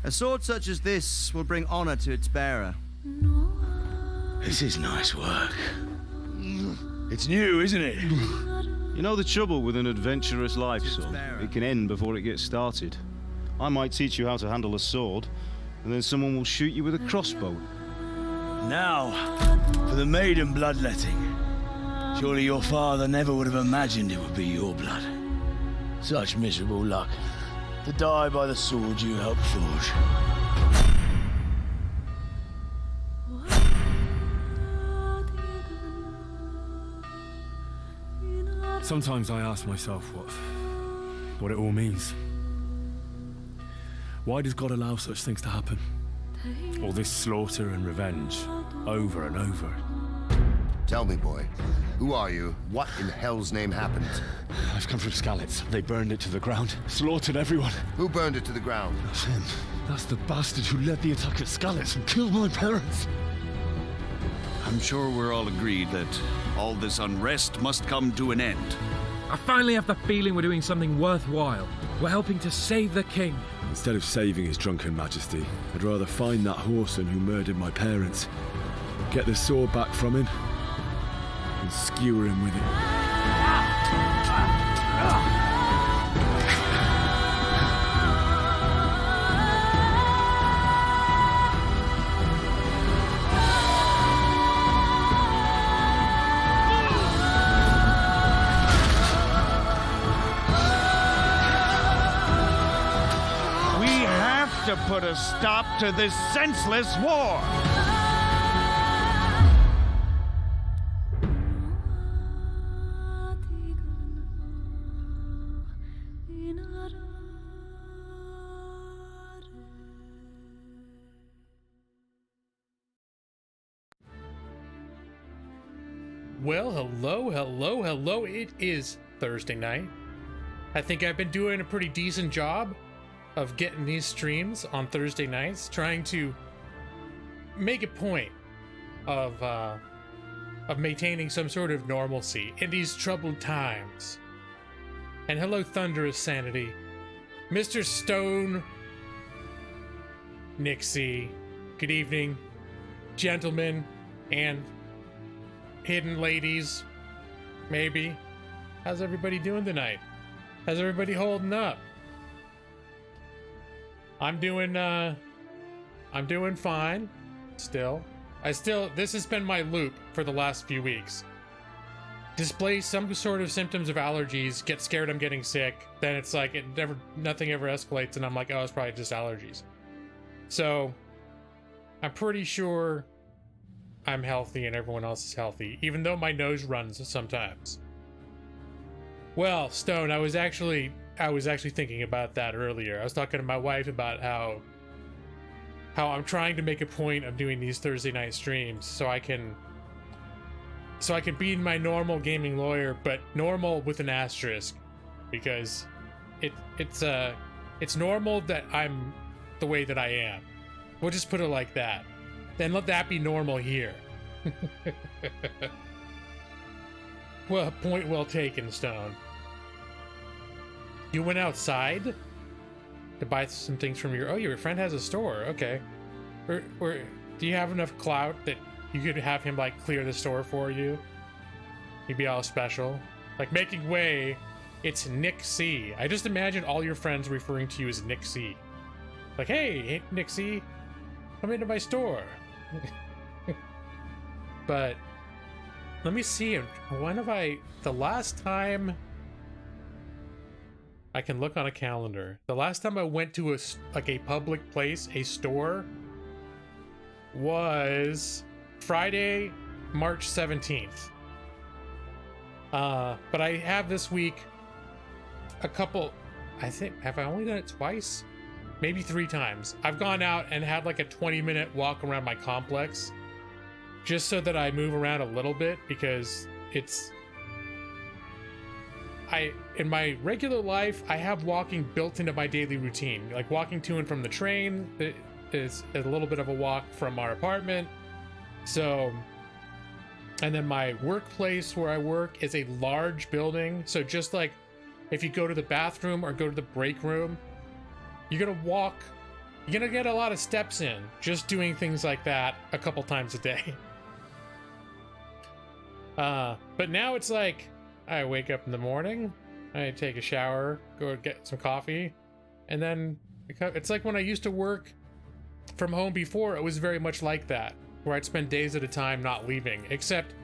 A sword such as this will bring honor to its bearer. This is nice work. It's new, isn't it? You know the trouble with an adventurous life, son? It can end before it gets started. I might teach you how to handle a sword, and then someone will shoot you with a crossbow. Now, for the maiden bloodletting. Surely your father never would have imagined it would be your blood. Such miserable luck. To die by the sword you helped forge. Sometimes I ask myself what it all means. Why does God allow such things to happen? All this slaughter and revenge, over and over. Tell me, boy, who are you? What in hell's name happened? I've come from Skalitz. They burned it to the ground, slaughtered everyone. Who burned it to the ground? That's him. That's the bastard who led the attack at Skalitz and killed my parents. I'm sure we're all agreed that all this unrest must come to an end. I finally have the feeling we're doing something worthwhile. We're helping to save the king. Instead of saving his drunken majesty, I'd rather find that whoreson who murdered my parents, get the sword back from him, and skewer him with it. To put a stop to this senseless war. Well, hello. It is Thursday night. I think I've been doing a pretty decent job of getting these streams on Thursday nights, trying to make a point of maintaining some sort of normalcy in these troubled times. And hello, Thunderous Sanity, Mr. Stone, Nixie. Good evening, gentlemen and hidden ladies. Maybe. How's everybody doing tonight? How's everybody holding up? I'm doing fine, still. This has been my loop for the last few weeks. Display some sort of symptoms of allergies, get scared I'm getting sick, then it's like nothing ever escalates, and I'm like, oh, it's probably just allergies. So, I'm pretty sure I'm healthy and everyone else is healthy, even though my nose runs sometimes. Well, Stone, I was actually thinking about that earlier. I was talking to my wife about how I'm trying to make a point of doing these Thursday night streams so I can be my normal gaming lawyer, but normal with an asterisk, because it's normal that I'm the way that I am. We'll just put it like that. Then let that be normal here. Well, point well taken, Stone. You went outside to buy some things from your friend has a store. Okay. Or do you have enough clout that you could have him like clear the store for you? He'd be all special. Like making way, it's Nick C. I just imagine all your friends referring to you as Nick C. Like, hey, Nick C, come into my store. But let me see. When have the last time I can look on a calendar? The last time I went to a public place, a store, was Friday, March 17th. But I have this week a couple, I think, have I only done it twice? Maybe 3 times. I've gone out and had like a 20-minute walk around my complex just so that I move around a little bit, because in my regular life, I have walking built into my daily routine. Like walking to and from the train is a little bit of a walk from our apartment. So, and then my workplace where I work is a large building. So just like if you go to the bathroom or go to the break room, you're gonna walk you're gonna get a lot of steps in just doing things like that a couple times a day. But now it's like, I wake up in the morning, I take a shower, go get some coffee, and then it's like when I used to work from home before, it was very much like that, where I'd spend days at a time not leaving, except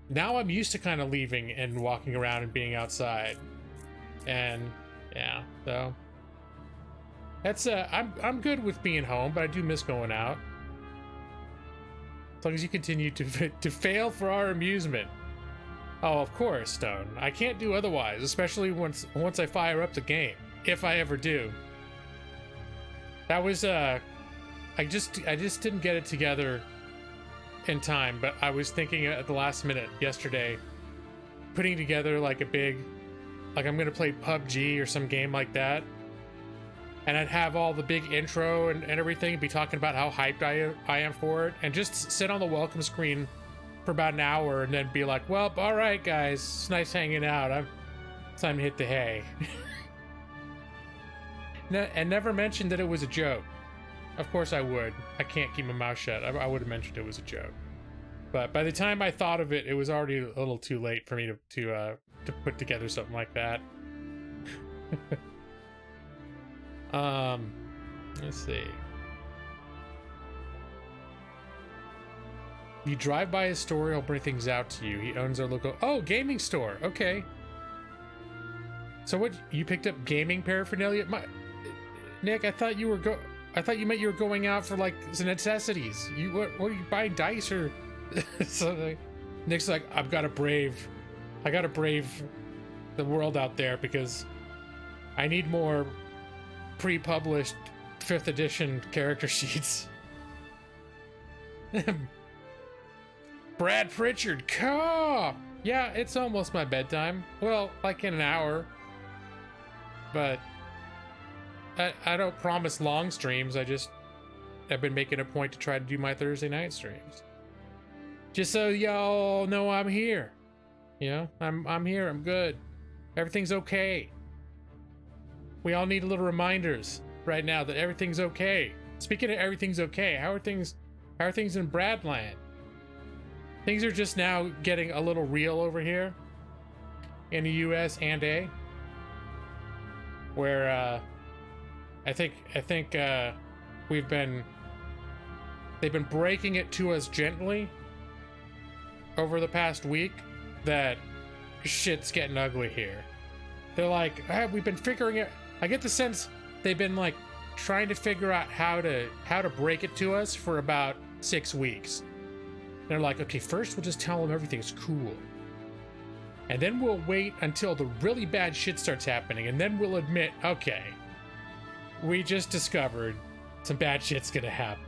now I'm used to kind of leaving and walking around and being outside. And yeah, so that's I'm good with being home, but I do miss going out. As long as you continue to fail for our amusement. Oh, of course, Stone. I can't do otherwise, especially once I fire up the game, if I ever do. That was I just didn't get it together in time, but I was thinking at the last minute yesterday, putting together like a big, like I'm gonna play PUBG or some game like that, and I'd have all the big intro and everything, be talking about how hyped I am for it, and just sit on the welcome screen for about an hour and then be like, well, all right, guys, it's nice hanging out. It's time to hit the hay. And never mentioned that it was a joke. Of course I would. I can't keep my mouth shut. I would have mentioned it was a joke. But by the time I thought of it, it was already a little too late for me to put together something like that. Let's see. You drive by his store, he'll bring things out to you. He owns our local gaming store. Okay. So what, you picked up gaming paraphernalia? Nick, I thought you meant you were going out for like the necessities. What are you buying, dice or something? Nick's like, I gotta brave the world out there because I need more pre-published 5th edition character sheets. Brad Pritchard, yeah, it's almost my bedtime. Well, like in an hour. But I don't promise long streams. I've been making a point to try to do my Thursday night streams. Just so y'all know I'm here. You know, I'm here, I'm good. Everything's okay. We all need little reminders right now that everything's okay. Speaking of everything's okay, how are things in Bradland? Things are just now getting a little real over here in the US and A, where I think they've been breaking it to us gently over the past week that shit's getting ugly here. They're like, we've been figuring it. I get the sense they've been like trying to figure out how to break it to us for about 6 weeks. They're like, okay, first we'll just tell them everything's cool. And then we'll wait until the really bad shit starts happening, and then we'll admit, okay, we just discovered some bad shit's gonna happen.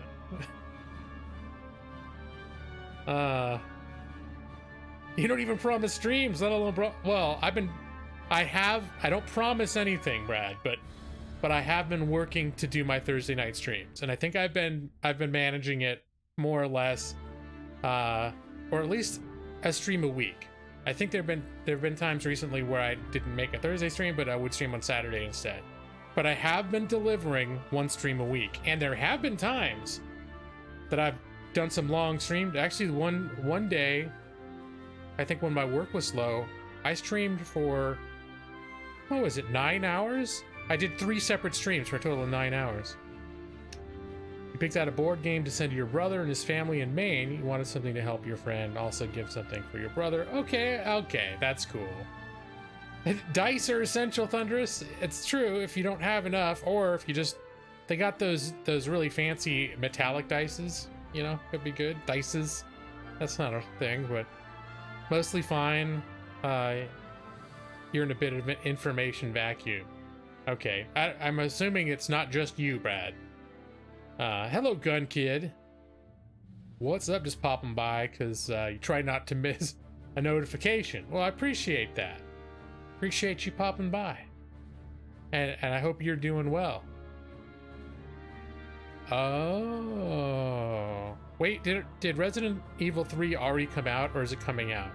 You don't even promise streams, let alone well, I don't promise anything, Brad, but I have been working to do my Thursday night streams, and I think I've been managing it more or less, or at least a stream a week. I think there have been times recently where I didn't make a Thursday stream, but I would stream on Saturday instead. But I have been delivering one stream a week, and there have been times that I've done some long streams. Actually, one day, I think when my work was slow, I streamed for, what was it, 9 hours? I did 3 separate streams for a total of 9 hours. You picked out a board game to send to your brother and his family in Maine. You wanted something to help your friend, also give something for your brother. Okay, that's cool. Dice are essential, Thunderous. It's true if you don't have enough, or if you just, they got those really fancy metallic dices, you know, could be good. Dices, that's not a thing, but mostly fine. You're in a bit of an information vacuum. Okay, I'm assuming it's not just you, Brad. Hello, Gun Kid. What's up? Just popping by because you try not to miss a notification. Well, I appreciate that. Appreciate you popping by. And I hope you're doing well. Oh. Wait, did Resident Evil 3 already come out, or is it coming out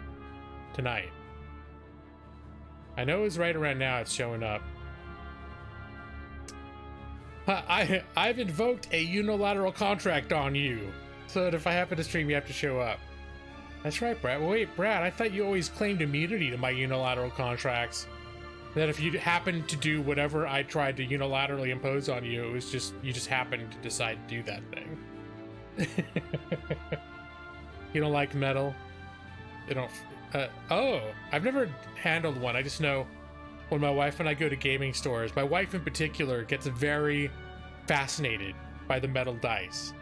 tonight? I know it's right around now it's showing up. I've invoked a unilateral contract on you, so that if I happen to stream, you have to show up. That's right, Brad. Well, wait, Brad, I thought you always claimed immunity to my unilateral contracts. That if you happened to do whatever I tried to unilaterally impose on you, it was just, you just happened to decide to do that thing. You don't like metal? You don't, oh, I've never handled one. I just know when my wife and I go to gaming stores, my wife in particular gets very fascinated by the metal dice.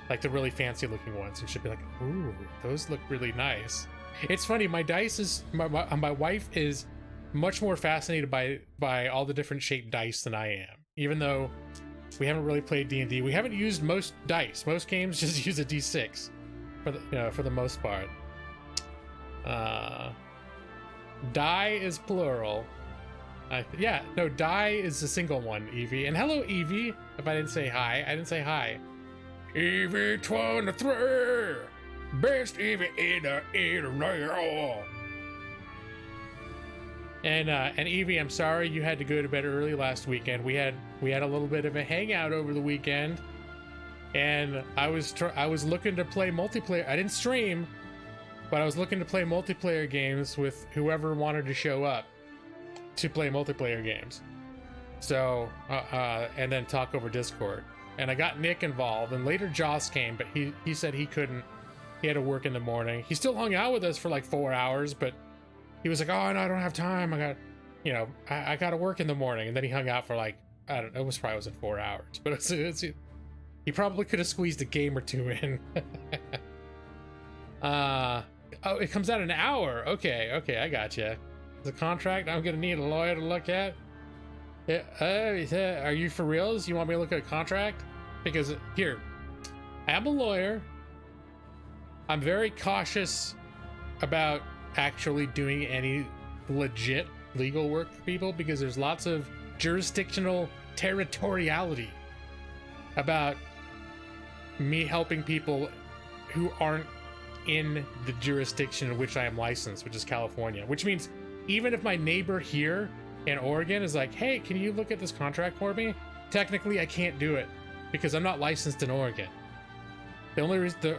Like the really fancy looking ones, and she'll be like, ooh, those look really nice. It's funny, my dice is, my wife is much more fascinated by all the different shaped dice than I am. Even though we haven't really played D&D, we haven't used most dice. Most games just use a D6 for the, you know, for the most part. Die is plural. Yeah, no, die is a single one, Evie. And hello, Evie. If I didn't say hi, I didn't say hi. Evie 23, best Evie in the internet. And Evie, I'm sorry you had to go to bed early last weekend. We had a little bit of a hangout over the weekend, and I was looking to play multiplayer. I didn't stream, but I was looking to play multiplayer games with whoever wanted to show up to play multiplayer games. So and then talk over Discord. And I got Nick involved, and later Joss came, but he said he couldn't. He had to work in the morning. He still hung out with us for like 4 hours, but he was like, oh, no, I don't have time. I got, you know, I got to work in the morning. And then he hung out for like, I don't know, it wasn't 4 hours, but he probably could have squeezed a game or two in. Oh, it comes out an hour. Okay, I got you. The contract I'm going to need a lawyer to look at. Yeah, are you for reals? You want me to look at a contract? Because here, I am a lawyer. I'm very cautious about actually doing any legit legal work for people because there's lots of jurisdictional territoriality about me helping people who aren't in the jurisdiction in which I am licensed, which is California. Which means even if my neighbor here in Oregon is like, hey, can you look at this contract for me? Technically, I can't do it because I'm not licensed in Oregon. The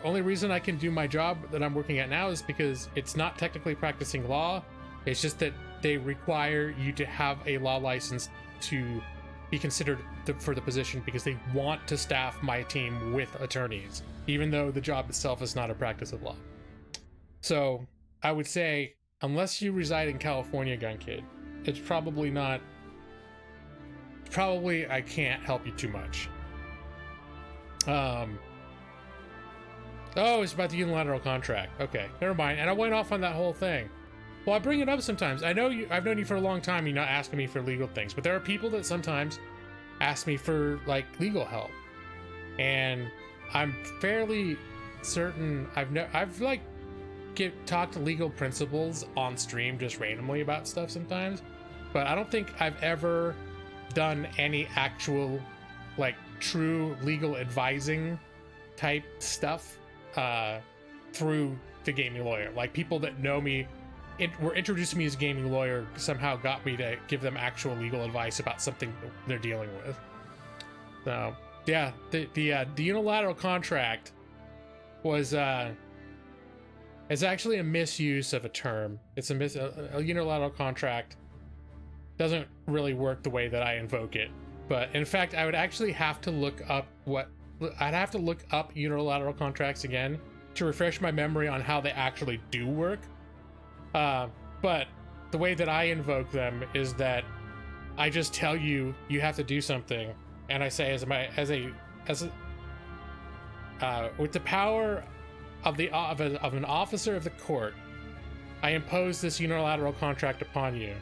only reason I can do my job that I'm working at now is because it's not technically practicing law. It's just that they require you to have a law license to be considered for the position because they want to staff my team with attorneys, even though the job itself is not a practice of law. So I would say, unless you reside in California, Gun Kid, it's probably not. Probably I can't help you too much. Oh, it's about the unilateral contract. Okay, never mind. And I went off on that whole thing. Well, I bring it up sometimes. I know you. I've known you for a long time. You're not asking me for legal things, but there are people that sometimes ask me for like legal help, and I'm fairly certain I've like talked to legal principals on stream just randomly about stuff sometimes, but I don't think I've ever done any actual like true legal advising type stuff through the gaming lawyer. Like people that know me were introducing me as a gaming lawyer somehow got me to give them actual legal advice about something they're dealing with. So yeah, the unilateral contract was it's actually a misuse of a term. It's a unilateral contract doesn't really work the way that I invoke it. But in fact, I would actually have to look up unilateral contracts again to refresh my memory on how they actually do work. But the way that I invoke them is that I just tell you have to do something, and I say with the power of an officer of the court, I impose this unilateral contract upon you,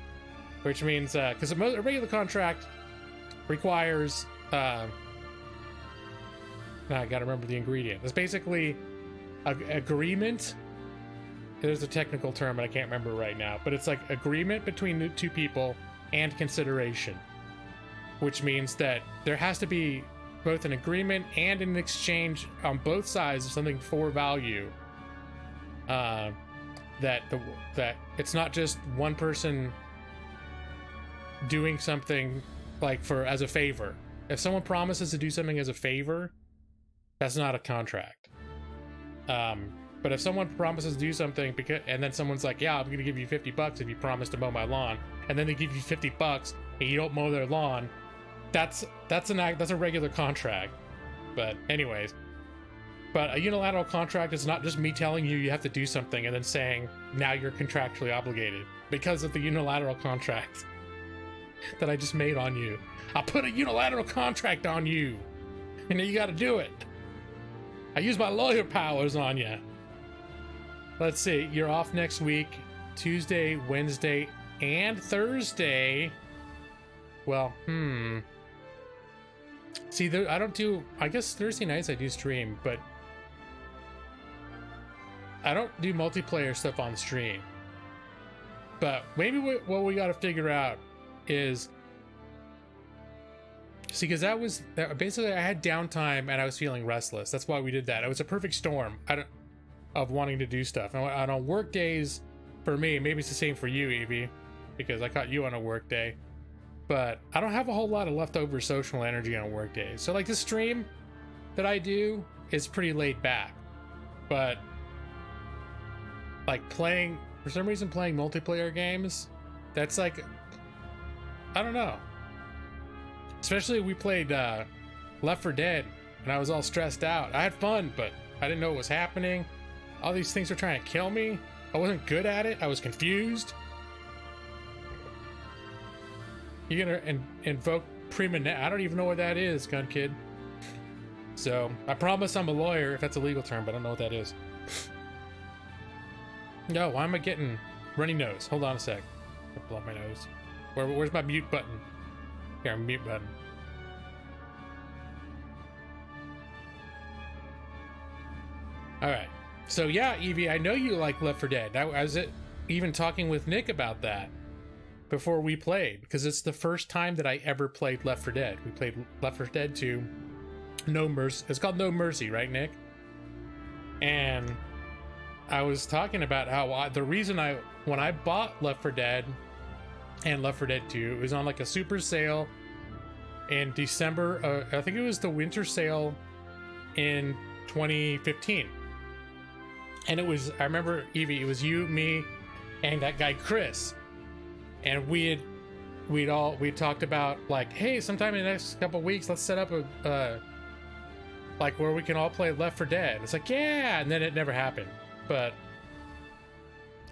which means because a regular contract requires now I gotta remember the ingredient. It's basically an agreement. There's a technical term, and I can't remember right now, but it's like agreement between the two people and consideration, which means that there has to be both an agreement and an exchange on both sides of something for value. That it's not just one person doing something like as a favor. If someone promises to do something as a favor, that's not a contract. But if someone promises to do something and then someone's like, yeah, I'm gonna give you $50 if you promise to mow my lawn, and then they give you $50 and you don't mow their lawn, that's a regular contract. But anyways, but a unilateral contract is not just me telling you have to do something and then saying now you're contractually obligated because of the unilateral contract that I just made on you. I put a unilateral contract on you, and then you got to do it. I use my lawyer powers on you. Let's see, you're off next week, Tuesday, Wednesday, and Thursday. Well, see, I don't do, I guess Thursday nights I do stream, but I don't do multiplayer stuff on stream. But maybe what we got to figure out is, see, because basically I had downtime and I was feeling restless. That's why we did that. It was a perfect storm of wanting to do stuff. And on work days, for me, maybe it's the same for you, Evie, because I caught you on a work day. But I don't have a whole lot of leftover social energy on work days. So like the stream that I do is pretty laid back. But like for some reason playing multiplayer games, that's like, I don't know. Especially we played Left 4 Dead and I was all stressed out. I had fun, but I didn't know what was happening. All these things were trying to kill me. I wasn't good at it. I was confused. You're gonna invoke premonition. I don't even know what that is, gun kid. So I promise I'm a lawyer if that's a legal term, but I don't know what that is. No, why am I getting runny nose? Hold on a sec. I'll blow my nose. Where's my mute button? Here, mute button. All right. So yeah, Evie, I know you like Left 4 Dead. I was even talking with Nick about that before we played, because it's the first time that I ever played Left 4 Dead. We played Left 4 Dead 2, No Mercy. It's called No Mercy, right, Nick? And I was talking about how the reason when I bought Left 4 Dead and Left 4 Dead 2, it was on like a super sale in December. I think it was the winter sale in 2015. And it was, I remember, Evie, it was you, me, and that guy Chris. And we talked about like, hey, sometime in the next couple of weeks, let's set up a like where we can all play Left 4 Dead. It's like, yeah, and then it never happened. But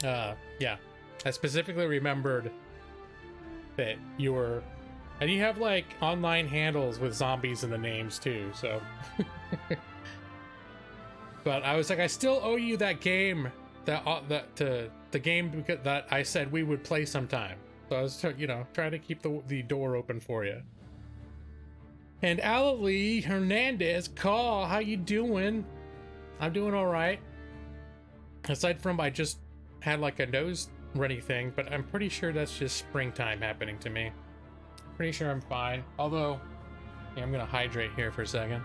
yeah, I specifically remembered that you were, and you have like online handles with zombies in the names too, so but I was like, I still owe you that game, the game that I said we would play sometime. So I was trying to keep the door open for you. And Alalee Hernandez, call, how you doing? I'm doing all right. Aside from I just had like a nose runny thing, but I'm pretty sure that's just springtime happening to me. Pretty sure I'm fine. Although, yeah, I'm gonna hydrate here for a second.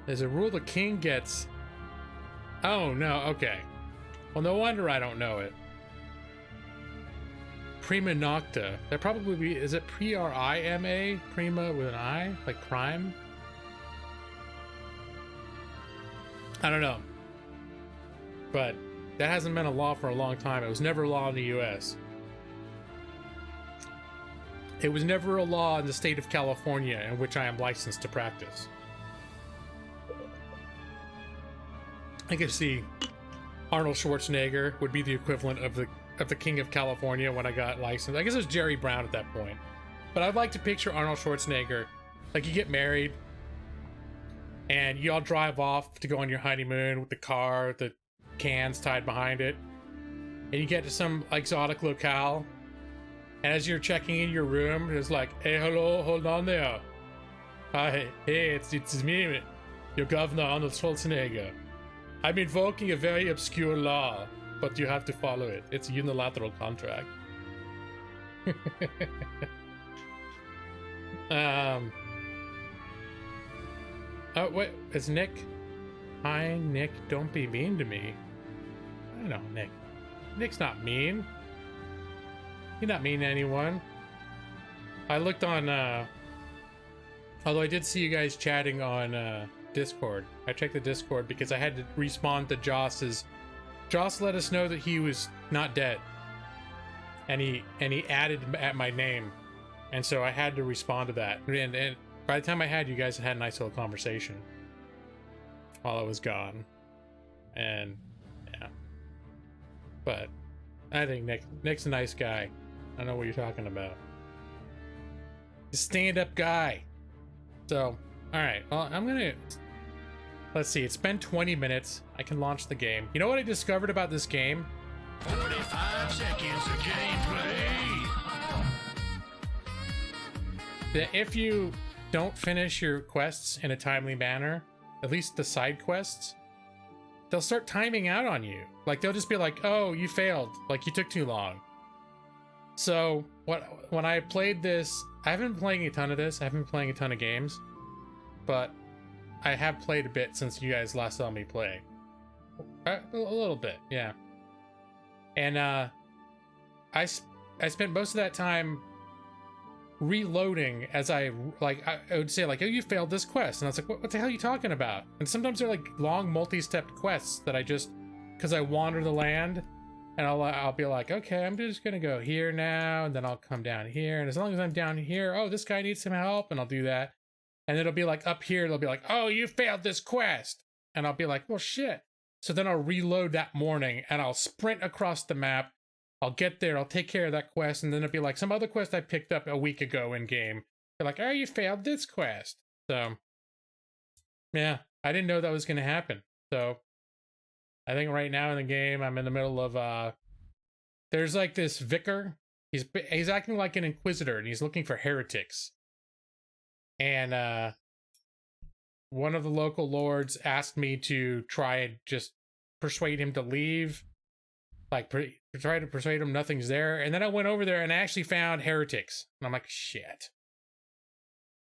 There's a rule the king gets. Oh no, okay. Well, no wonder I don't know it. Prima Nocta. That probably be, is it Prima? Prima with an I? Like prime? I don't know. But that hasn't been a law for a long time. It was never a law in the US. It was never a law in the state of California in which I am licensed to practice. I can see Arnold Schwarzenegger would be the equivalent of the King of California when I got licensed. I guess it was Jerry Brown at that point. But I'd like to picture Arnold Schwarzenegger, like you get married and you all drive off to go on your honeymoon with the car, the cans tied behind it, and you get to some exotic locale, and as you're checking in your room, it's like, hey, hello, hold on there. Hi, hey, it's me, your governor, Arnold Schwarzenegger. I'm invoking a very obscure law, but you have to follow it. It's a unilateral contract. Oh, wait, it's Nick. Hi, Nick, don't be mean to me. I know, Nick. Nick's not mean. He's not mean to anyone. I looked on, although I did see you guys chatting on Discord. I checked the Discord because I had to respond to Joss's. Joss let us know that he was not dead, and he added at my name, and so I had to respond to that. And by the time I had, you guys had a nice little conversation while I was gone, and yeah. But I think Nick's a nice guy. I know what you're talking about. He's a stand-up guy. So, all right. Well, I'm gonna. Let's see. It's been 20 minutes. I can launch the game. You know what I discovered about this game? 45 seconds of gameplay. That if you don't finish your quests in a timely manner, at least the side quests, they'll start timing out on you. Like they'll just be like, "Oh, you failed. Like you took too long." So when I played this, I haven't been playing a ton of this. I haven't been playing a ton of games, but I have played a bit since you guys last saw me play. A little bit, yeah. And I spent most of that time reloading as I would say like, "Oh, you failed this quest," and I was like, what the hell are you talking about?" And sometimes they're like long multi-step quests that I just, because I wander the land, and I'll be like, "Okay, I'm just gonna go here now," and then I'll come down here, and as long as I'm down here, oh, this guy needs some help, and I'll do that. And it'll be like up here, they'll be like, "Oh, you failed this quest," and I'll be like, "Well, shit." So then I'll reload that morning, and I'll sprint across the map. I'll get there, I'll take care of that quest, and then it'll be like some other quest I picked up a week ago in game. They're like, "Oh, you failed this quest." So, yeah, I didn't know that was going to happen. So, I think right now in the game, I'm in the middle of, there's like this vicar. He's acting like an inquisitor, and he's looking for heretics. And, one of the local lords asked me to try and just persuade him to leave. Like, try to persuade him nothing's there. And then I went over there and I actually found heretics. And I'm like, shit.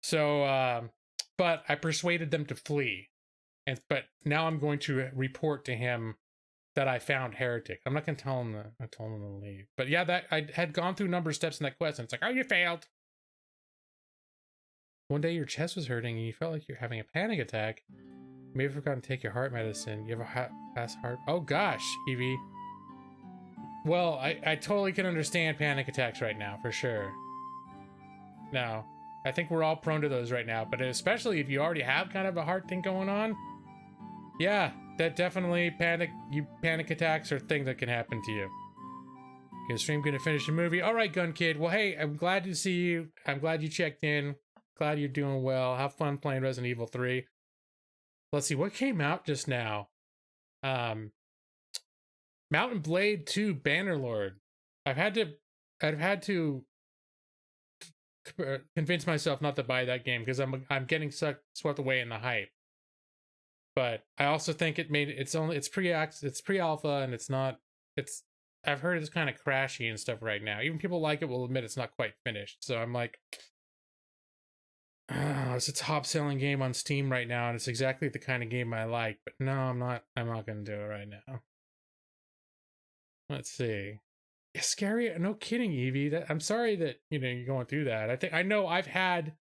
So, but I persuaded them to flee. But now I'm going to report to him that I found heretic. I'm not going to tell him that I told him to leave. But yeah, that I had gone through a number of steps in that quest. And it's like, "Oh, you failed. One day your chest was hurting and you felt like you're having a panic attack. You may have forgotten to take your heart medicine. You have a fast heart." Oh gosh, Evie. Well, I totally can understand panic attacks right now, for sure. No, I think we're all prone to those right now, but especially if you already have kind of a heart thing going on. Yeah, that definitely panic attacks are things that can happen to you. Okay, stream gonna finish the movie. All right, Gun Kid. Well, hey, I'm glad to see you. I'm glad you checked in. Glad you're doing well. Have fun playing Resident Evil 3. Let's see, what came out just now? Mountain Blade 2 Bannerlord. I've had to convince myself not to buy that game because I'm getting swept away in the hype. But I also think it's pre-alpha and I've heard it's kind of crashy and stuff right now. Even people like it will admit it's not quite finished. So I'm like, it's a top selling game on Steam right now, and it's exactly the kind of game I like. But no, I'm not gonna do it right now. Let's see. Yeah, scary. No kidding, Evie. I'm sorry that you're going through that. I know I've had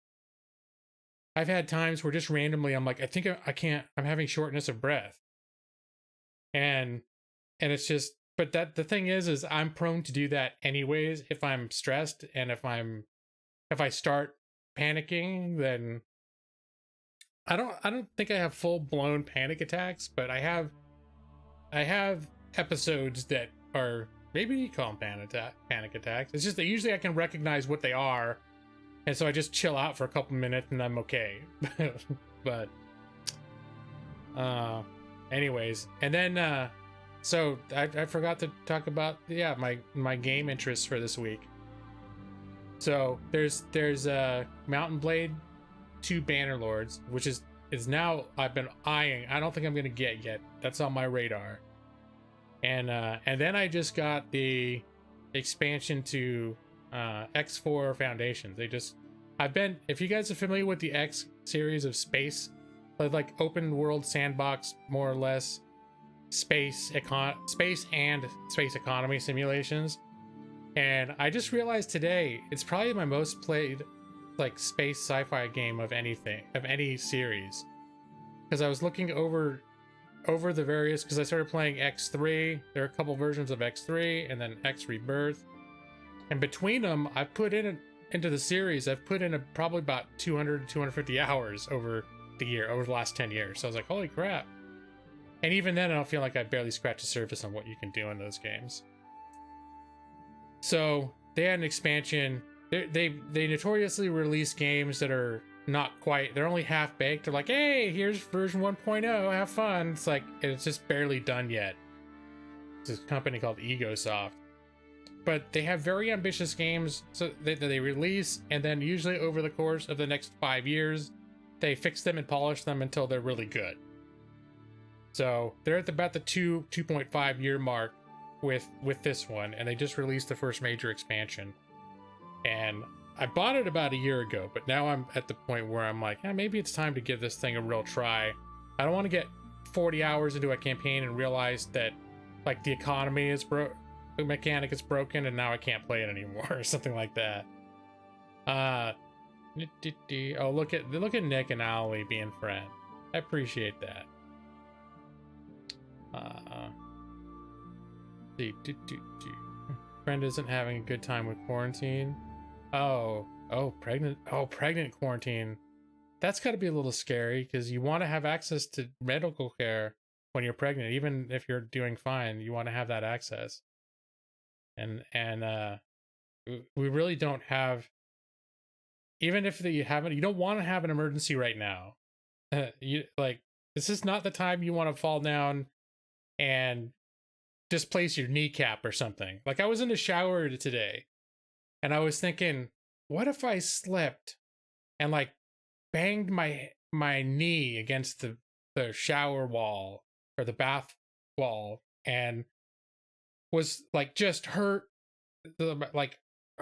times where just randomly I'm like, I think I can't. I'm having shortness of breath, and it's just. But the thing is I'm prone to do that anyways if I'm stressed, and if I start panicking, then I don't think I have full blown panic attacks, but I have episodes that are, maybe you call them panic attacks. It's just that usually I can recognize what they are, and so I just chill out for a couple minutes and I'm okay. But anyways, and then so I forgot to talk about my game interests for this week. So there's Mountain Blade 2 Bannerlords, which is now I've been eyeing. I don't think I'm gonna get yet. That's on my radar. And then I just got the expansion to X4 Foundations. If you guys are familiar with the X series of space, like open world sandbox, more or less, space and space economy simulations, And I just realized today it's probably my most played like space sci-fi game of anything, of any series. Because I was looking over the various, because I started playing X3. There are a couple versions of X3 and then X Rebirth. And between them, I put into the series, I've put in probably about 200 to 250 hours over the last 10 years. So I was like, holy crap. And even then, I don't feel like I barely scratched the surface on what you can do in those games. So they had an expansion. They notoriously release games that are not quite, they're only half baked. They're like, hey, here's version 1.0, have fun. It's like, it's just barely done yet. It's a company called EgoSoft. But they have very ambitious games so that they release, and then usually over the course of the next 5 years, they fix them and polish them until they're really good. So they're at about the 2.5 year mark with this one, and they just released the first major expansion. And I bought it about a year ago, but now I'm at the point where I'm like, maybe it's time to give this thing a real try. I don't want to get 40 hours into a campaign and realize that like the economy is the mechanic is broken and now I can't play it anymore or something like that. Oh, look at Nick and Ollie being friends. I appreciate that. Friend isn't having a good time with quarantine. Pregnant quarantine. That's got to be a little scary because you want to have access to medical care when you're pregnant. Even if you're doing fine, you want to have that access. And we really don't have, even if you don't want to have an emergency right now. This is not the time you want to fall down and displace your kneecap or something. Like, I was in the shower today and I was thinking, what if I slipped and like banged my knee against the shower wall or the bath wall and was like just hurt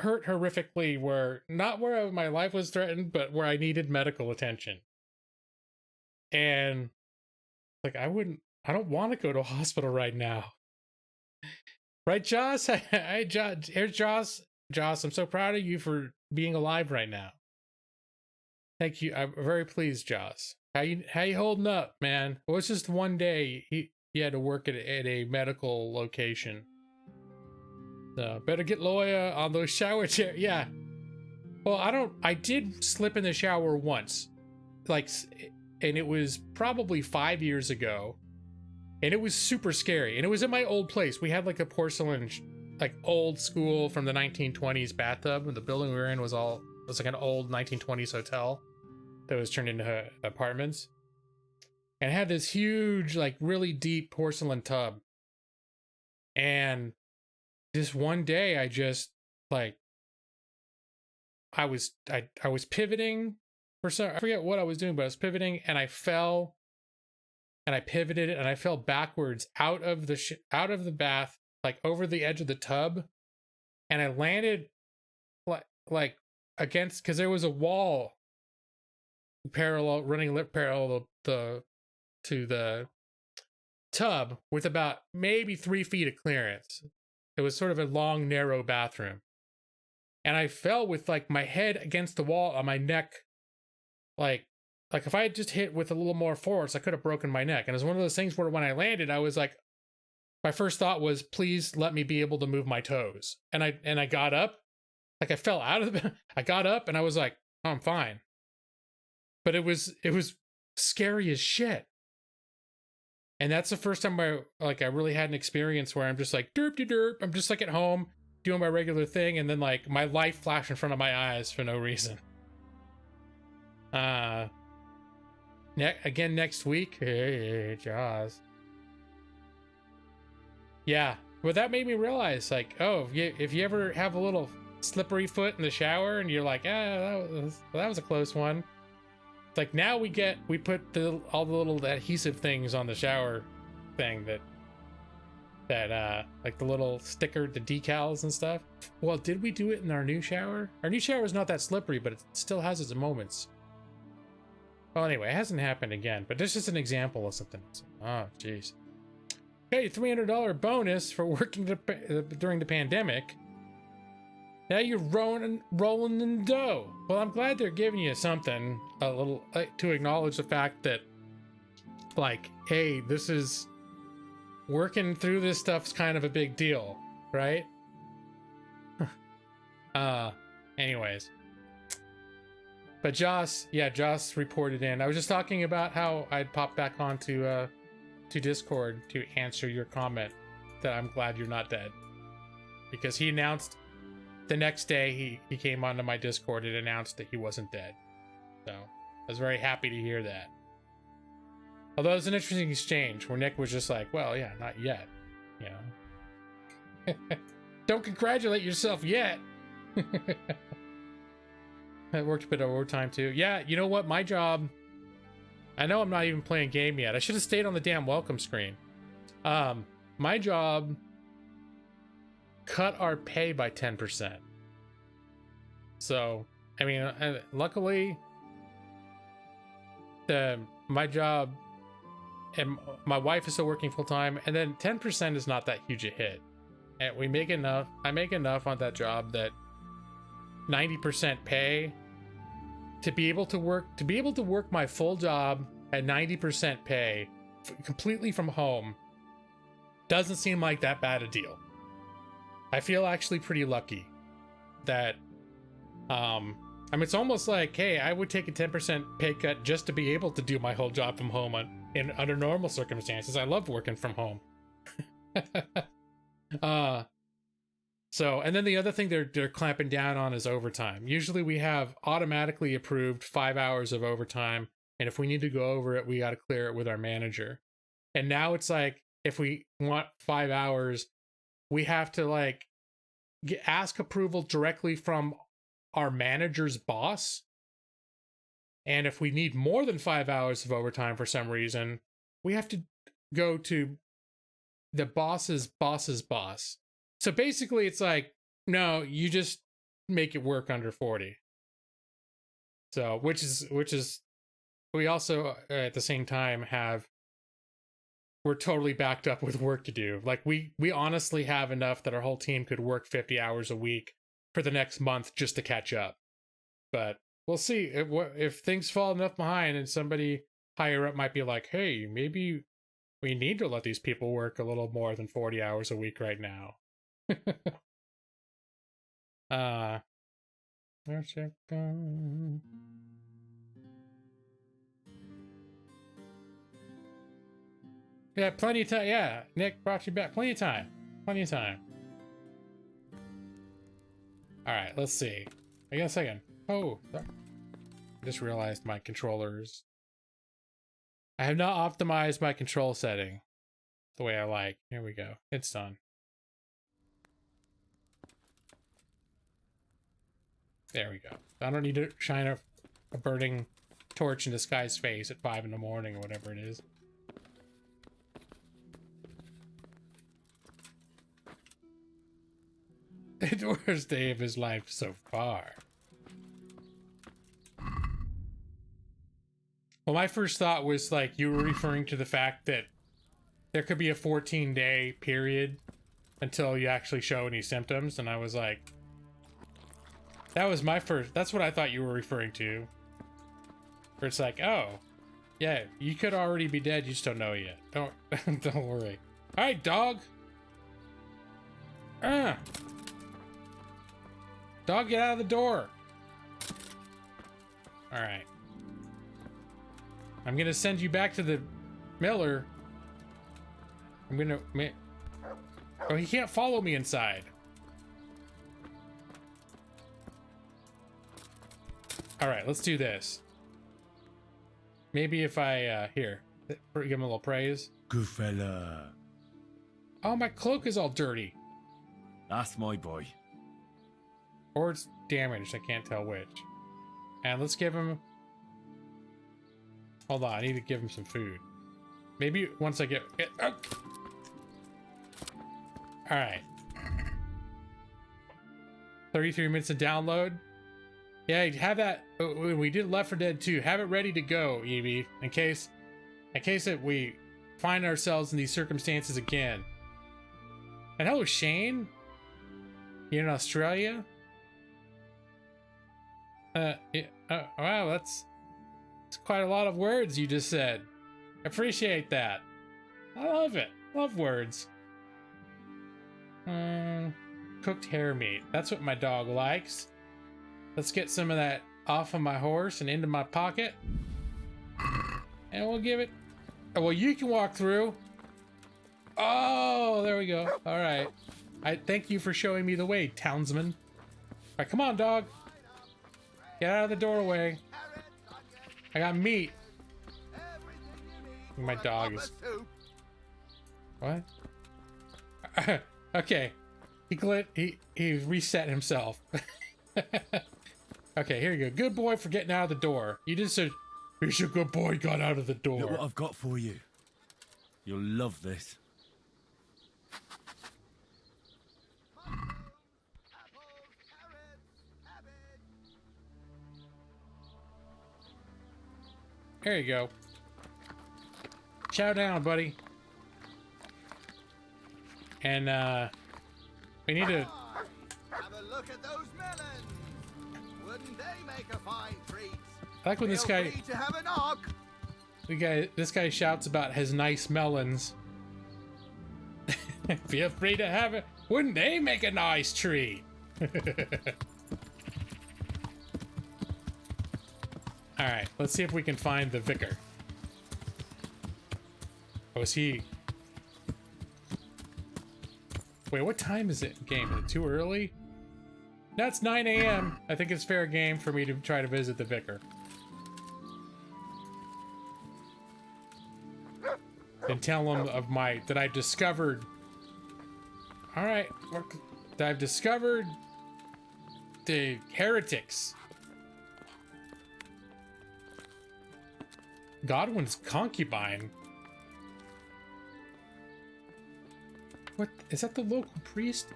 horrifically, where my life was threatened, but where I needed medical attention. And like, I don't want to go to a hospital right now. Right, Joss? Hey, Joss. Here's Joss. Joss, I'm so proud of you for being alive right now. Thank you. I'm very pleased, Joss. How you holding up, man? It was just one day he had to work at a medical location. So better get Loya on those shower chairs. Yeah. Well, I did slip in the shower once. And it was probably 5 years ago. And it was super scary. And it was in my old place. We had like a porcelain, like old school from the 1920s bathtub. And the building we were in was like an old 1920s hotel that was turned into apartments. And it had this huge, like really deep porcelain tub. And this one day I just like, I was pivoting for some, I forget what I was doing, but I was pivoting and I fell and I pivoted and I fell backwards out of the bath, like over the edge of the tub. And I landed like against, because there was a wall running parallel to the tub with about maybe 3 feet of clearance. It was sort of a long, narrow bathroom. And I fell with like my head against the wall on my neck. Like if I had just hit with a little more force, I could have broken my neck. And it was one of those things where when I landed, I was like, my first thought was, please let me be able to move my toes. And I got up, like I fell out of I got up and I was like, oh, I'm fine. But it was scary as shit. And that's the first time I really had an experience where I'm just like, derp. I'm just like at home doing my regular thing. And then like my life flashed in front of my eyes for no reason. Again next week. Hey, Jaws. Yeah. Well, that made me realize like, oh, if you ever have a little slippery foot in the shower and you're like, that was a close one. Like now we put all the little adhesive things on the shower thing that like the little sticker, the decals and stuff. Well, did we do it in our new shower? Our new shower is not that slippery, but it still has its moments. Well, anyway, it hasn't happened again, but this is an example of something. Oh, jeez. Okay, $300 bonus for working during the pandemic. Now you're rolling in dough. Well, I'm glad they're giving you something, a little, to acknowledge the fact that, like, hey, this is, working through this stuff's kind of a big deal, right? Anyways. But Joss reported in. I was just talking about how I'd popped back onto to Discord to answer your comment that I'm glad you're not dead. Because he announced the next day he came onto my Discord and announced that he wasn't dead. So I was very happy to hear that. Although it was an interesting exchange where Nick was just like, well, yeah, not yet. You know? Don't congratulate yourself yet. I worked a bit of overtime too. Yeah, you know what? My job, I know I'm not even playing game yet. I should have stayed on the damn welcome screen. My job cut our pay by 10%. So, I mean, luckily, my job and my wife is still working full time, and then 10% is not that huge a hit. And we make enough. I make enough on that job that 90% pay to be able to work my full job at 90% pay completely from home doesn't seem like that bad a deal. I feel actually pretty lucky that I mean, it's almost like, hey, I would take a 10% pay cut just to be able to do my whole job from home under normal circumstances. I love working from home. So, and then the other thing they're clamping down on is overtime. Usually we have automatically approved 5 hours of overtime, and if we need to go over it, we got to clear it with our manager. And now it's like, if we want 5 hours, we have to like ask approval directly from our manager's boss. And if we need more than 5 hours of overtime for some reason, we have to go to the boss's boss's boss. So basically it's like, no, you just make it work under 40. So, which is, we also at the same time we're totally backed up with work to do. Like we honestly have enough that our whole team could work 50 hours a week for the next month just to catch up. But we'll see if things fall enough behind and somebody higher up might be like, hey, maybe we need to let these people work a little more than 40 hours a week right now. Where's it gone? Yeah, plenty of time. Yeah, Nick brought you back. Plenty of time. Plenty of time. All right, let's see. I got a second. Oh, sorry. I just realized my controllers. I have not optimized my control setting the way I like. Here we go. It's done. There we go. I don't need to shine a burning torch in this guy's face at 5 in the morning or whatever it is. The worst day of his life so far. Well, my first thought was like you were referring to the fact that there could be a 14-day period until you actually show any symptoms, and I was like, that's what I thought you were referring to. Where it's like, oh, yeah, you could already be dead, you just don't know yet. Don't worry. All right, dog. Dog, get out of the door. All right. I'm gonna send you back to the miller. Oh, he can't follow me inside. All right, let's do this. Maybe if I, here, give him a little praise. Good fella. Oh, my cloak is all dirty. That's my boy. Or it's damaged, I can't tell which. And let's give him... Hold on, I need to give him some food. Maybe once I get... Oh. Alright. 33 minutes of download. Yeah, have that... We did Left 4 Dead 2. Have it ready to go, Evie. In case that we find ourselves in these circumstances again. And hello, Shane. You in Australia? Wow, that's quite a lot of words you just said. Appreciate that. I love it. Love words. Cooked hare meat. That's what my dog likes. Let's get some of that off of my horse and into my pocket. And we'll give it... Oh, well, you can walk through. Oh, there we go. All right. I thank you for showing me the way, townsman. All right, come on, dog. Get out of the doorway. I got meat. My dog is... What? Okay. He reset himself. Okay, here you go. Good boy for getting out of the door. You just said, he's a good boy, got out of the door. Look what I've got for you. You'll love this. There you go. Chow down, buddy. And, we need to... Have a look at those melons. Wouldn't they make a fine treat? I like when this guy... Feel free to have a knock. This guy shouts about his nice melons. Feel free to have it. Wouldn't they make a nice treat? Alright, let's see if we can find the vicar. Oh, is he... Wait, what time is it game? Is it too early? No, it's 9 a.m. I think it's fair game for me to try to visit the vicar. And tell him of that I've discovered... Alright, that I've discovered the heretics. Godwin's concubine? What? Is that the local priest?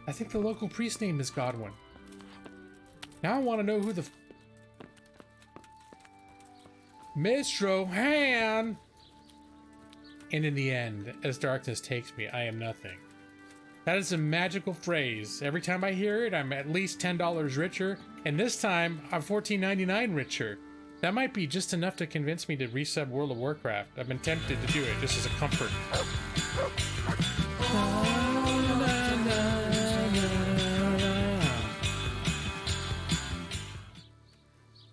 I think the local priest name is Godwin. Now I want to know who the... Mistro Han! And in the end, as darkness takes me, I am nothing. That is a magical phrase. Every time I hear it, I'm at least $10 richer. And this time, I'm $14.99 richer. That might be just enough to convince me to resub World of Warcraft. I've been tempted to do it just as a comfort.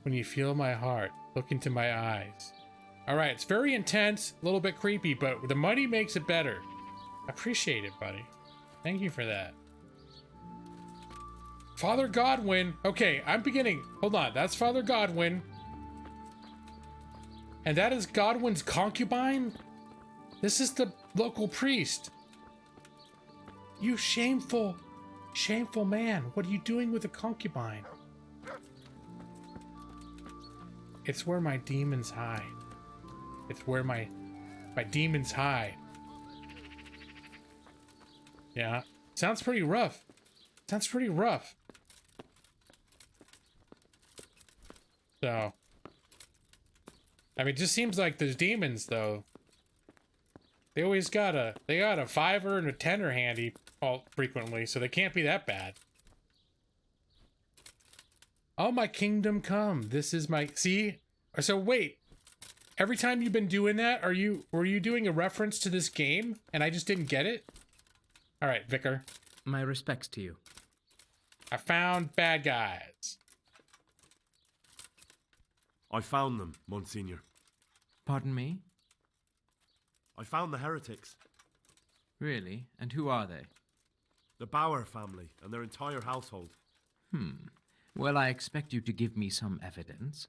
When you feel my heart, look into my eyes. Alright, it's very intense, a little bit creepy, but the money makes it better. Appreciate it, buddy. Thank you for that. Father Godwin. Okay, I'm beginning. Hold on, that's Father Godwin. And that is Godwin's concubine? This is the local priest. You shameful, shameful man. What are you doing with a concubine? It's where my demons hide. It's where my demons hide. Yeah. Sounds pretty rough. Sounds pretty rough. So... I mean, it just seems like those demons, though. They always got a 5er and a 10er handy all frequently, so they can't be that bad. Oh, my kingdom come. This is my... See? So, wait. Every time you've been doing that, were you doing a reference to this game, and I just didn't get it? Alright, Vicar. My respects to you. I found bad guys. I found them, Monsignor. Pardon me? I found the heretics. Really? And who are they? The Bauer family and their entire household. Well, I expect you to give me some evidence.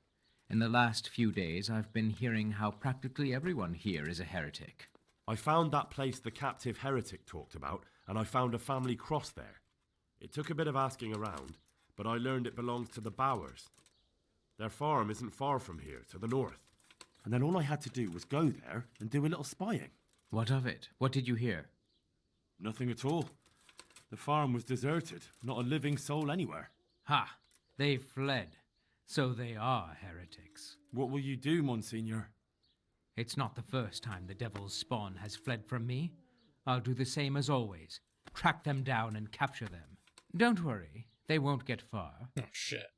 In the last few days, I've been hearing how practically everyone here is a heretic. I found that place the captive heretic talked about, and I found a family cross there. It took a bit of asking around, but I learned it belongs to the Bauers. Their farm isn't far from here, to the north. And then all I had to do was go there and do a little spying. What of it? What did you hear? Nothing at all. The farm was deserted, not a living soul anywhere. Ha! They fled. So they are heretics. What will you do, Monsignor? It's not the first time the devil's spawn has fled from me. I'll do the same as always. Track them down and capture them. Don't worry, they won't get far. Oh, shit.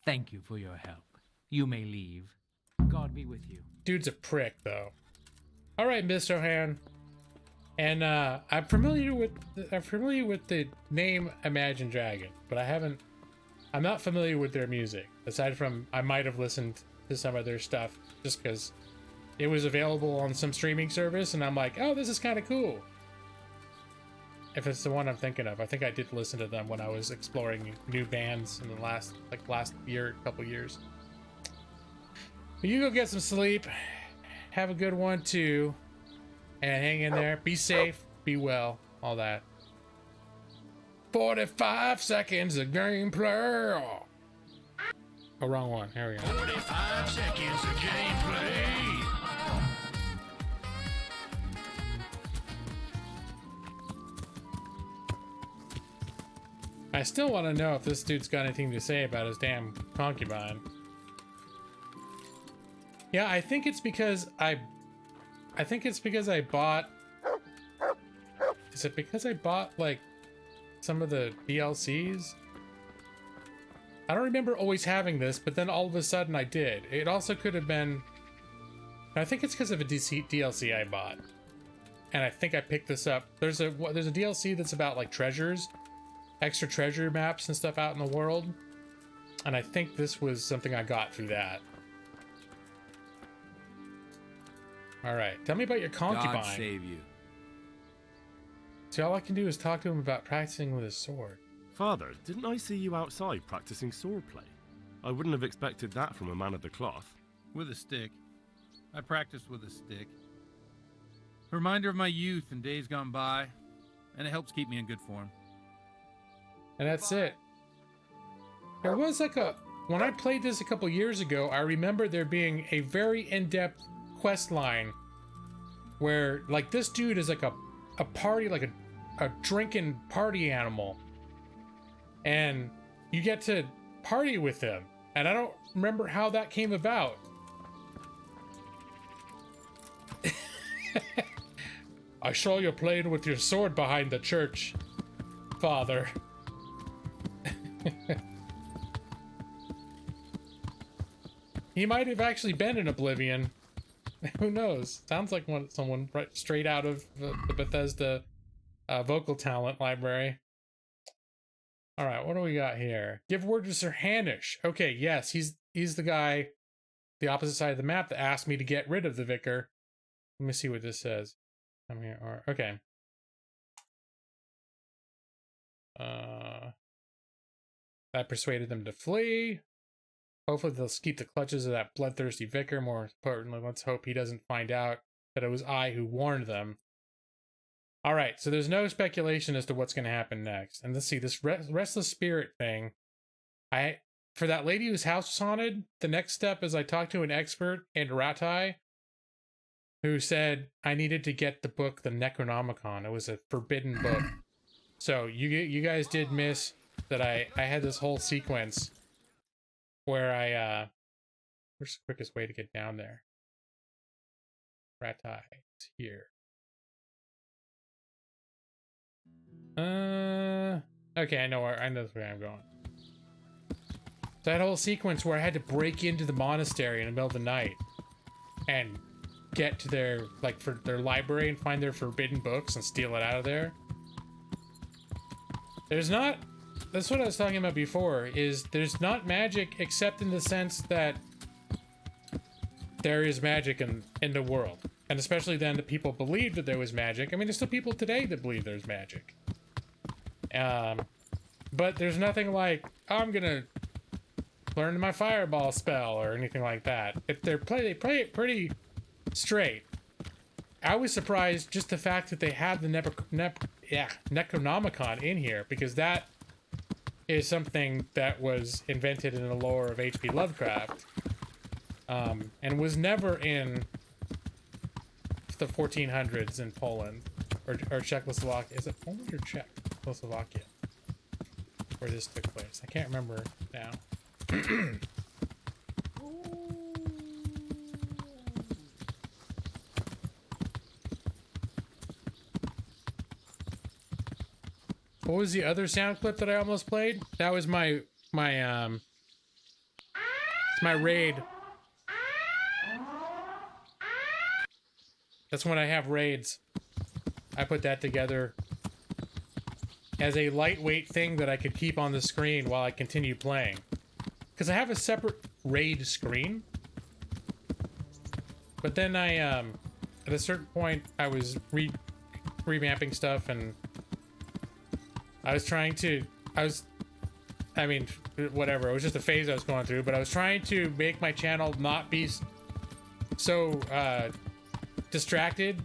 Thank you for your help. You may leave. God be with you. Dude's a prick, though. All right, Mr. Han. And I'm familiar with the name Imagine Dragon, but I'm not familiar with their music. Aside from I might have listened to some of their stuff just because it was available on some streaming service, and I'm like, oh, this is kind of cool. If it's the one I'm thinking of, I think I did listen to them when I was exploring new bands in the last year, couple years. But you go get some sleep. Have a good one too. And hang in there. Be safe. Be well. All that. 45 seconds of gameplay. Oh, wrong one. Here we go. 45 seconds of gameplay. I still want to know if this dude's got anything to say about his damn concubine. Yeah, I think it's because I bought... Is it because I bought, like, some of the DLCs? I don't remember always having this, but then all of a sudden I did. It also could have been... I think it's because of a DLC I bought. And I think I picked this up. There's a DLC that's about, like, treasures. Extra treasure maps and stuff out in the world. And I think this was something I got through that. Alright, tell me about your concubine. God save you. See, all I can do is talk to him about practicing with his sword. Father, didn't I see you outside practicing swordplay? I wouldn't have expected that from a man of the cloth. With a stick. I practice with a stick. A reminder of my youth and days gone by, and it helps keep me in good form. And that's it. There was like when I played this a couple years ago, I remember there being a very in-depth quest line where, like, this dude is like a party, like a drinking party animal. And you get to party with him. And I don't remember how that came about. I saw you playing with your sword behind the church, Father. He might have actually been in Oblivion. Who knows? Sounds like someone right straight out of the Bethesda vocal talent library. All right, what do we got here? Give word to Sir Hanish. Okay, yes, he's the guy, the opposite side of the map, that asked me to get rid of the vicar. Let me see what this says. Come here. Or okay. I persuaded them to flee. Hopefully they'll keep the clutches of that bloodthirsty vicar. More importantly, let's hope he doesn't find out that it was I who warned them. Alright, so there's no speculation as to what's going to happen next. And let's see, this restless spirit thing. For that lady whose house was haunted, the next step is I talked to an expert in Ratai who said I needed to get the book, the Necronomicon. It was a forbidden book. So you guys did miss that I had this whole sequence where where's the quickest way to get down there? Ratai, it's here. Okay, I know where I'm going. That whole sequence where I had to break into the monastery in the middle of the night and get to their, like, for their library and find their forbidden books and steal it out of there. That's what I was talking about before, is there's not magic except in the sense that there is magic in the world. And especially then that people believed that there was magic. I mean, there's still people today that believe there's magic. But there's nothing like, oh, I'm gonna learn my fireball spell or anything like that. They play it pretty straight. I was surprised just the fact that they have the Necronomicon in here, because that is something that was invented in the lore of H.P. Lovecraft, and was never in the 1400s in Poland or Czechoslovakia. Is it Poland or Czechoslovakia where this took place? I can't remember now. What was the other sound clip that I almost played? That was my It's my raid. That's when I have raids. I put that together as a lightweight thing that I could keep on the screen while I continue playing. Because I have a separate raid screen. But then I, at a certain point, I was revamping stuff, and I was trying to, I mean, whatever, it was just a phase I was going through, but I was trying to make my channel not be so, distracted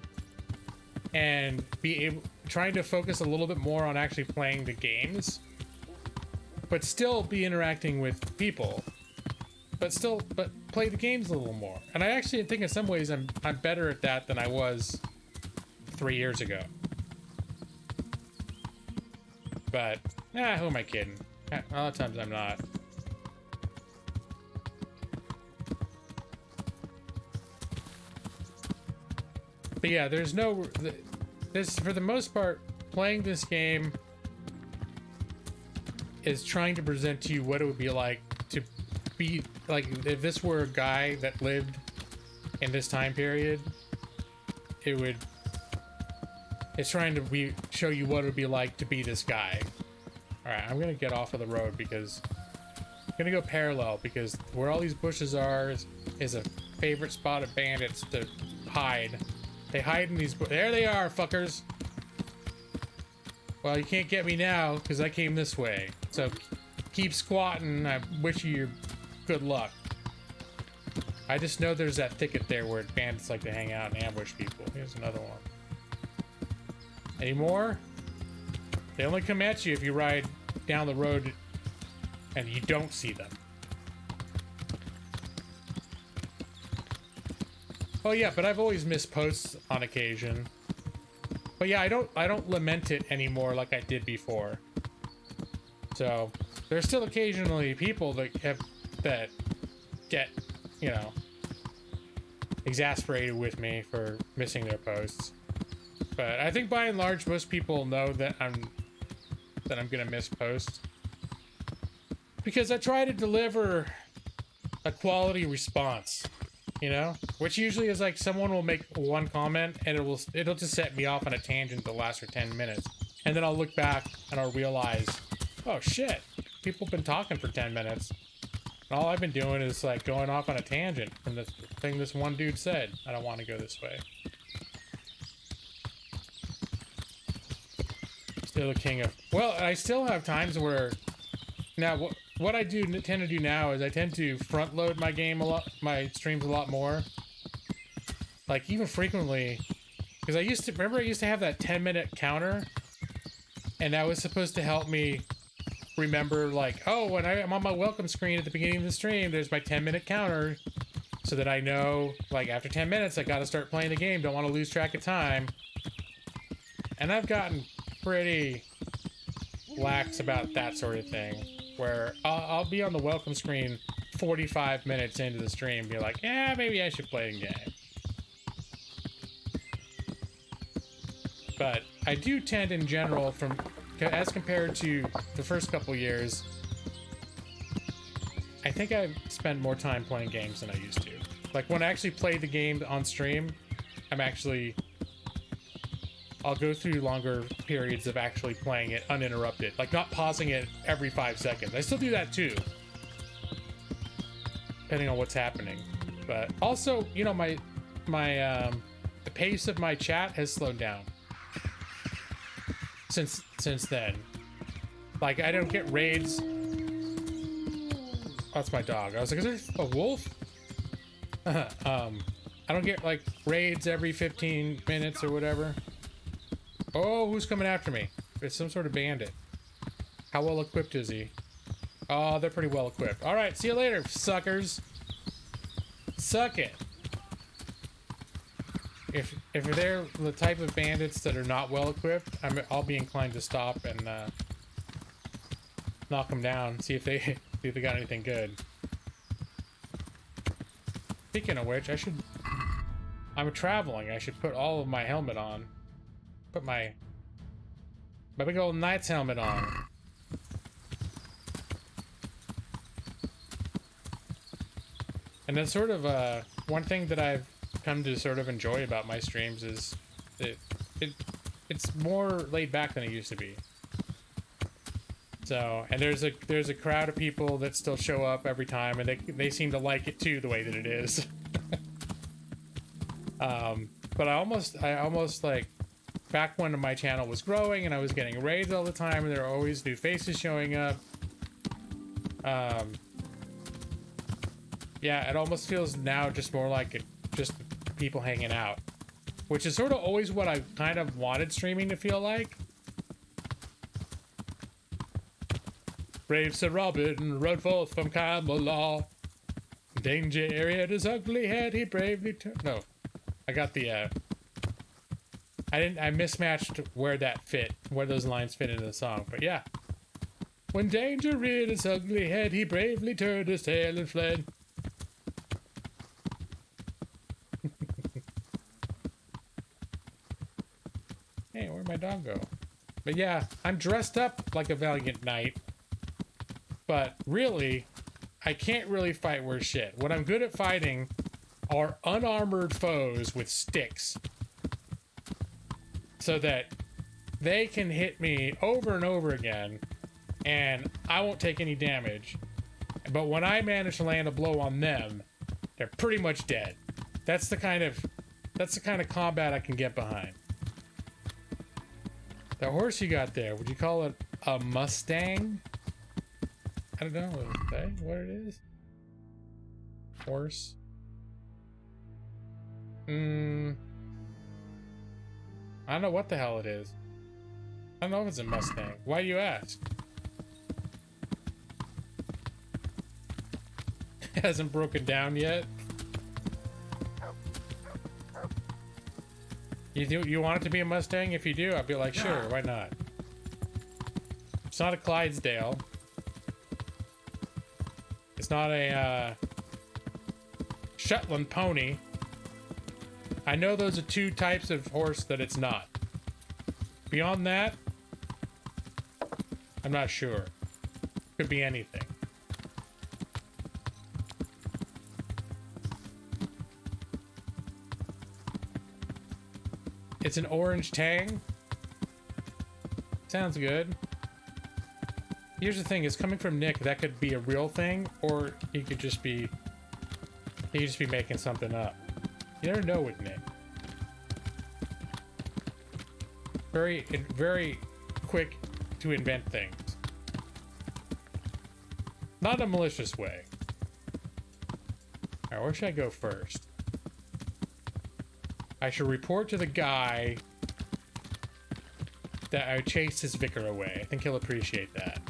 and trying to focus a little bit more on actually playing the games, but still be interacting with people, but play the games a little more. And I actually think in some ways I'm better at that than I was 3 years ago. But who am I kidding? A lot of times I'm not. But yeah, there's for the most part, playing this game is trying to present to you what it would be like to be, like, if this were a guy that lived in this time period, it's trying to show you what it would be like to be this guy. Alright, I'm gonna get off of the road because I'm gonna go parallel, because where all these bushes are is a favorite spot of bandits to hide. They hide in these there they are, fuckers. Well, you can't get me now because I came this way. So keep squatting. I wish you good luck. I just know there's that thicket there where bandits like to hang out and ambush people. Here's another one. Any more? They only come at you if you ride down the road and you don't see them. Oh yeah, but I've always missed posts on occasion. But yeah, I don't lament it anymore like I did before. So there's still occasionally people that get, you know, exasperated with me for missing their posts. But I think by and large most people know that I'm gonna miss posts. Because I try to deliver a quality response. You know, which usually is like someone will make one comment and it'll just set me off on a tangent that lasts for 10 minutes. And then I'll look back and I'll realize, oh shit, people have been talking for 10 minutes. And all I've been doing is like going off on a tangent from the thing this one dude said. I don't want to go this way. Still the king of, well, I still have times where, now what I tend to do now is I tend to front load my game a lot, my streams a lot more. Like even frequently, because I used to have that 10-minute counter, and that was supposed to help me remember, like, oh, when I'm on my welcome screen at the beginning of the stream, there's my 10-minute counter, so that I know, like, after 10 minutes, I gotta start playing the game, don't want to lose track of time. And I've gotten pretty lax about that sort of thing. Where I'll be on the welcome screen 45 minutes into the stream, be like, yeah, maybe I should play the game. But I do tend in general, as compared to the first couple years, I think I spend more time playing games than I used to. Like when I actually play the game on stream, I'll go through longer periods of actually playing it uninterrupted, like not pausing it every 5 seconds. I still do that too, depending on what's happening. But also, you know, the pace of my chat has slowed down since then. Like I don't get raids. Oh, that's my dog. I was like, is there a wolf? I don't get like raids every 15 minutes or whatever. Oh, who's coming after me? It's some sort of bandit. How well equipped is he? Oh, they're pretty well equipped. All right, see you later, suckers. Suck it. If they're the type of bandits that are not well equipped, I'll be inclined to stop and knock them down. See if they got anything good. Speaking of which, I'm traveling. I should put all of my helmet on. Put my big old knight's helmet on. And that's sort of one thing that I've come to sort of enjoy about my streams is it's more laid back than it used to be. So, and there's a crowd of people that still show up every time, and they seem to like it too, the way that it is. But I almost like, back when my channel was growing and I was getting raids all the time, and there were always new faces showing up. Yeah, it almost feels now just more like just people hanging out, which is sort of always what I kind of wanted streaming to feel like. Brave Sir Robin rode forth from Camelot. Danger area his ugly head, he bravely turned. No, I got the. I mismatched where that fit, where those lines fit into the song, but yeah. When danger reared his ugly head, he bravely turned his tail and fled. Hey, where'd my dog go? But yeah, I'm dressed up like a valiant knight. But really, I can't really fight worth shit. What I'm good at fighting are unarmored foes with sticks. So that they can hit me over and over again, and I won't take any damage. But when I manage to land a blow on them, they're pretty much dead. That's the kind of combat I can get behind. The horse you got there, would you call it a Mustang? I don't know. Is that what it is? Horse. I don't know what the hell it is. I don't know if it's a Mustang. Why do you ask? It hasn't broken down yet. You want it to be a Mustang? If you do, I'd be like, sure, why not? It's not a Clydesdale. It's not a Shetland pony. I know those are two types of horse that it's not. Beyond that, I'm not sure. Could be anything. It's an orange tang. Sounds good. Here's the thing, is coming from Nick, that could be a real thing, or he could just be making something up. You never know with Nick. Very quick to invent things. Not in a malicious way. Alright, where should I go first? I should report to the guy that I chased his vicar away. I think he'll appreciate that.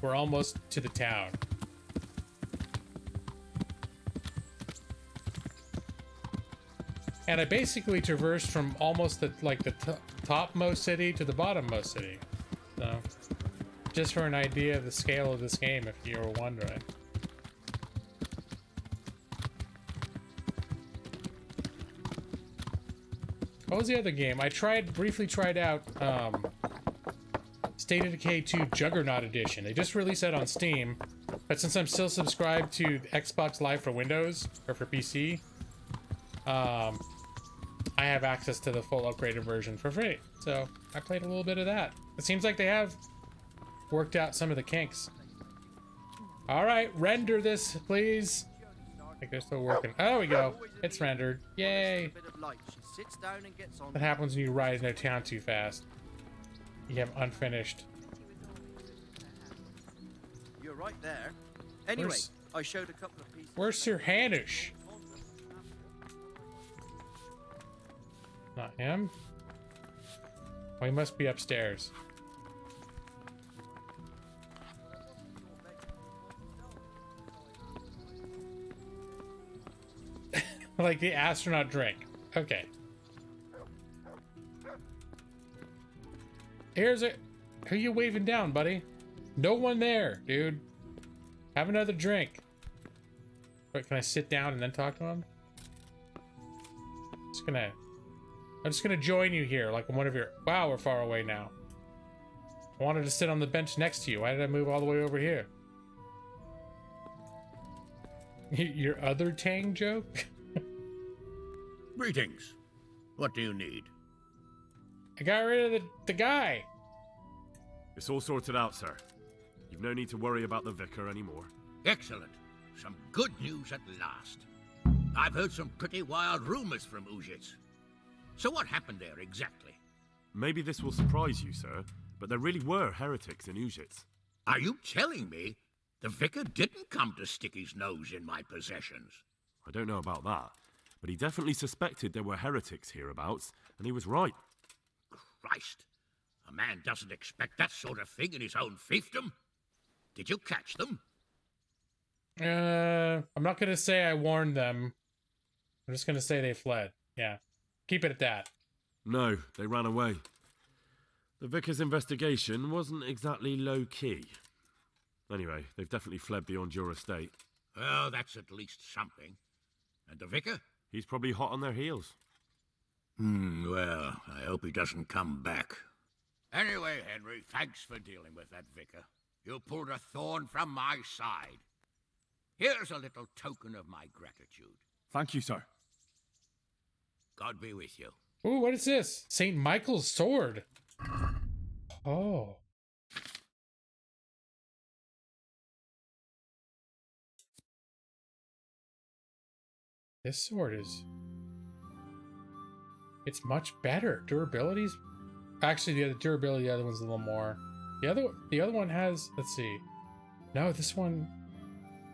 We're almost to the town. And I basically traversed from almost the topmost city to the bottommost city. So, just for an idea of the scale of this game, if you were wondering. What was the other game? I briefly tried out State of Decay 2 Juggernaut Edition. They just released that on Steam, but since I'm still subscribed to Xbox Live for Windows, or for PC, I have access to the full upgraded version for free. So I played a little bit of that. It seems like they have worked out some of the kinks. Alright, render this, please. I think they're still working. Oh, there we go. It's rendered. Yay. That happens when you ride into town too fast. You have unfinished. You're right there. Anyway, I showed a couple of pieces. Where's Sir Hanush? Not him. Oh, he must be upstairs. Like the astronaut drink. Okay. Here's it. Who you waving down, buddy? No one there, dude. Have another drink. Wait, can I sit down and then talk to him? I'm just gonna join you here, like one of your... Wow, we're far away now. I wanted to sit on the bench next to you. Why did I move all the way over here? Your other Tang joke? Greetings. What do you need? I got rid of the guy. It's all sorted out, sir. You've no need to worry about the vicar anymore. Excellent. Some good news at last. I've heard some pretty wild rumors from Uzhitz. So what happened there exactly? Maybe this will surprise you, sir, but there really were heretics in Uzhitz. Are you telling me the vicar didn't come to stick his nose in my possessions? I don't know about that, but he definitely suspected there were heretics hereabouts, and he was right. Christ, a man doesn't expect that sort of thing in his own fiefdom. Did you catch them? I'm not gonna say I warned them. I'm just gonna say they fled. Yeah. Keep it at that. No, they ran away. The vicar's investigation wasn't exactly low-key. Anyway, they've definitely fled beyond your estate. Well, that's at least something. And the vicar? He's probably hot on their heels. Well, I hope he doesn't come back. Anyway, Henry, thanks for dealing with that vicar. You pulled a thorn from my side. Here's a little token of my gratitude. Thank you, sir. God be with you. Ooh, what is this? St. Michael's sword. Oh. This sword is... It's much better. Durability's... Actually, the durability, the other one's a little more. The other one has... Let's see. No, this one...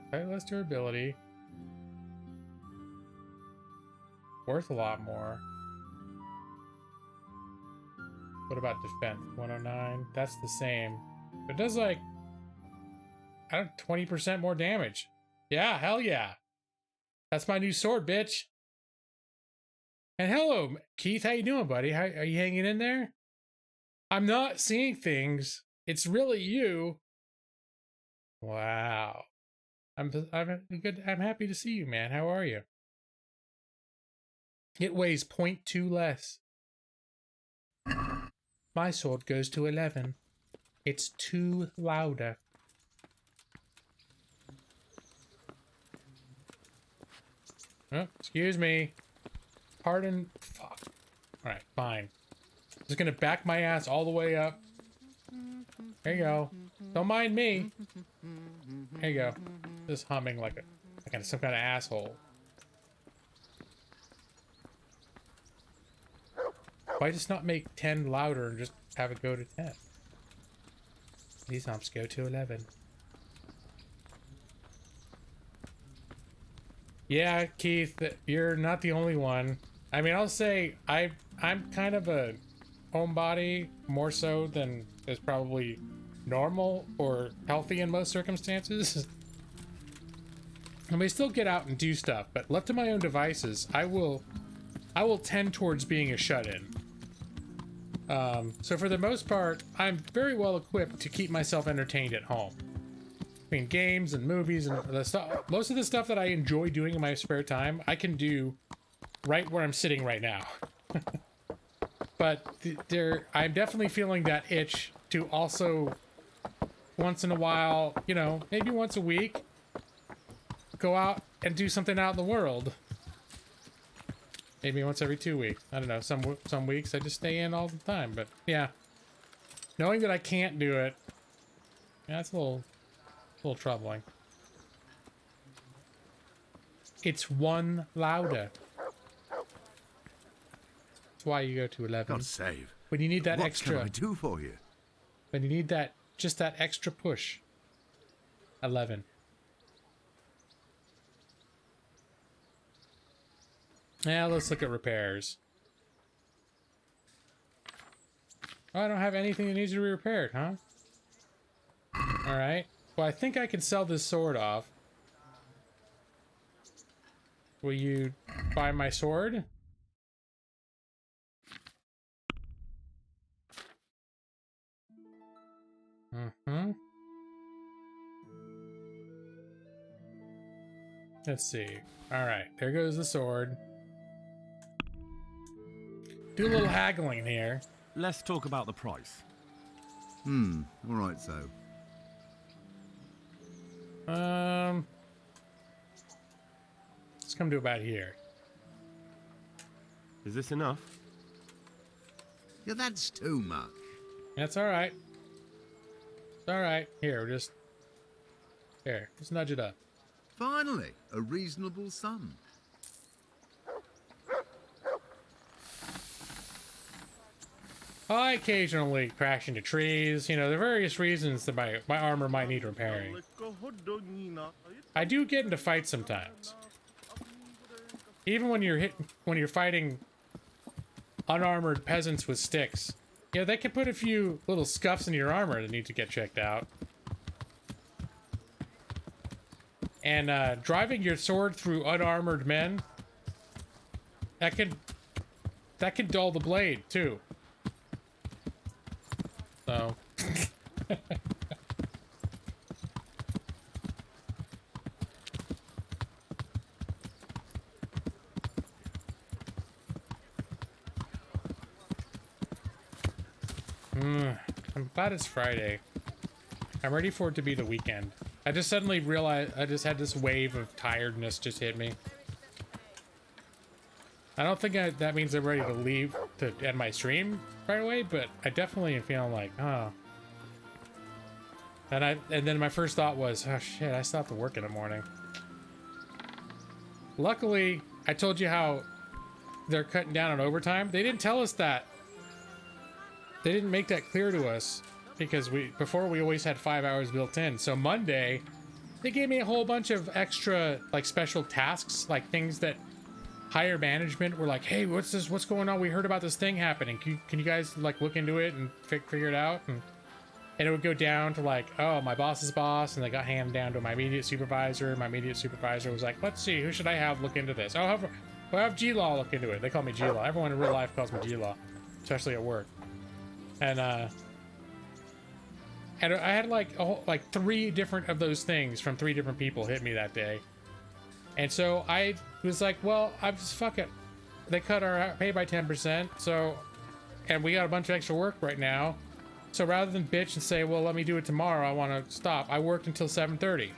Slightly less durability. Worth a lot more. What about defense? 109. That's the same. But it does like... I don't 20% more damage. Yeah, hell yeah. That's my new sword, bitch. And hello, Keith. How you doing, buddy? How are you hanging in there? I'm not seeing things. It's really you. Wow. I'm good. I'm happy to see you, man. How are you? It weighs 0.2 less. My sword goes to 11. It's 2 louder. Oh, excuse me. Pardon. Fuck. Alright, fine. Just gonna back my ass all the way up. There you go. Don't mind me. There you go. Just humming like some kind of asshole. Why just not make 10 louder and just have it go to 10? These humps go to 11. Yeah, Keith, you're not the only one. I mean, I'll say I'm kind of a homebody, more so than is probably normal or healthy in most circumstances. I may still get out and do stuff, but left to my own devices, I will tend towards being a shut-in. So for the most part, I'm very well equipped to keep myself entertained at home. I mean, games and movies and the stuff. Most of the stuff that I enjoy doing in my spare time, I can do right where I'm sitting right now. But I'm definitely feeling that itch to also, once in a while, you know, maybe once a week, go out and do something out in the world. Maybe once every 2 weeks. I don't know. Some weeks I just stay in all the time. But yeah, knowing that I can't do it, yeah, it's a little troubling. It's 1 louder. That's why you go to 11. God save. When you need that what extra. What can I do for you? When you need that, just that extra push. 11. Yeah, let's look at repairs. Oh, I don't have anything that needs to be repaired, huh? Alright. Well, I think I can sell this sword off. Will you buy my sword? Mm-hmm. Let's see. Alright, there goes the sword. Do a little haggling here. Let's talk about the price. All right, so. Let's come to about here. Is this enough? Yeah, that's too much. That's all right. It's all right. Here, just nudge it up. Finally, a reasonable sum. I occasionally crash into trees. You know, there are various reasons that my armor might need repairing. I do get into fights sometimes. Even when you're fighting unarmored peasants with sticks. Yeah, they can put a few little scuffs in your armor that need to get checked out. And driving your sword through unarmored men, that could dull the blade too. So I'm glad it's Friday. I'm ready for it to be the weekend. I just suddenly realized I just had this wave of tiredness just hit me. I don't think that means I'm ready to leave to end my stream right away, but I definitely am feeling like, oh. And then my first thought was, oh shit, I still have to work in the morning. Luckily, I told you how they're cutting down on overtime. They didn't tell us that. They didn't make that clear to us because before we always had 5 hours built in. So Monday, they gave me a whole bunch of extra like special tasks, like things that higher management were like, hey, what's this? What's going on? We heard about this thing happening. Can you guys like look into it and figure it out? And it would go down to like, oh, my boss's boss, and they got handed down to my immediate supervisor. My immediate supervisor was like, let's see, who should I have look into this? Oh, have G-Law look into it. They call me G-Law. Everyone in real life calls me G-Law, especially at work. And I had like 3 different of those things from 3 different people hit me that day. And so I was like, well, I'm just fuck it. They cut our pay by 10%, so, and we got a bunch of extra work right now. So rather than bitch and say, well, let me do it tomorrow, I want to stop. I worked until 7:30.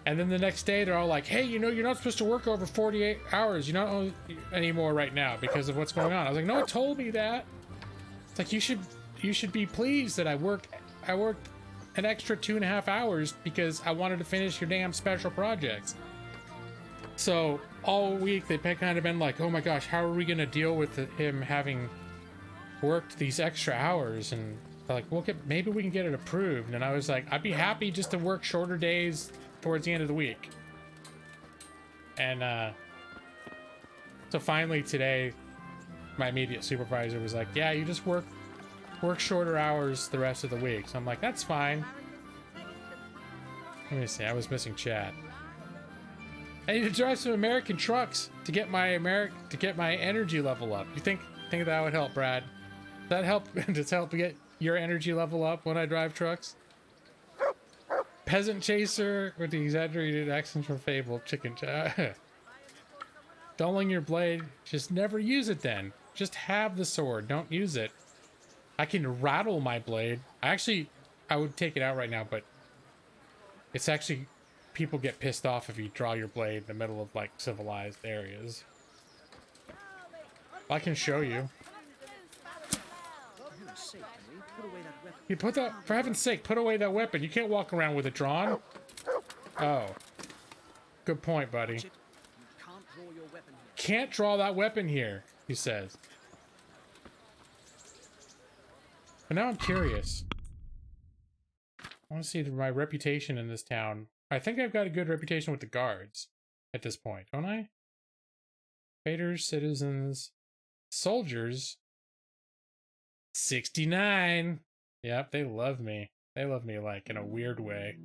And then the next day they're all like, hey, you know, you're not supposed to work over 48 hours. You're not anymore right now because of what's going on. I was like, no one told me that. It's like, you should be pleased that I worked an extra 2.5 hours because I wanted to finish your damn special projects. So all week they've kind of been like, oh my gosh, how are we going to deal with him having worked these extra hours? And they're like, well, maybe we can get it approved. And I was like, I'd be happy just to work shorter days towards the end of the week. And so finally today, my immediate supervisor was like, yeah, you just work shorter hours the rest of the week. So I'm like, that's fine. Let me see, I was missing chat. I need to drive some American trucks to get my energy level up. You think that would help, Brad? Does that help? Does help get your energy level up when I drive trucks? Peasant chaser with the exaggerated accent from Fable. Chicken chat. Dulling your blade. Just never use it then. Just have the sword. Don't use it. I can rattle my blade. I would take it out right now, but it's actually, people get pissed off if you draw your blade in the middle of like civilized areas. I can show you. You put that, for heaven's sake, put away that weapon. You can't walk around with it drawn. Oh. Good point, buddy. Can't draw that weapon here, he says. But now I'm curious. I want to see my reputation in this town. I think I've got a good reputation with the guards at this point, don't I? Traders, citizens, soldiers. 69. Yep, they love me. They love me, like, in a weird way.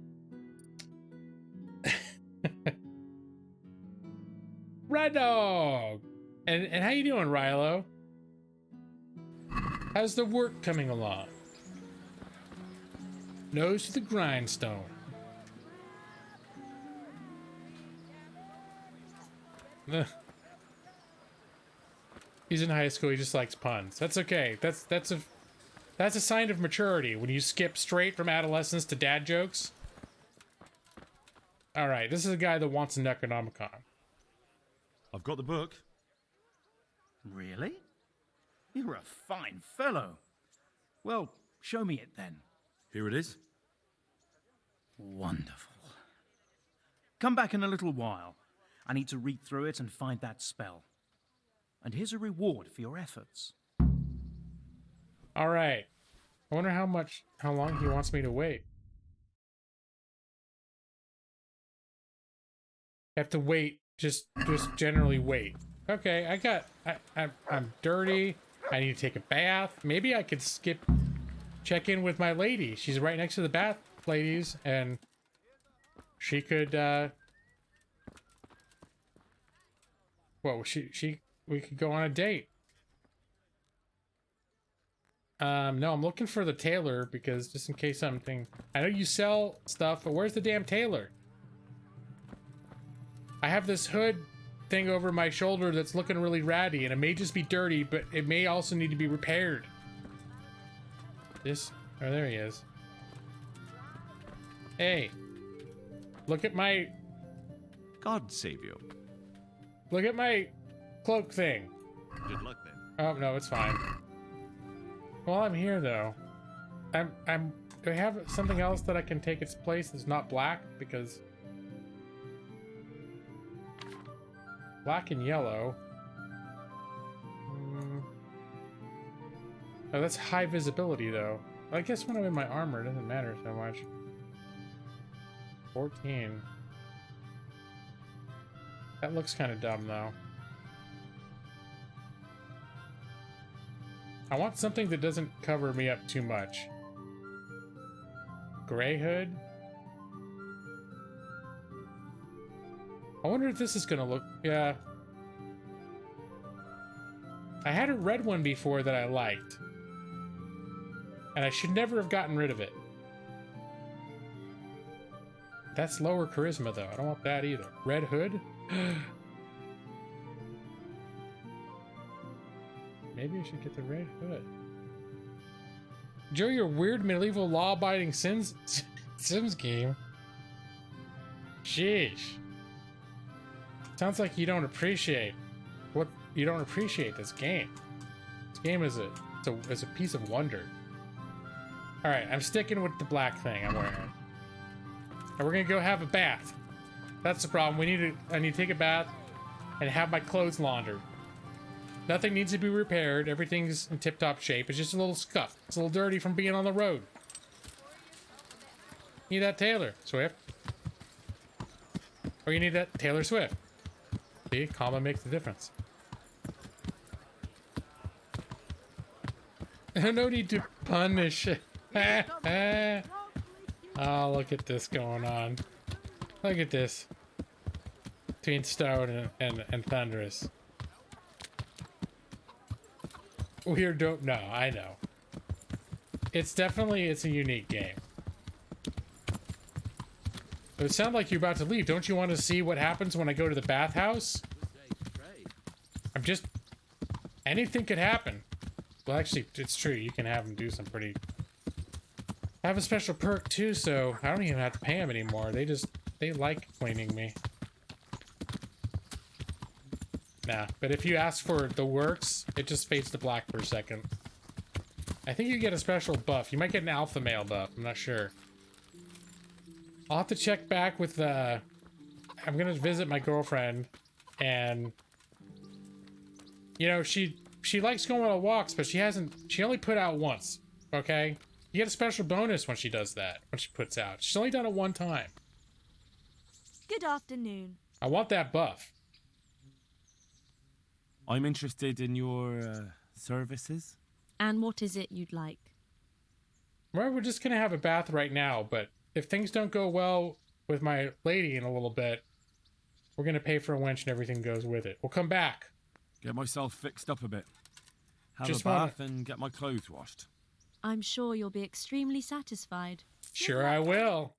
Red Dog! And how you doing, Rilo? How's the work coming along? Nose to the grindstone. He's in high school, he just likes puns. That's okay. That's a sign of maturity when you skip straight from adolescence to dad jokes. Alright, this is a guy that wants an Necronomicon. I've got the book. Really? You're a fine fellow. Well, show me it then. Here it is. Wonderful. Come back in a little while. I need to read through it and find that spell. And here's a reward for your efforts. All right. I wonder how long he wants me to wait. I have to wait, just generally wait. Okay, I'm dirty. I need to take a bath. Maybe I could check in with my lady. She's right next to the bath ladies, and she could, well, we could go on a date. No, I'm looking for the tailor because just in case something, I know you sell stuff, but where's the damn tailor? I have this hood thing over my shoulder that's looking really ratty, and it may just be dirty, but it may also need to be repaired. Oh, there he is. Hey, look at my... God save you. Look at my cloak thing. Good luck then. Oh, no, it's fine. While I'm here, though, do I have something else that I can take its place that's not black? Because black and yellow. Oh, that's high visibility, though. I guess when I'm in my armor, it doesn't matter so much. 14. That looks kind of dumb, though. I want something that doesn't cover me up too much. Gray hood? I wonder if this is gonna look... Yeah. I had a red one before that I liked. And I should never have gotten rid of it. That's lower charisma, though. I don't want that either. Red hood? Maybe I should get the red hood. Joe, your weird medieval law-abiding Sims game. Sheesh. Sounds like you don't appreciate this game. This game is a piece of wonder. All right, I'm sticking with the black thing I'm wearing. And we're gonna go have a bath. That's the problem. I need to take a bath and have my clothes laundered. Nothing needs to be repaired. Everything's in tip-top shape. It's just a little scuff. It's a little dirty from being on the road. Need that Taylor Swift. Or you need that Taylor Swift. See, comma makes the difference. No need to punish. Oh, look at this going on. Look at this. Between Stone and Thunderous. Weird don't know, I know. It's a unique game. It sounds like you're about to leave. Don't you want to see what happens when I go to the bathhouse? Anything could happen. Well, actually, it's true. You can have them do some pretty... I have a special perk, too, so I don't even have to pay them anymore. They like cleaning me. Nah, but if you ask for the works, it just fades to black for a second. I think you get a special buff. You might get an alpha male buff. I'm not sure. I'll have to check back with I'm gonna visit my girlfriend, and you know, she likes going on walks, but she only put out once. Okay? You get a special bonus when she does that, when she puts out. She's only done it one time. Good afternoon. I want that buff. I'm interested in your services. And what is it you'd like? Well, we're just gonna have a bath right now, but if things don't go well with my lady in a little bit, we're gonna pay for a wench and everything goes with it. We'll come back. Get myself fixed up a bit. Have Just a bath and get my clothes washed. I'm sure you'll be extremely satisfied. Sure I will.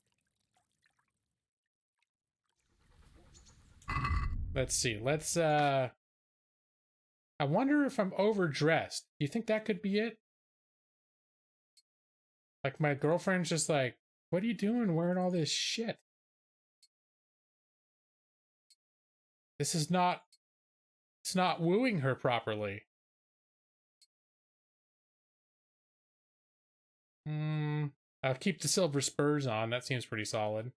Let's see. I wonder if I'm overdressed. Do you think that could be it? Like, my girlfriend's just like, what are you doing wearing all this shit? This is not It's not wooing her properly. I'll keep the silver spurs on. That seems pretty solid.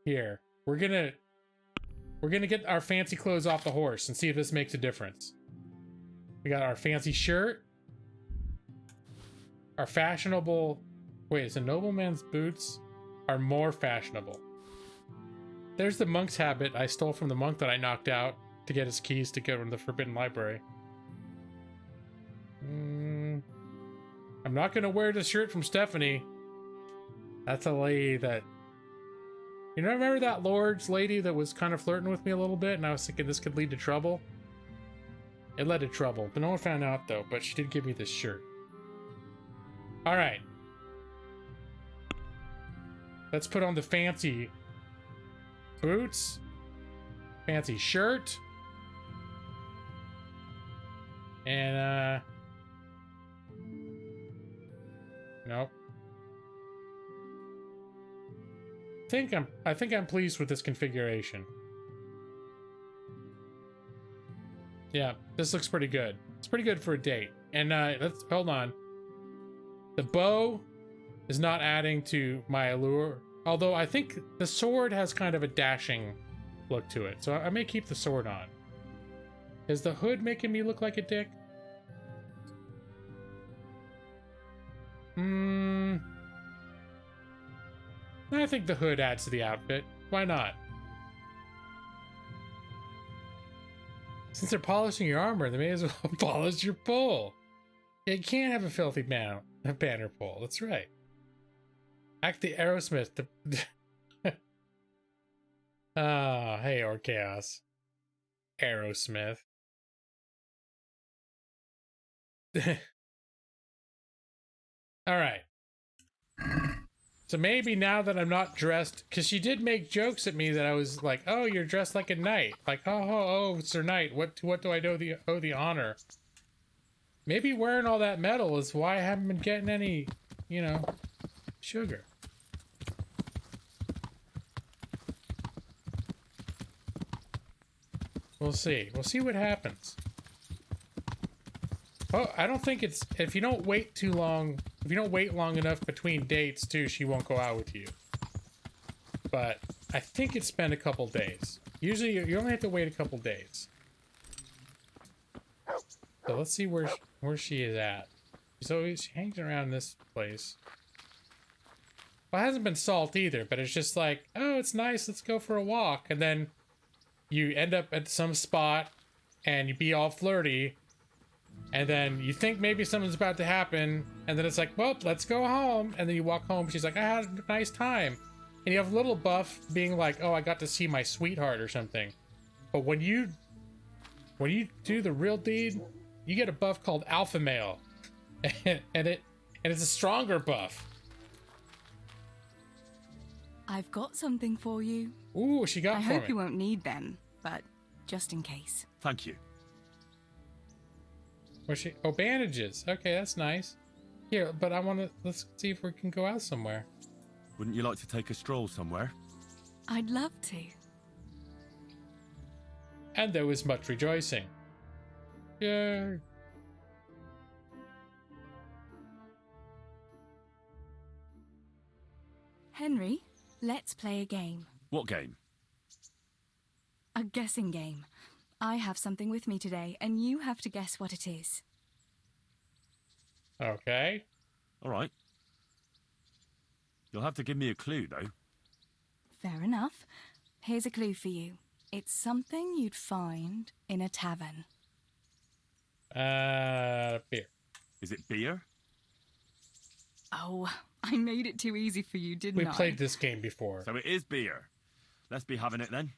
Here, we're gonna get our fancy clothes off the horse and see if this makes a difference. We got our fancy shirt, our fashionable. Wait, is a nobleman's boots are more fashionable? There's the monk's habit I stole from the monk that I knocked out to get his keys to go to the Forbidden Library. I'm not gonna wear the shirt from Stephanie. That's a lady that... You know, remember that Lord's lady that was kind of flirting with me a little bit, and I was thinking this could lead to trouble? It led to trouble, but no one found out though, but she did give me this shirt. Alright. Let's put on the fancy boots. Fancy shirt. And, nope. I think I'm pleased with this configuration. Yeah, this looks pretty good. It's pretty good for a date. And let's hold on. The bow is not adding to my allure, although I think the sword has kind of a dashing look to it, so I may keep the sword on. Is the hood making me look like a dick? I think the hood adds to the outfit. Why not? Since they're polishing your armor, they may as well polish your pole. You can't have a filthy banner pole. That's right. Act the Aerosmith. Ah, hey, or Chaos. Aerosmith. Alright. So maybe now that I'm not dressed, because she did make jokes at me that I was like, oh, you're dressed like a knight. Like, oh, Sir Knight, what do I owe the honor? Maybe wearing all that metal is why I haven't been getting any, you know, sugar. We'll see. We'll see what happens. Oh, I don't think it's... If you don't wait too long... If you don't wait long enough between dates, too, she won't go out with you. But I think it's been a couple days. Usually, you only have to wait a couple days. So let's see where she is at. She hangs around this place. Well, it hasn't been Salt either, but it's just like, oh, it's nice, let's go for a walk. And then you end up at some spot, and you be all flirty, and then you think maybe something's about to happen, and then it's like, well, let's go home. And then you walk home, she's like, I had a nice time. And you have a little buff being like, oh, I got to see my sweetheart or something. But when you do the real deed, you get a buff called Alpha Male. and it's a stronger buff. I've got something for you. Ooh, she got I for me. hope you won't need them, but just in case. Thank you. Where's she? Oh, bandages. Okay, that's nice. Here, but let's see if we can go out somewhere. Wouldn't you like to take a stroll somewhere? I'd love to. And there was much rejoicing. Yeah. Henry, let's play a game. What game? A guessing game. I have something with me today, and you have to guess what it is. Okay. All right. You'll have to give me a clue, though. Fair enough. Here's a clue for you. It's something you'd find in a tavern. Beer. Is it beer? Oh, I made it too easy for you, didn't I? We played this game before. So it is beer. Let's be having it then.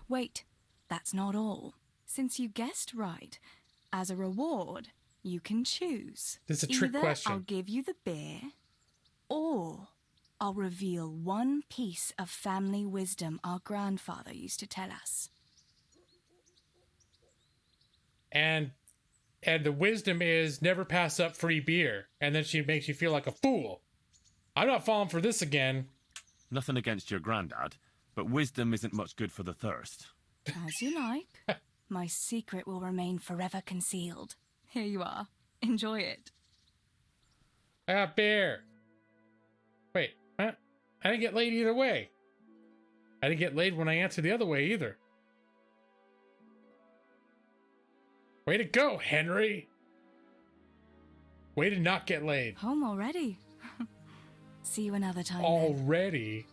Wait, that's not all. Since you guessed right, as a reward, you can choose. This is a trick question. Either I'll give you the beer, or I'll reveal one piece of family wisdom our grandfather used to tell us. And the wisdom is never pass up free beer. And then she makes you feel like a fool. I'm not falling for this again. Nothing against your granddad, but wisdom isn't much good for the thirst. As you like. My secret will remain forever concealed. Here you are. Enjoy it. I got beer. Wait, what? I didn't get laid either way. I didn't get laid when I answered the other way either. Way to go, Henry. Way to not get laid. Home already. See you another time. Already?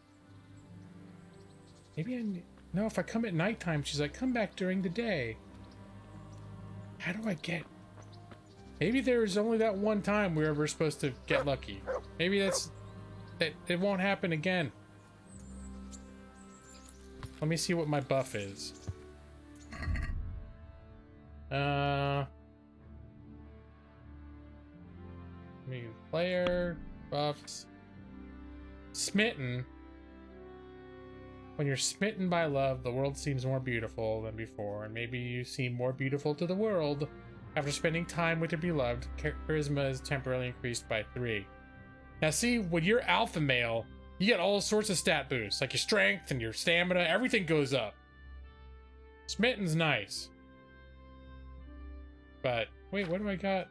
Maybe no, if I come at nighttime, she's like, come back during the day. How do I get... Maybe there's only that one time we were supposed to get lucky. Maybe it won't happen again. Let me see what my buff is. Player buffs. Smitten. When you're smitten by love, the world seems more beautiful than before, and maybe you seem more beautiful to the world. After spending time with your beloved, charisma is temporarily increased by 3. Now see, when you're alpha male, you get all sorts of stat boosts, like your strength and your stamina, everything goes up. Smitten's nice. But, wait, what do I got?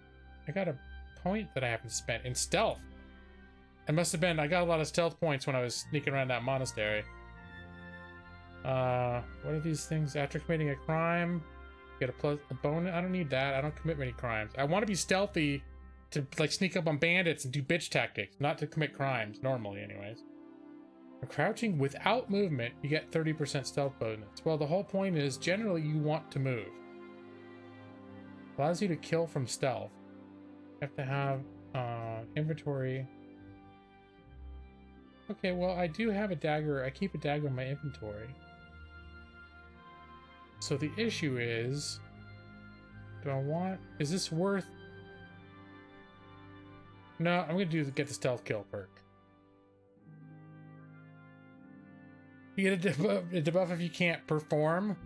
I got a point that I haven't spent in stealth. It must have been, I got a lot of stealth points when I was sneaking around that monastery. What are these things? After committing a crime, get a bonus. I don't need that. I don't commit many crimes. I want to be stealthy to like sneak up on bandits and do bitch tactics, not to commit crimes, normally anyways. Crouching without movement, you get 30% stealth bonus. Well, the whole point is generally you want to move. Allows you to kill from stealth. You have to have inventory. Okay, well, I do have a dagger. I keep a dagger in my inventory. So the issue is, do I want, is this worth? No, I'm gonna get the stealth kill perk. You get a debuff if you can't perform.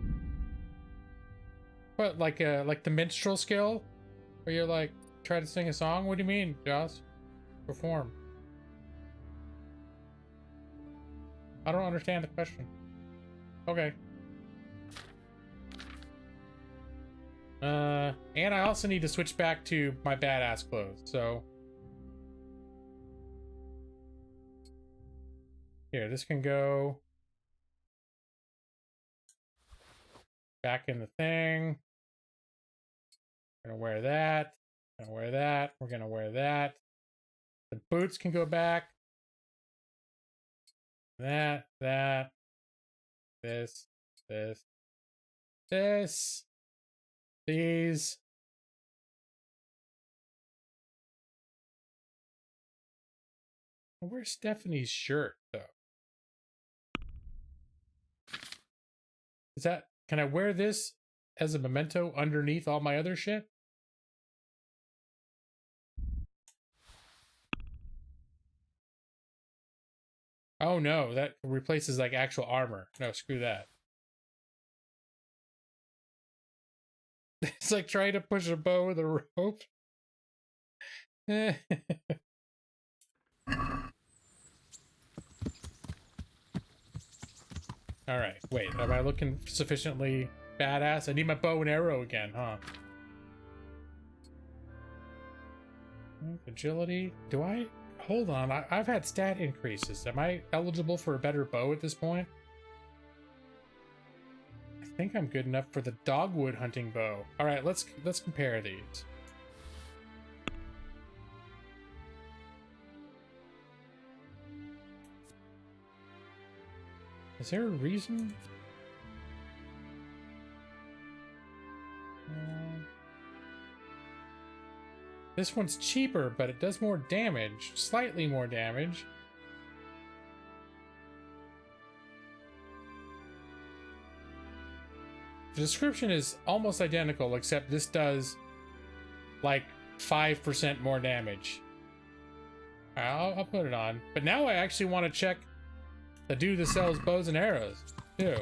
What, like the minstrel skill, where you're like try to sing a song? What do you mean, Joss? Perform. I don't understand the question. Okay. And I also need to switch back to my badass clothes, so. Here, this can go back in the thing. Gonna wear that. Gonna wear that. We're gonna wear that. The boots can go back. That, this, these. Where's Stephanie's shirt, though? Is that, can I wear this as a memento underneath all my other shit? Oh no, that replaces like actual armor. No, screw that. It's like trying to push a bow with a rope. Alright, wait, am I looking sufficiently badass? I need my bow and arrow again, huh? Agility? Do I? Hold on, I've had stat increases. Am I eligible for a better bow at this point? I think I'm good enough for the dogwood hunting bow. Alright, let's compare these. Is there a reason? This one's cheaper, but it does more damage. Slightly more damage. The description is almost identical, except this does like 5% more damage. I'll put it on. But now I actually want to check the dude that sells bows and arrows, too.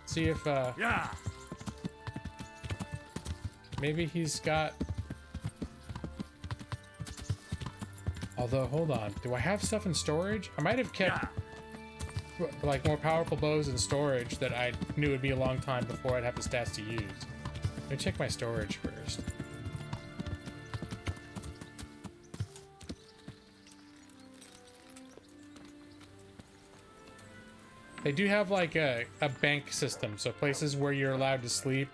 See if, yeah. Maybe he's got... Although, hold on. Do I have stuff in storage? I might have kept... Yeah. like more powerful bows in storage that I knew would be a long time before I'd have the stats to use. Let me check my storage first. They do have like a bank system, so places where you're allowed to sleep,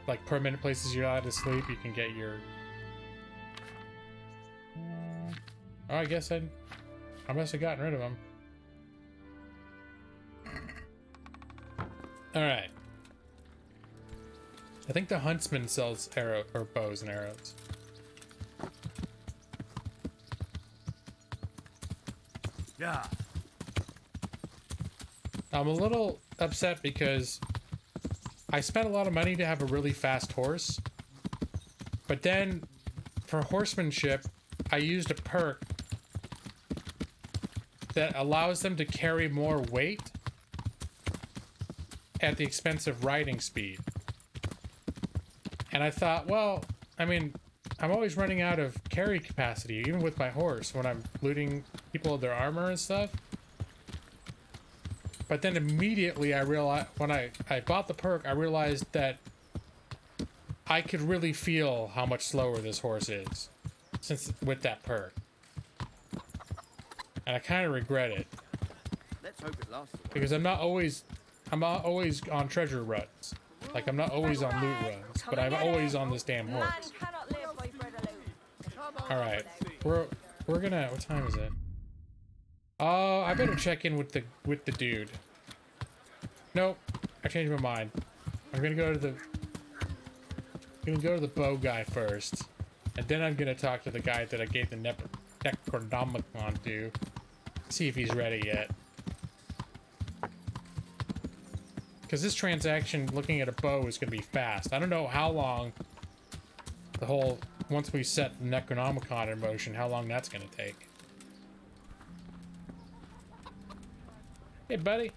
like permanent places you're allowed to sleep, you can get your... Oh, I guess I must have gotten rid of them. Alright. I think the huntsman sells arrow or bows and arrows. Yeah. I'm a little upset because I spent a lot of money to have a really fast horse, but then for horsemanship, I used a perk that allows them to carry more weight at the expense of riding speed. And I thought, well, I mean, I'm always running out of carry capacity, even with my horse, when I'm looting people of their armor and stuff. But then immediately I realized, when I bought the perk, I realized that I could really feel how much slower this horse is with that perk. And I kind of regret it. Let's hope it lasts. Because I'm not always on treasure runs. Like, I'm not always on loot runs, but I'm always on this damn horse. Alright. We're gonna, what time is it? Oh, I better check in with the dude. Nope, I changed my mind. I'm gonna go to the bow guy first, and then I'm gonna talk to the guy that I gave the Necronomicon to. See if he's ready yet. Because this transaction, looking at a bow, is gonna be fast. I don't know how long the whole, once we set the Necronomicon in motion, how long that's gonna take. Hey, buddy.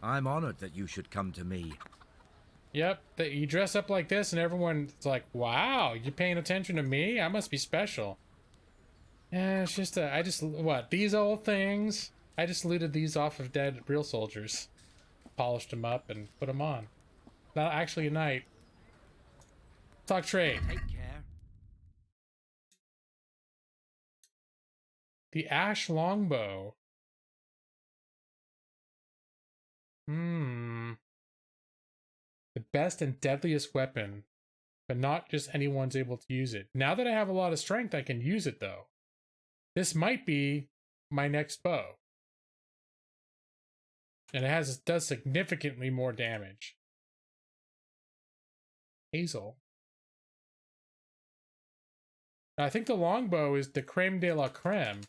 I'm honored that you should come to me. Yep, that you dress up like this and everyone's like, wow, you're paying attention to me? I must be special. Yeah, it's just, what, these old things? I just looted these off of dead real soldiers. Polished them up and put them on. Not actually a knight. Talk trade. Take care. The Ash Longbow. The best and deadliest weapon, but not just anyone's able to use it. Now that I have a lot of strength, I can use it though. This might be my next bow. And it does significantly more damage. Hazel. I think the longbow is the creme de la creme.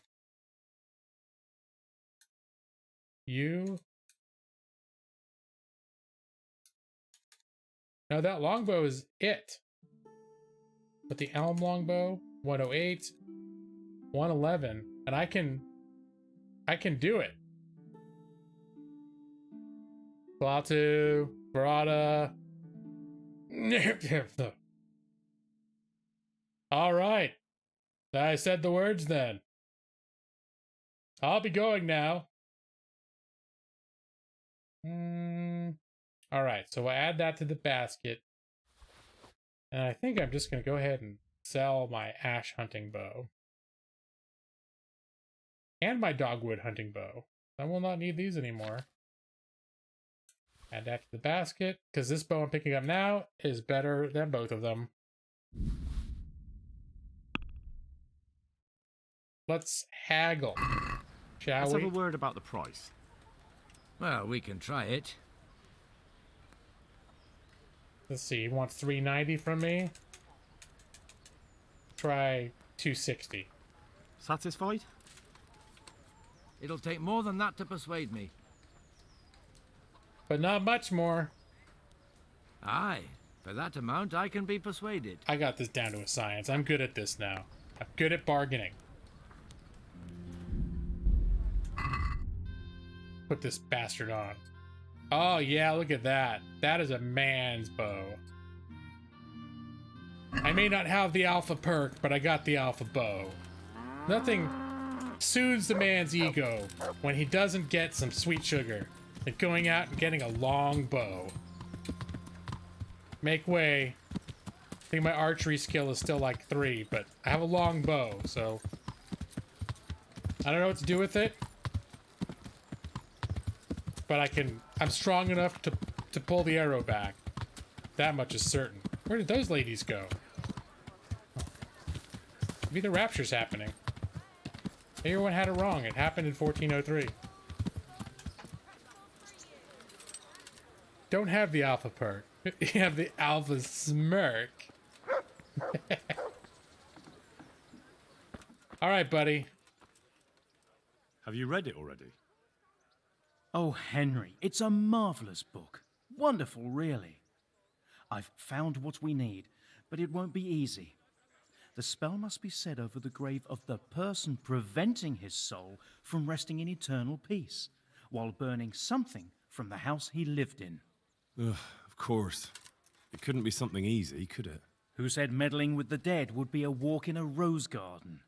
Now that longbow is it. But the elm longbow, 108, 111, and I can do it. Klaatu, Barada. All right. I said the words then. I'll be going now. All right, so we'll add that to the basket. And I think I'm just going to go ahead and sell my ash hunting bow. And my dogwood hunting bow. I will not need these anymore. Add that to the basket, because this bow I'm picking up now is better than both of them. Let's haggle, shall Let's we? have a word about the price. Well, we can try it. Let's see, he wants $390 from me. Try $260. Satisfied? It'll take more than that to persuade me. But not much more. Aye, for that amount I can be persuaded. I got this down to a science. I'm good at this now. I'm good at bargaining. Put this bastard on. Oh yeah, look at that. That is a man's bow. I may not have the alpha perk, but I got the alpha bow. Nothing soothes the man's ego when he doesn't get some sweet sugar and going out and getting a long bow. Make way. I think my archery skill is still like 3, but I have a long bow, so I don't know what to do with it. But I'm strong enough to pull the arrow back. That much is certain. Where did those ladies go? Maybe the rapture's happening. Everyone had it wrong. It happened in 1403. Don't have the alpha perk. You have the alpha smirk. All right, buddy. Have you read it already? Oh, Henry, it's a marvelous book. Wonderful, really. I've found what we need, but it won't be easy. The spell must be said over the grave of the person preventing his soul from resting in eternal peace, while burning something from the house he lived in. Ugh, of course. It couldn't be something easy, could it? Who said meddling with the dead would be a walk in a rose garden?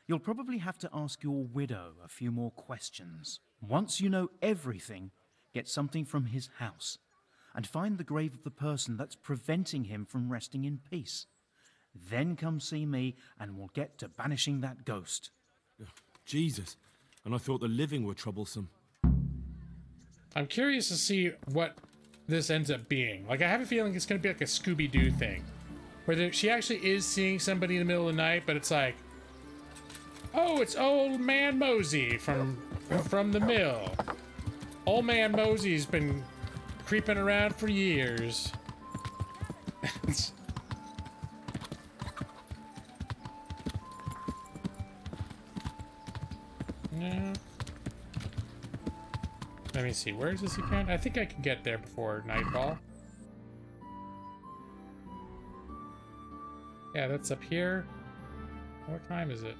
You'll probably have to ask your widow a few more questions. Once you know everything, get something from his house, and find the grave of the person that's preventing him from resting in peace. Then come see me, and we'll get to banishing that ghost. Jesus, and I thought the living were troublesome. I'm curious to see what this ends up being. Like, I have a feeling it's going to be like a Scooby-Doo thing, where she actually is seeing somebody in the middle of the night, but it's like, oh, it's old man Mosey from the mill. Old man Mosey's been creeping around for years. No. Let me see, where is this account? I think I can get there before nightfall. Yeah, that's up here. What time is it?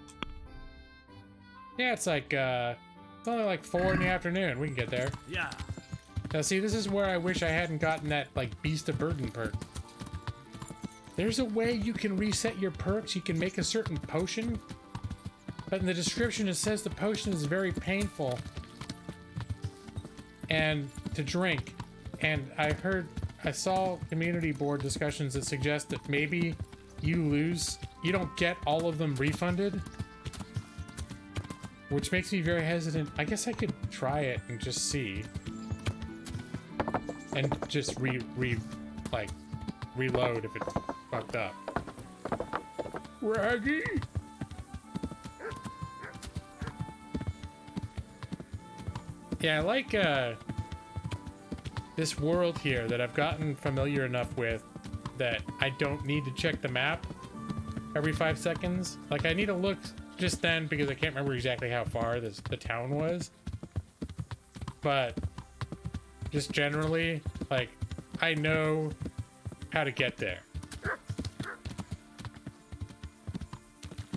Yeah, it's like, it's only like 4 in the afternoon. We can get there. Yeah. Now see, this is where I wish I hadn't gotten that, like, Beast of Burden perk. There's a way you can reset your perks. You can make a certain potion. But in the description it says the potion is very painful and to drink. And I saw community board discussions that suggest that maybe you don't get all of them refunded. Which makes me very hesitant. I guess I could try it and just see. And just reload if it's fucked up. Raggy! Yeah, I like this world here that I've gotten familiar enough with that I don't need to check the map every 5 seconds. Like, I need to look just then because I can't remember exactly how far the town was. But just generally, like, I know how to get there.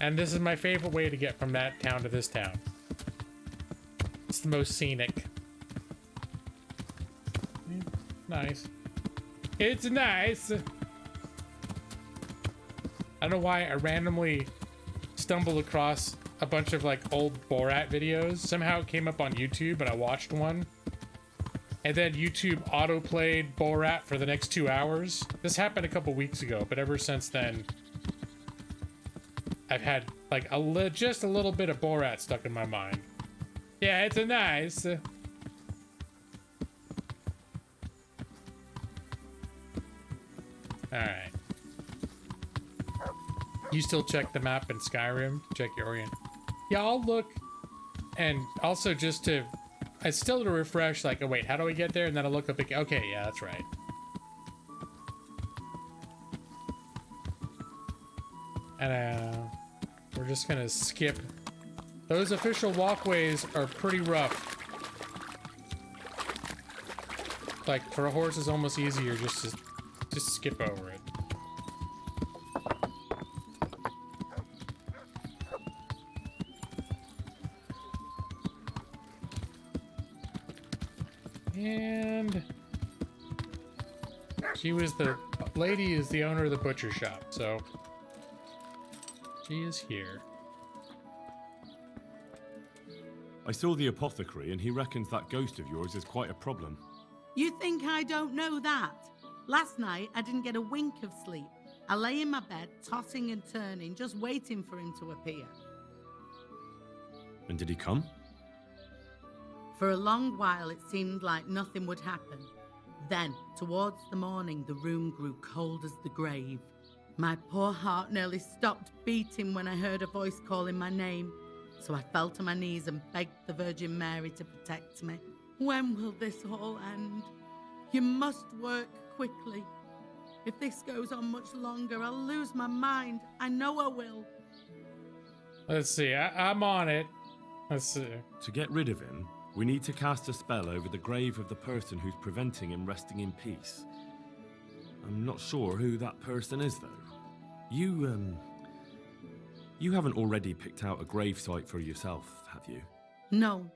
And this is my favorite way to get from that town to this town. It's the most scenic. Nice. It's nice. I don't know why I randomly stumbled across a bunch of like old Borat videos. Somehow it came up on YouTube and I watched one. And then YouTube auto-played Borat for the next 2 hours. This happened a couple weeks ago, but ever since then, I've had like just a little bit of Borat stuck in my mind. Yeah, it's a nice. Alright. You still check the map in Skyrim? Check your orient. Yeah, I'll look. And also just to... It's still to refresh, like, oh wait, how do I get there? And then I'll look up again. Okay, yeah, that's right. And we're just gonna skip. Those official walkways are pretty rough. Like, for a horse it's almost easier just to skip over it. And the lady is the owner of the butcher shop, so she is here. I saw the apothecary and he reckons that ghost of yours is quite a problem. You think I don't know that? Last night, I didn't get a wink of sleep. I lay in my bed, tossing and turning, just waiting for him to appear. And did he come? For a long while, it seemed like nothing would happen. Then, towards the morning, the room grew cold as the grave. My poor heart nearly stopped beating when I heard a voice calling my name. So I fell to my knees and begged the Virgin Mary to protect me. When will this all end? You must work quickly. If this goes on much longer, I'll lose my mind. I know I will. Let's see. I'm on it. Let's see. To get rid of him, we need to cast a spell over the grave of the person who's preventing him resting in peace. I'm not sure who that person is, though. You haven't already picked out a grave site for yourself, have you? No.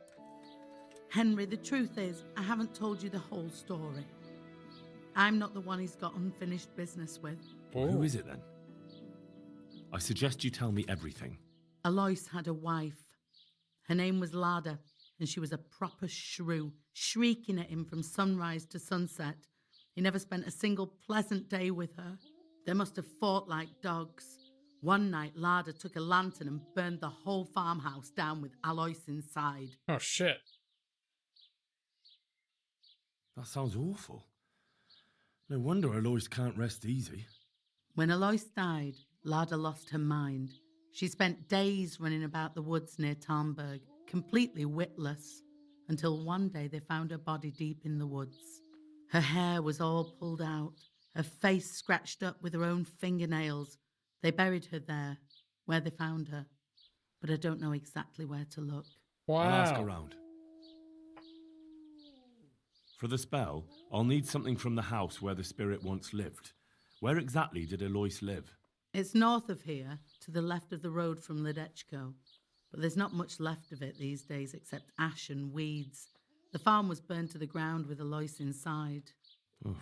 Henry, the truth is, I haven't told you the whole story. I'm not the one he's got unfinished business with. Well, who is it then? I suggest you tell me everything. Alois had a wife. Her name was Lada, and she was a proper shrew, shrieking at him from sunrise to sunset. He never spent a single pleasant day with her. They must have fought like dogs. One night, Lada took a lantern and burned the whole farmhouse down with Alois inside. Oh, shit. That sounds awful. No wonder Alois can't rest easy. When Alois died, Lada lost her mind. She spent days running about the woods near Tarnberg, completely witless, until one day they found her body deep in the woods. Her hair was all pulled out, her face scratched up with her own fingernails. They buried her there, where they found her, but I don't know exactly where to look. Wow. I'll ask around. For the spell, I'll need something from the house where the spirit once lived. Where exactly did Alois live? It's north of here, to the left of the road from Ledechko, but there's not much left of it these days except ash and weeds. The farm was burned to the ground with Alois inside. Oof,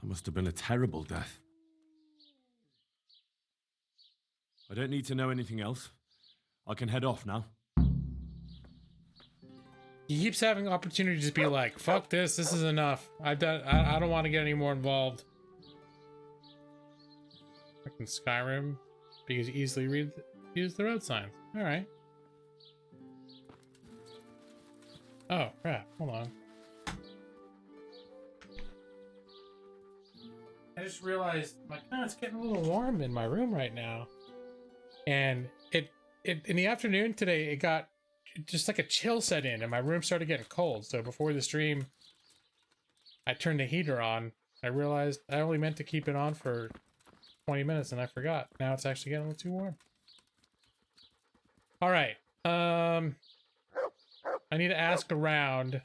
that must have been a terrible death. I don't need to know anything else. I can head off now. He keeps having opportunities to be like, fuck this is enough. I don't want to get any more involved. I can Skyrim because you easily use the road signs. Alright. Oh, crap. Hold on. I just realized, like, oh, it's getting a little warm in my room right now. And it in the afternoon today, it got just like a chill set in and my room started getting cold. So before the stream, I turned the heater on. I realized I only meant to keep it on for 20 minutes and I forgot. Now it's actually getting a little too warm. All right. I need to ask around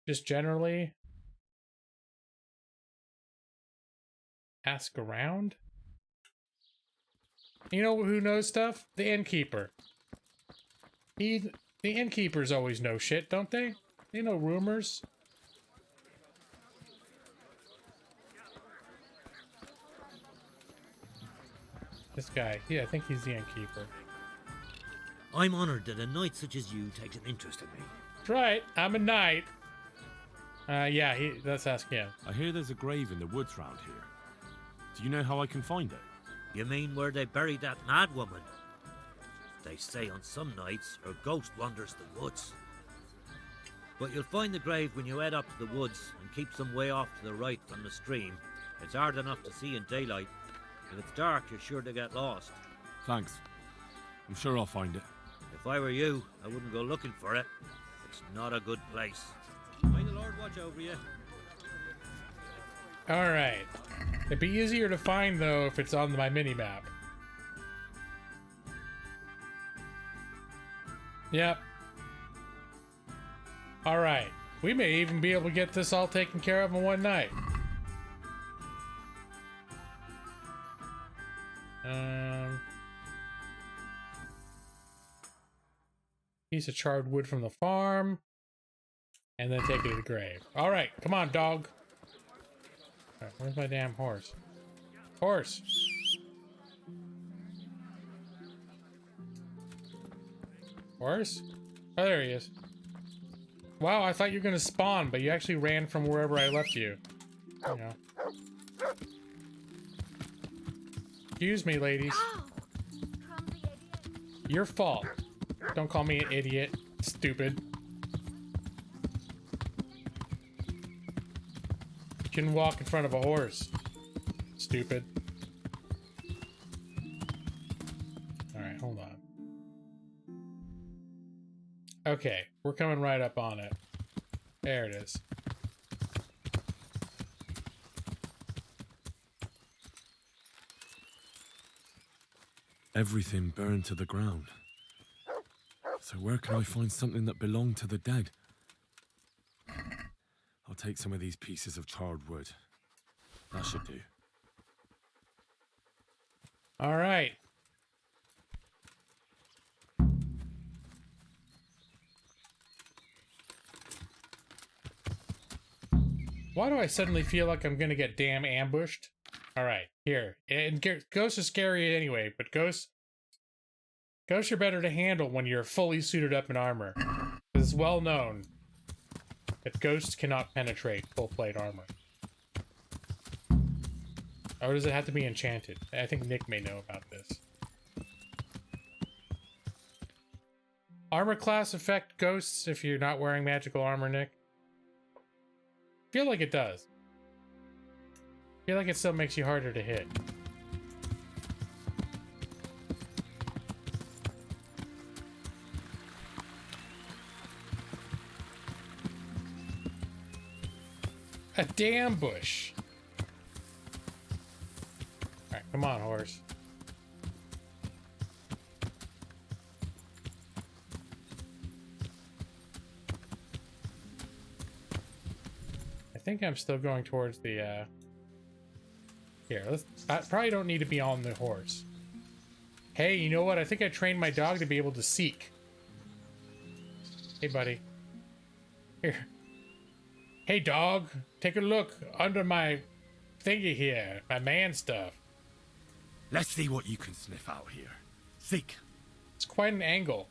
just generally. Ask around? You know who knows stuff? The innkeeper. The innkeepers always know shit, don't they? They know rumors. This guy, yeah, I think he's the innkeeper. I'm honored that a knight such as you takes an interest in me. That's right, I'm a knight. Yeah, let's ask him. I hear there's a grave in the woods round here. Do you know how I can find it? You mean where they buried that mad woman? They say on some nights her ghost wanders the woods. But you'll find the grave when you head up to the woods and keep some way off to the right from the stream. It's hard enough to see in daylight. If it's dark, you're sure to get lost. Thanks. I'm sure I'll find it. If I were you, I wouldn't go looking for it. It's not a good place. May the Lord watch over you. Alright. It'd be easier to find, though, if it's on my mini-map. Yep. Alright. We may even be able to get this all taken care of in one night. Piece of charred wood from the farm. And then take it to the grave. Alright, come on, dog. Alright, where's my damn horse? Horse! Horse? Oh, there he is. Wow, I thought you were gonna spawn, but you actually ran from wherever I left you. You know. Excuse me, ladies. Your fault. Don't call me an idiot. Stupid. Shouldn't walk in front of a horse. Stupid. Alright, hold on. Okay, we're coming right up on it. There it is. Everything burned to the ground. So where can I find something that belonged to the dead? I'll take some of these pieces of charred wood. That should do. All right. Why do I suddenly feel like I'm gonna get damn ambushed? All right, here. And ghosts are scary anyway, but ghosts are better to handle when you're fully suited up in armor. It's well known that ghosts cannot penetrate full plate armor. Or does it have to be enchanted? I think Nick may know about this. Armor class affect ghosts if you're not wearing magical armor, Nick? I feel like it does. I feel like it still makes you harder to hit. A damn bush. Alright, come on, horse. I think I'm still going towards the, Here, I probably don't need to be on the horse. Hey, you know what? I think I trained my dog to be able to seek. Hey, buddy. Here. Hey, dog. Take a look under my thingy here. My man stuff. Let's see what you can sniff out here. Seek. It's quite an angle.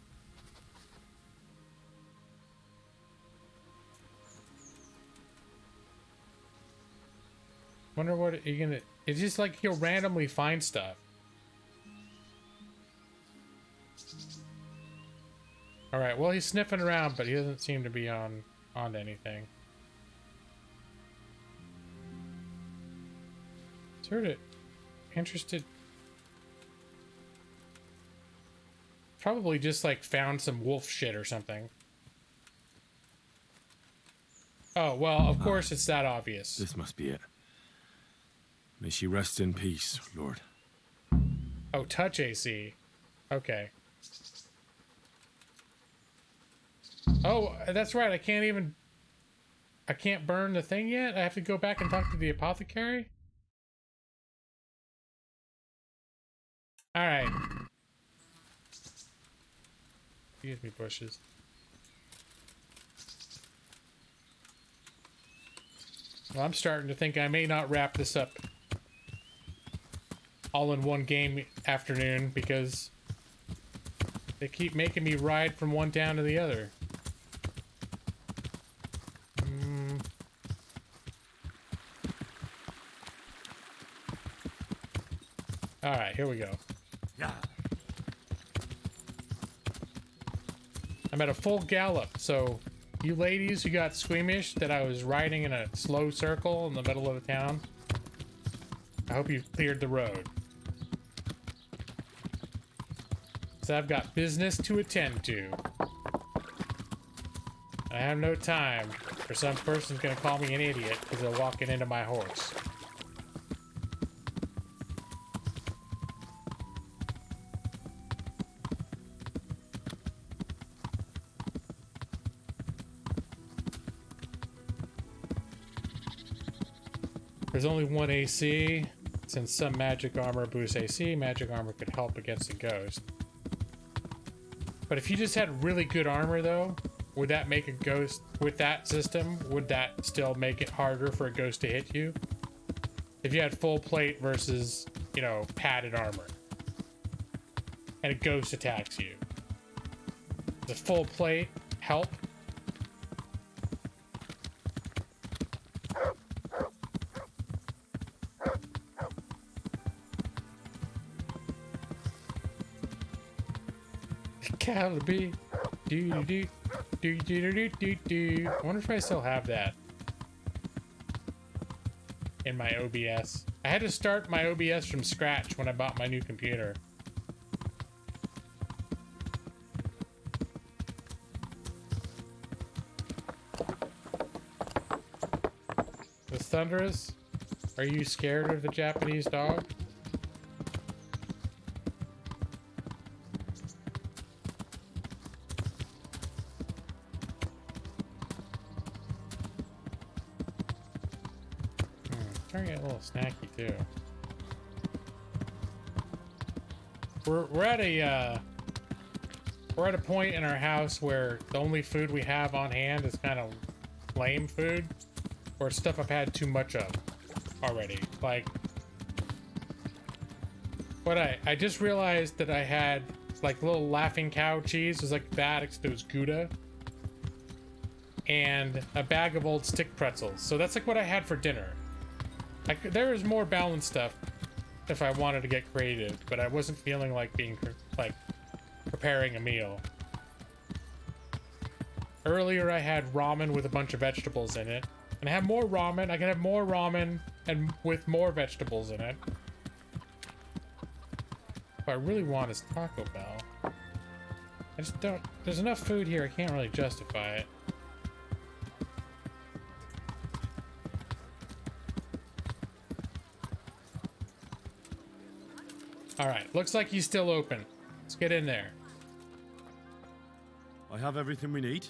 Wonder what you're gonna... It's just like he'll randomly find stuff. Alright, well he's sniffing around, but he doesn't seem to be on anything. Sort of interested. Probably just like found some wolf shit or something. Oh, well, of course it's that obvious. This must be it. May she rest in peace, Lord. Oh, touch AC. Okay. Oh, that's right. I can't burn the thing yet? I have to go back and talk to the apothecary? Alright. Excuse me, bushes. Well, I'm starting to think I may not wrap this up all in one game afternoon because they keep making me ride from one town to the other. Alright, here we go. Yeah. I'm at a full gallop, so you ladies who got squeamish that I was riding in a slow circle in the middle of the town, I hope you've cleared the road. So I've got business to attend to. I have no time for some person's gonna call me an idiot because they're walking into my horse. There's only one AC. Since some magic armor boosts AC, magic armor could help against a ghost. But if you just had really good armor though, would that make a ghost, with that system, would that still make it harder for a ghost to hit you? If you had full plate versus, you know, padded armor, and a ghost attacks you, The full plate help. Calibre. Do. I wonder if I still have that in my OBS. I had to start my OBS from scratch when I bought my new computer. This Thunderous, are you scared of the Japanese dog? Starting to get a little snacky too. We're at a point in our house where the only food we have on hand is kind of lame food, or stuff I've had too much of already. Like, what I just realized that I had like little laughing cow cheese. It was like that, except it was Gouda, and a bag of old stick pretzels. So that's like what I had for dinner. There is more balanced stuff if I wanted to get creative, but I wasn't feeling like preparing a meal. Earlier I had ramen with a bunch of vegetables in it, and I have more ramen. I can have more ramen and with more vegetables in it. What I really want is Taco Bell. I just don't. There's enough food here. I can't really justify it. Alright, looks like he's still open. Let's get in there. I have everything we need.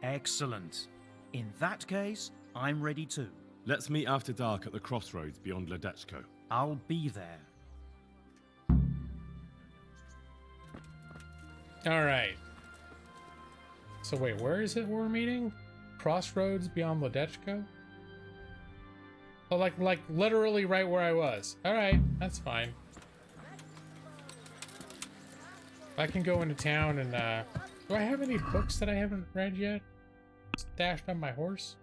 Excellent. In that case, I'm ready too. Let's meet after dark at the crossroads beyond Ledechko. I'll be there. Alright. So wait, where is it we're meeting? Crossroads beyond Ledechko? Oh, like literally right where I was. Alright, that's fine. I can go into town and, do I have any books that I haven't read yet? Stashed on my horse?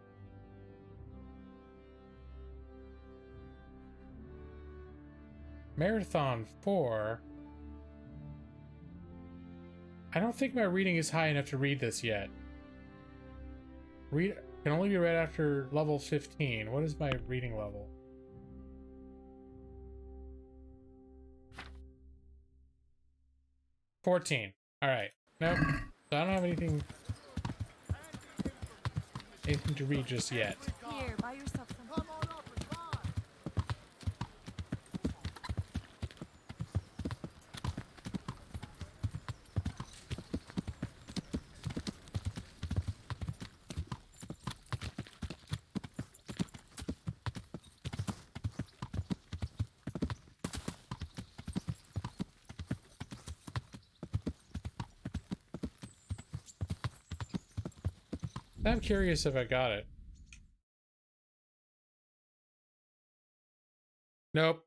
Marathon 4. I don't think my reading is high enough to read this yet. Can only be read after level 15. What is my reading level? $14. Alright. Nope. So I don't have anything to read just yet. Here, buy yourself some. I'm curious if I got it. Nope.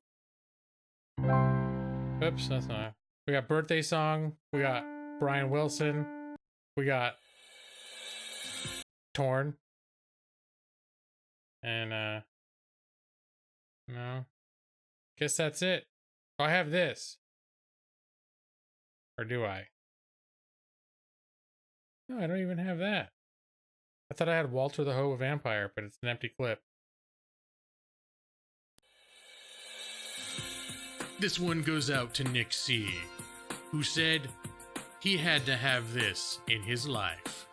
Oops, that's not. We got Birthday Song. We got Brian Wilson. We got Torn. And, no. Guess that's it. Oh, I have this. Or do I? No, I don't even have that. I thought I had Walter the Hoe Vampire, but it's an empty clip. This one goes out to Nick C., who said he had to have this in his life.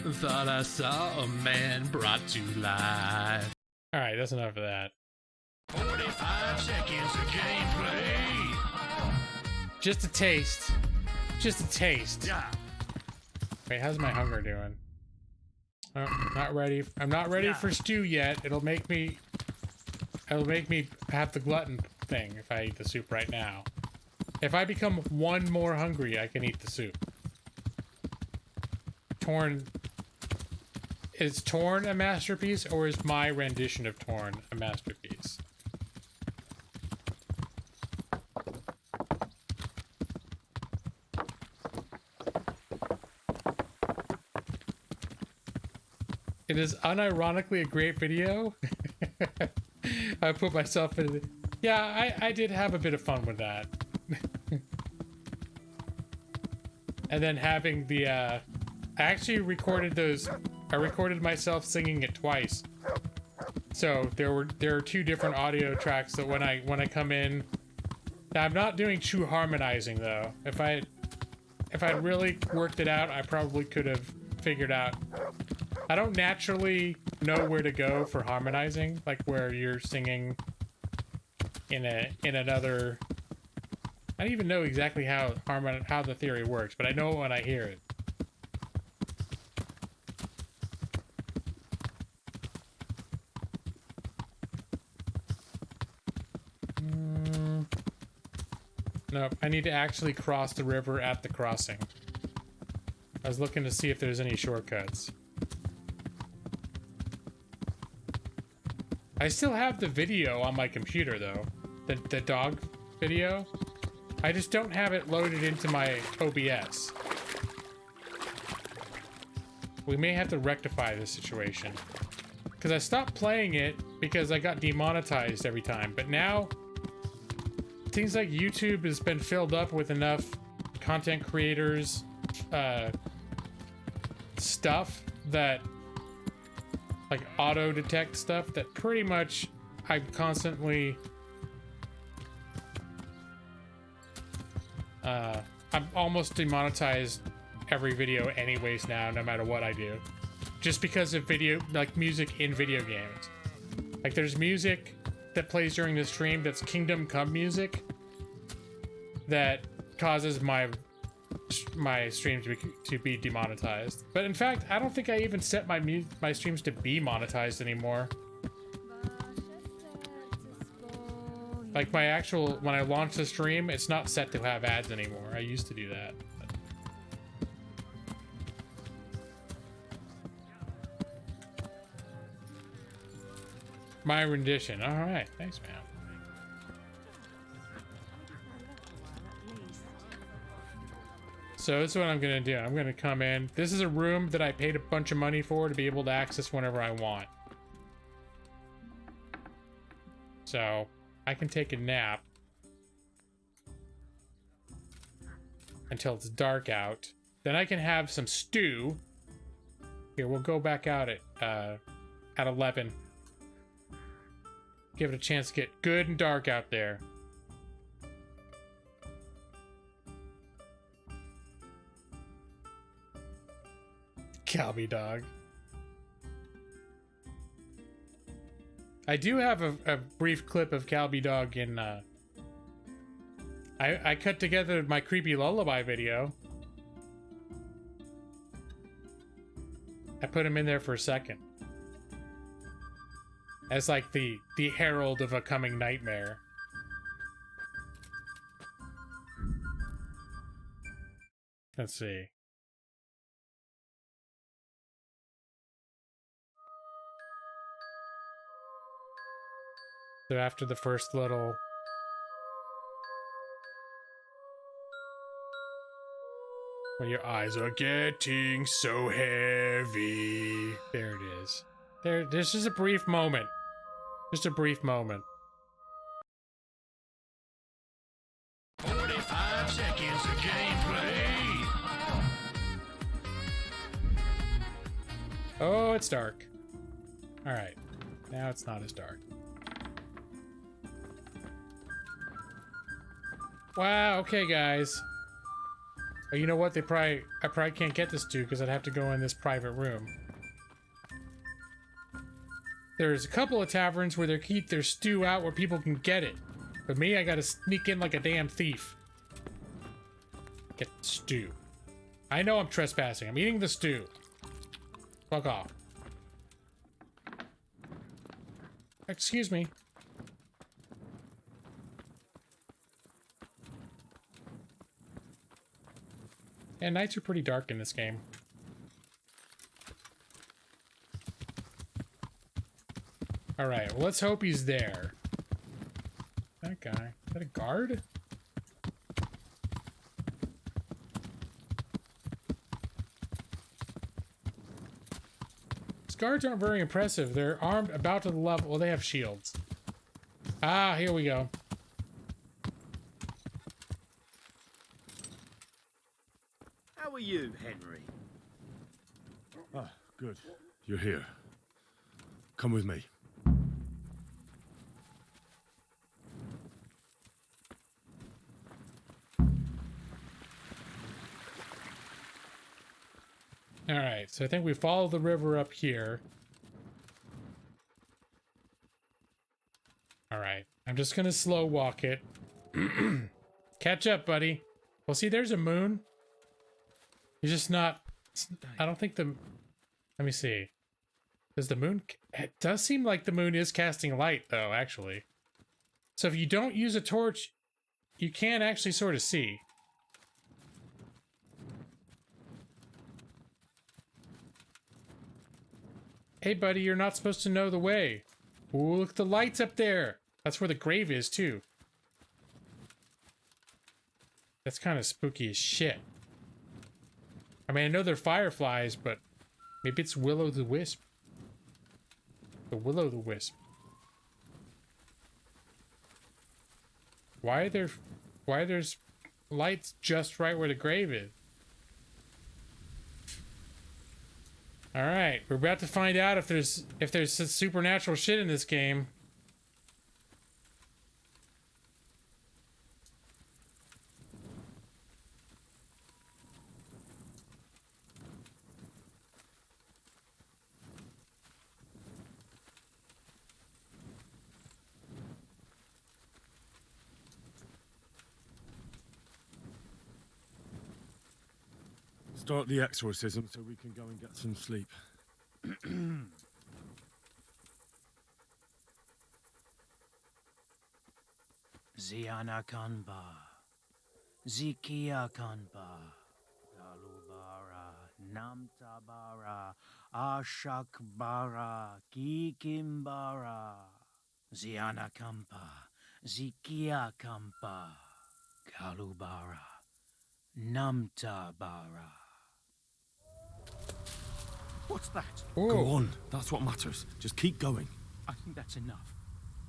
Thought I saw a man brought to life. Alright, that's enough of that. 45 seconds of gameplay. Just a taste. Just a taste. Yeah. Wait, how's my hunger doing? Oh, not ready. I'm not ready for stew yet. It'll make me have the glutton thing if I eat the soup right now. If I become one more hungry, I can eat the soup. Torn. Is Torn a masterpiece, or is my rendition of Torn a masterpiece? It is unironically a great video. I put myself in it. Yeah, I did have a bit of fun with that. And then having the, I actually recorded those, I recorded myself singing it twice. So there are two different audio tracks that when I come in, now I'm not doing true harmonizing though. If I really worked it out, I probably could have figured out. I don't naturally know where to go for harmonizing, like where you're singing in another. I don't even know exactly how the theory works, but I know when I hear it. Nope, I need to actually cross the river at the crossing. I was looking to see if there's any shortcuts. I still have the video on my computer though. The dog video. I just don't have it loaded into my OBS. We may have to rectify this situation. Because I stopped playing it because I got demonetized every time. But now, things like YouTube has been filled up with enough content creators stuff that, like auto detect stuff, that pretty much I'm constantly I'm almost demonetized every video anyways now, no matter what I do, just because of video, like music in video games. Like there's music that plays during the stream that's Kingdom Come music that causes my stream to be demonetized. But in fact, I don't think I even set my streams to be monetized anymore. Like my actual, when I launch the stream, it's not set to have ads anymore. I used to do that. My rendition. All right, thanks, man. So this is what I'm gonna do. I'm gonna come in. This is a room that I paid a bunch of money for to be able to access whenever I want. So I can take a nap until it's dark out. Then I can have some stew. Here, we'll go back out at 11. Give it a chance to get good and dark out there. Calby dog. I do have a brief clip of Calby dog in I cut together my creepy lullaby video. I put him in there for a second. As like the herald of a coming nightmare. Let's see. So after the first little... When your eyes are getting so heavy. There it is. There's just a brief moment. Just a brief moment. 45 seconds of gameplay. Oh, it's dark. Alright. Now it's not as dark. Wow, okay guys. Oh, you know what? I probably can't get this to because I'd have to go in this private room. There's a couple of taverns where they keep their stew out where people can get it. But me, I gotta sneak in like a damn thief. Get the stew. I know I'm trespassing. I'm eating the stew. Fuck off. Excuse me. And nights are pretty dark in this game. Alright, well, let's hope he's there. That guy. Is that a guard? guards aren't very impressive. They're armed about to the level. Well, they have shields. Ah, here we go. How are you, Henry? Ah, good. You're here. Come with me. Alright, so I think we follow the river up here. Alright, I'm just gonna slow walk it. Catch up, buddy. Well, see, there's a moon. He's just not... I don't think the... Let me see. Does the moon... It does seem like the moon is casting light, though, actually. So if you don't use a torch, you can actually sort of see. Hey, buddy, you're not supposed to know the way. Ooh, look at the lights up there. That's where the grave is, too. That's kind of spooky as shit. I mean, I know they're fireflies, but maybe it's Will-o'-the-Wisp. The Will-o'-the-Wisp. Why there's lights just right where the grave is? All right, we're about to find out if there's supernatural shit in this game. Start the exorcism so we can go and get some sleep. Ziana Kanba, Zikia Kanba, Galubara, Namtabara, Ashakbara, Kikimbara, Ziana Kampa, Zikia Kampa, Galubara, Namtabara. What's that? Ooh. Go on, that's what matters. Just keep going. I think that's enough.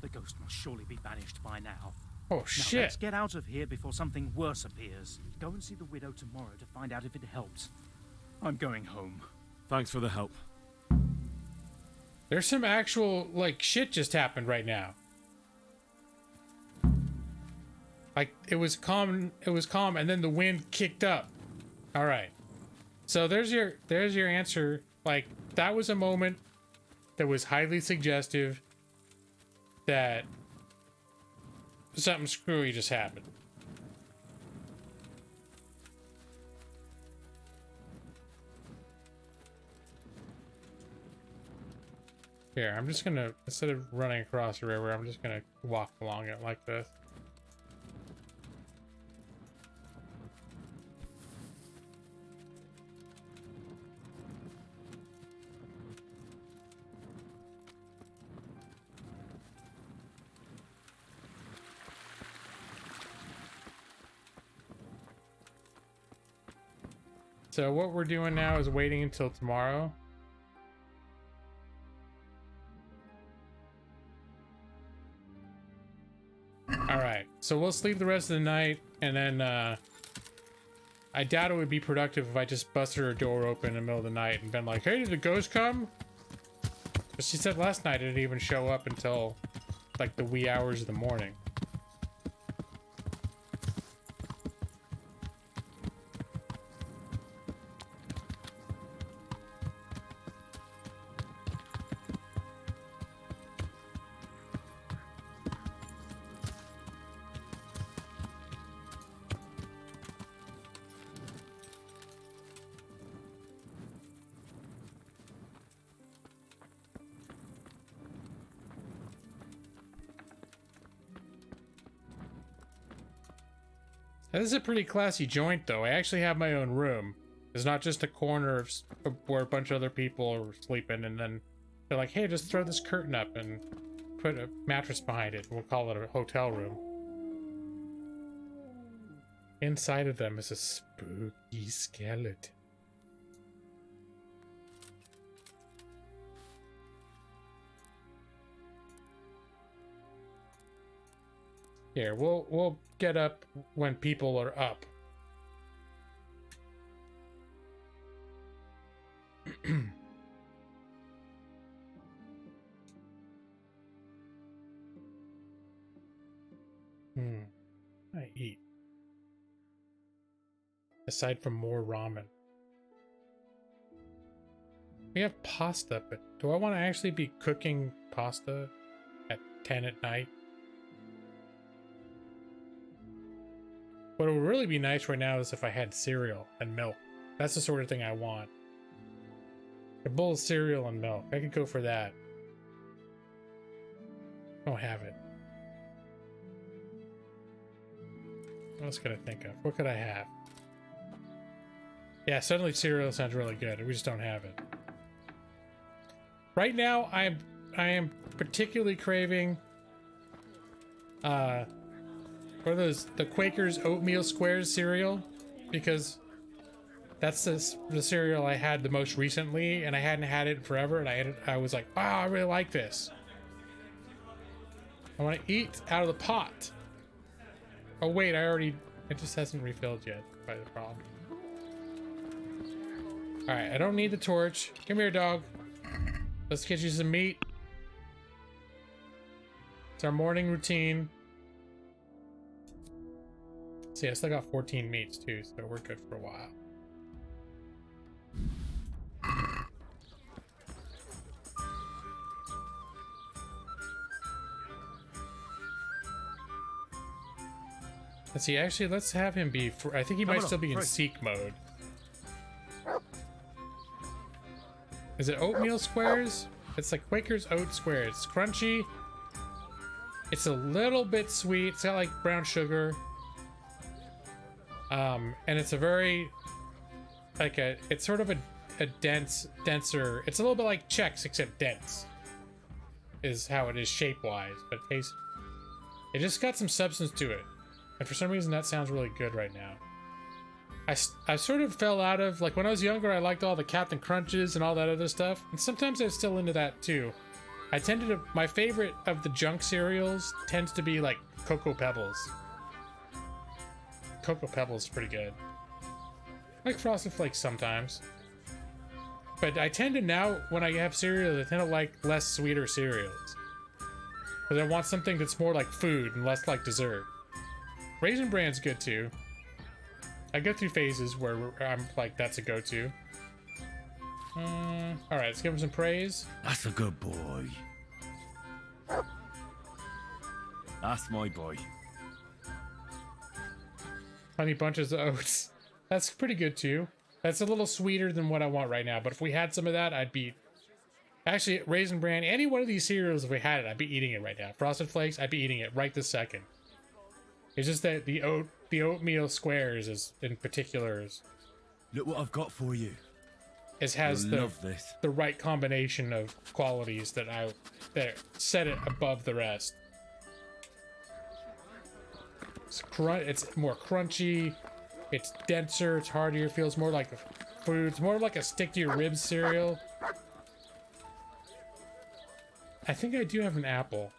The ghost must surely be banished by now. Oh, Now, shit. let's get out of here before something worse appears. Go and see the widow tomorrow to find out if it helps. I'm going home. Thanks for the help. There's some actual, like, shit just happened right now. Like, it was calm, and then the wind kicked up. All right. So there's your answer. Like, that was a moment that was highly suggestive that something screwy just happened. Here, I'm just gonna, instead of running across the river, I'm just gonna walk along it like this. So what we're doing now is waiting until tomorrow. Alright, so we'll sleep the rest of the night, and then I doubt it would be productive if I just busted her door open in the middle of the night and been like, hey, did the ghost come? But she said last night it didn't even show up until like the wee hours of the morning. Now, this is a pretty classy joint, though. I actually have my own room. It's not just a corner of where a bunch of other people are sleeping, and then they're like, hey, just throw this curtain up and put a mattress behind it. We'll call it a hotel room. Inside of them is a spooky skeleton. Here, we'll get up when people are up. I eat. Aside from more ramen. We have pasta, but do I want to actually be cooking pasta at 10 at night? What would really be nice right now is if I had cereal and milk. That's the sort of thing I want. A bowl of cereal and milk. I could go for that. I don't have it. What else could I think of? What could I have? Yeah, suddenly cereal sounds really good. We just don't have it. Right now, I am particularly craving what are those? The Quaker's Oatmeal Squares cereal, because that's the cereal I had the most recently, and I hadn't had it in forever, and I was like, wow, I really like this. I want to eat out of the pot. Oh wait, it just hasn't refilled yet, by the problem. Alright, I don't need the torch. Come here, dog. Let's get you some meat. It's our morning routine. See, I still got 14 meats too, so we're good for a while. Let's see, actually, let's have him be... I think he might still be in seek mode. Is it oatmeal squares? It's like Quaker's Oat Squares. It's crunchy. It's a little bit sweet. It's got like brown sugar. And it's a very... it's sort of a denser... It's a little bit like Chex, except dense. Is how it is shape-wise, but it tastes... It just got some substance to it. And for some reason, that sounds really good right now. I sort of fell out of, like, when I was younger, I liked all the Captain Crunches and all that other stuff. And sometimes I'm still into that, too. I tended to, my favorite of the junk cereals tends to be, like, Cocoa Pebbles. Cocoa Pebbles is pretty good. I like Frosted Flakes sometimes. But I tend to now, when I have cereals, I tend to like less sweeter cereals. Because I want something that's more like food and less like dessert. Raisin Bran's good too. I go through phases where I'm like, that's a go-to. Alright, let's give him some praise. That's a good boy. That's my boy. Honey Bunches of Oats. That's pretty good too. That's a little sweeter than what I want right now, but if we had some of that, I'd be... Actually, Raisin Bran, any one of these cereals, if we had it, I'd be eating it right now. Frosted Flakes, I'd be eating it right this second. It's just that the oatmeal squares is in particular is... Look what I've got for you. Has the right combination of qualities that set it above the rest. It's more crunchy, it's denser, it's heartier, it feels more like food. It's more like a stick to your ribs cereal. I think I do have an apple.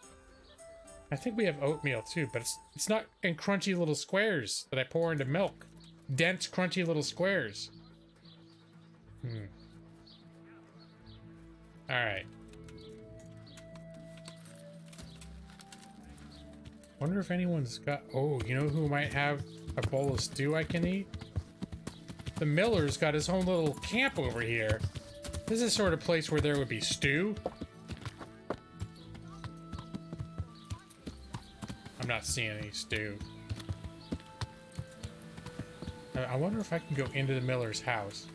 I think we have oatmeal too, but it's not in crunchy little squares that I pour into milk. Dense, crunchy little squares. Alright. Wonder if anyone's got... Oh, you know who might have a bowl of stew I can eat? The Miller's got his own little camp over here. This is the sort of place where there would be stew. I'm not seeing any stew. I wonder if I can go into the Miller's house.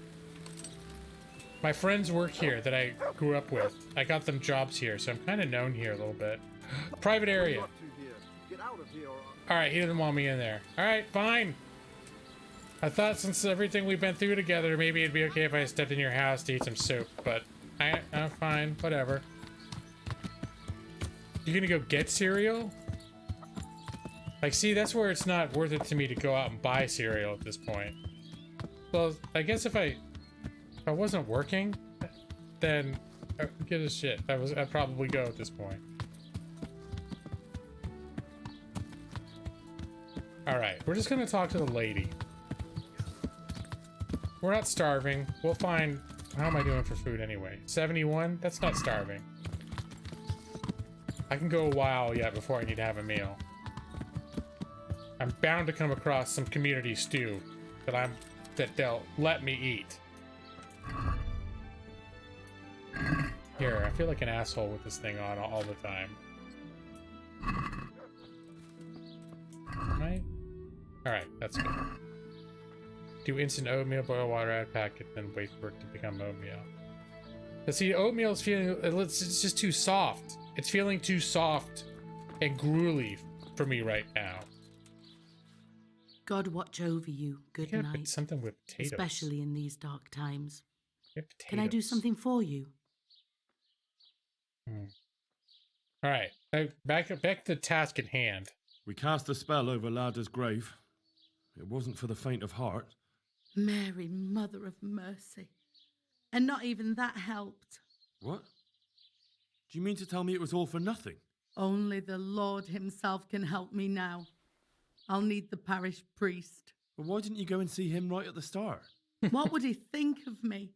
My friends work here that I grew up with. I got them jobs here, so I'm kind of known here a little bit. Private area. Alright, he didn't want me in there. Alright, fine. I thought since everything we've been through together, maybe it'd be okay if I stepped in your house to eat some soup, but I'm fine, whatever. You gonna go get cereal? Like, see, that's where it's not worth it to me to go out and buy cereal at this point. Well, I guess if I wasn't working, then give a shit. I'd probably go at this point. Alright, we're just gonna talk to the lady. We're not starving. We'll find... How am I doing for food anyway? 71? That's not starving. I can go a while yet before I need to have a meal. I'm bound to come across some community stew that they'll let me eat. Here, I feel like an asshole with this thing on all the time. Right? Alright, that's good. Do instant oatmeal, boil water, add packet, then wait for it to become oatmeal. But see, oatmeal is feeling... It's just too soft. It's feeling too soft and gruely for me right now. God watch over you. Good night. Something with potatoes. Especially in these dark times. Can I do something for you? All right, back to the task at hand. We cast a spell over Lada's grave. It wasn't for the faint of heart. Mary, Mother of Mercy. And not even that helped. What? Do you mean to tell me it was all for nothing? Only the Lord himself can help me now. I'll need the parish priest. But why didn't you go and see him right at the start? What would he think of me?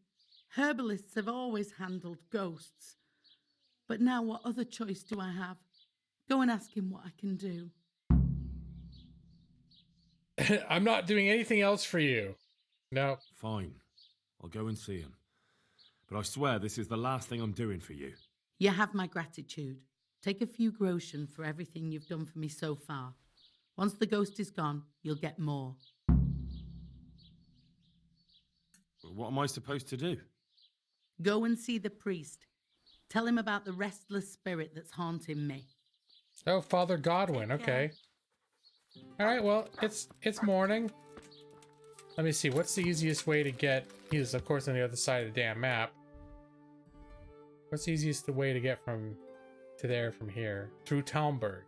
Herbalists have always handled ghosts. But now what other choice do I have? Go and ask him what I can do. I'm not doing anything else for you. No. Fine. I'll go and see him. But I swear this is the last thing I'm doing for you. You have my gratitude. Take a few groschen for everything you've done for me so far. Once the ghost is gone, you'll get more. What am I supposed to do? Go and see the priest. Tell him about the restless spirit that's haunting me. Oh, Father Godwin. Okay. All right. Well, it's morning. Let me see. What's the easiest way to get? He's of course on the other side of the damn map. What's the easiest way to get from to there from here? Through Talmberg.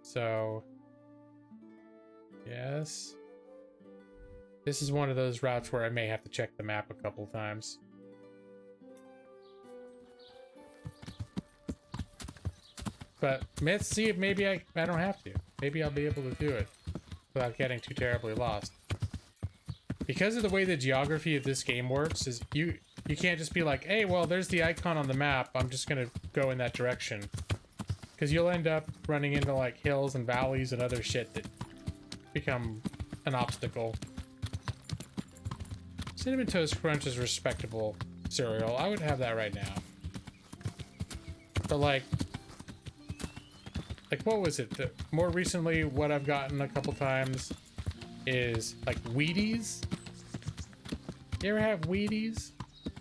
So, yes. This is one of those routes where I may have to check the map a couple times. But let's see if maybe I don't have to. Maybe I'll be able to do it without getting too terribly lost. Because of the way the geography of this game works, is you can't just be like, hey, well, there's the icon on the map, I'm just gonna go in that direction. Because you'll end up running into like hills and valleys and other shit that become an obstacle. Cinnamon Toast Crunch is respectable cereal. I would have that right now. But like what was it? More recently, what I've gotten a couple times is like Wheaties. You ever have Wheaties?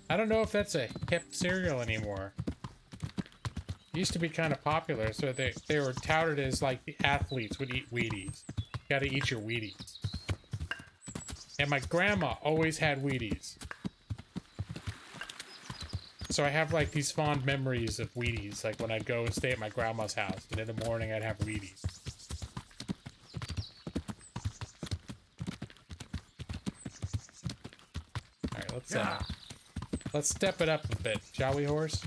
I don't know if that's a hip cereal anymore. It used to be kind of popular, so they were touted as like the athletes would eat Wheaties. You gotta eat your Wheaties. And my grandma always had Wheaties. So I have like these fond memories of Wheaties, like when I'd go and stay at my grandma's house, and in the morning I'd have Wheaties. Alright, let's step it up a bit, shall we, horse?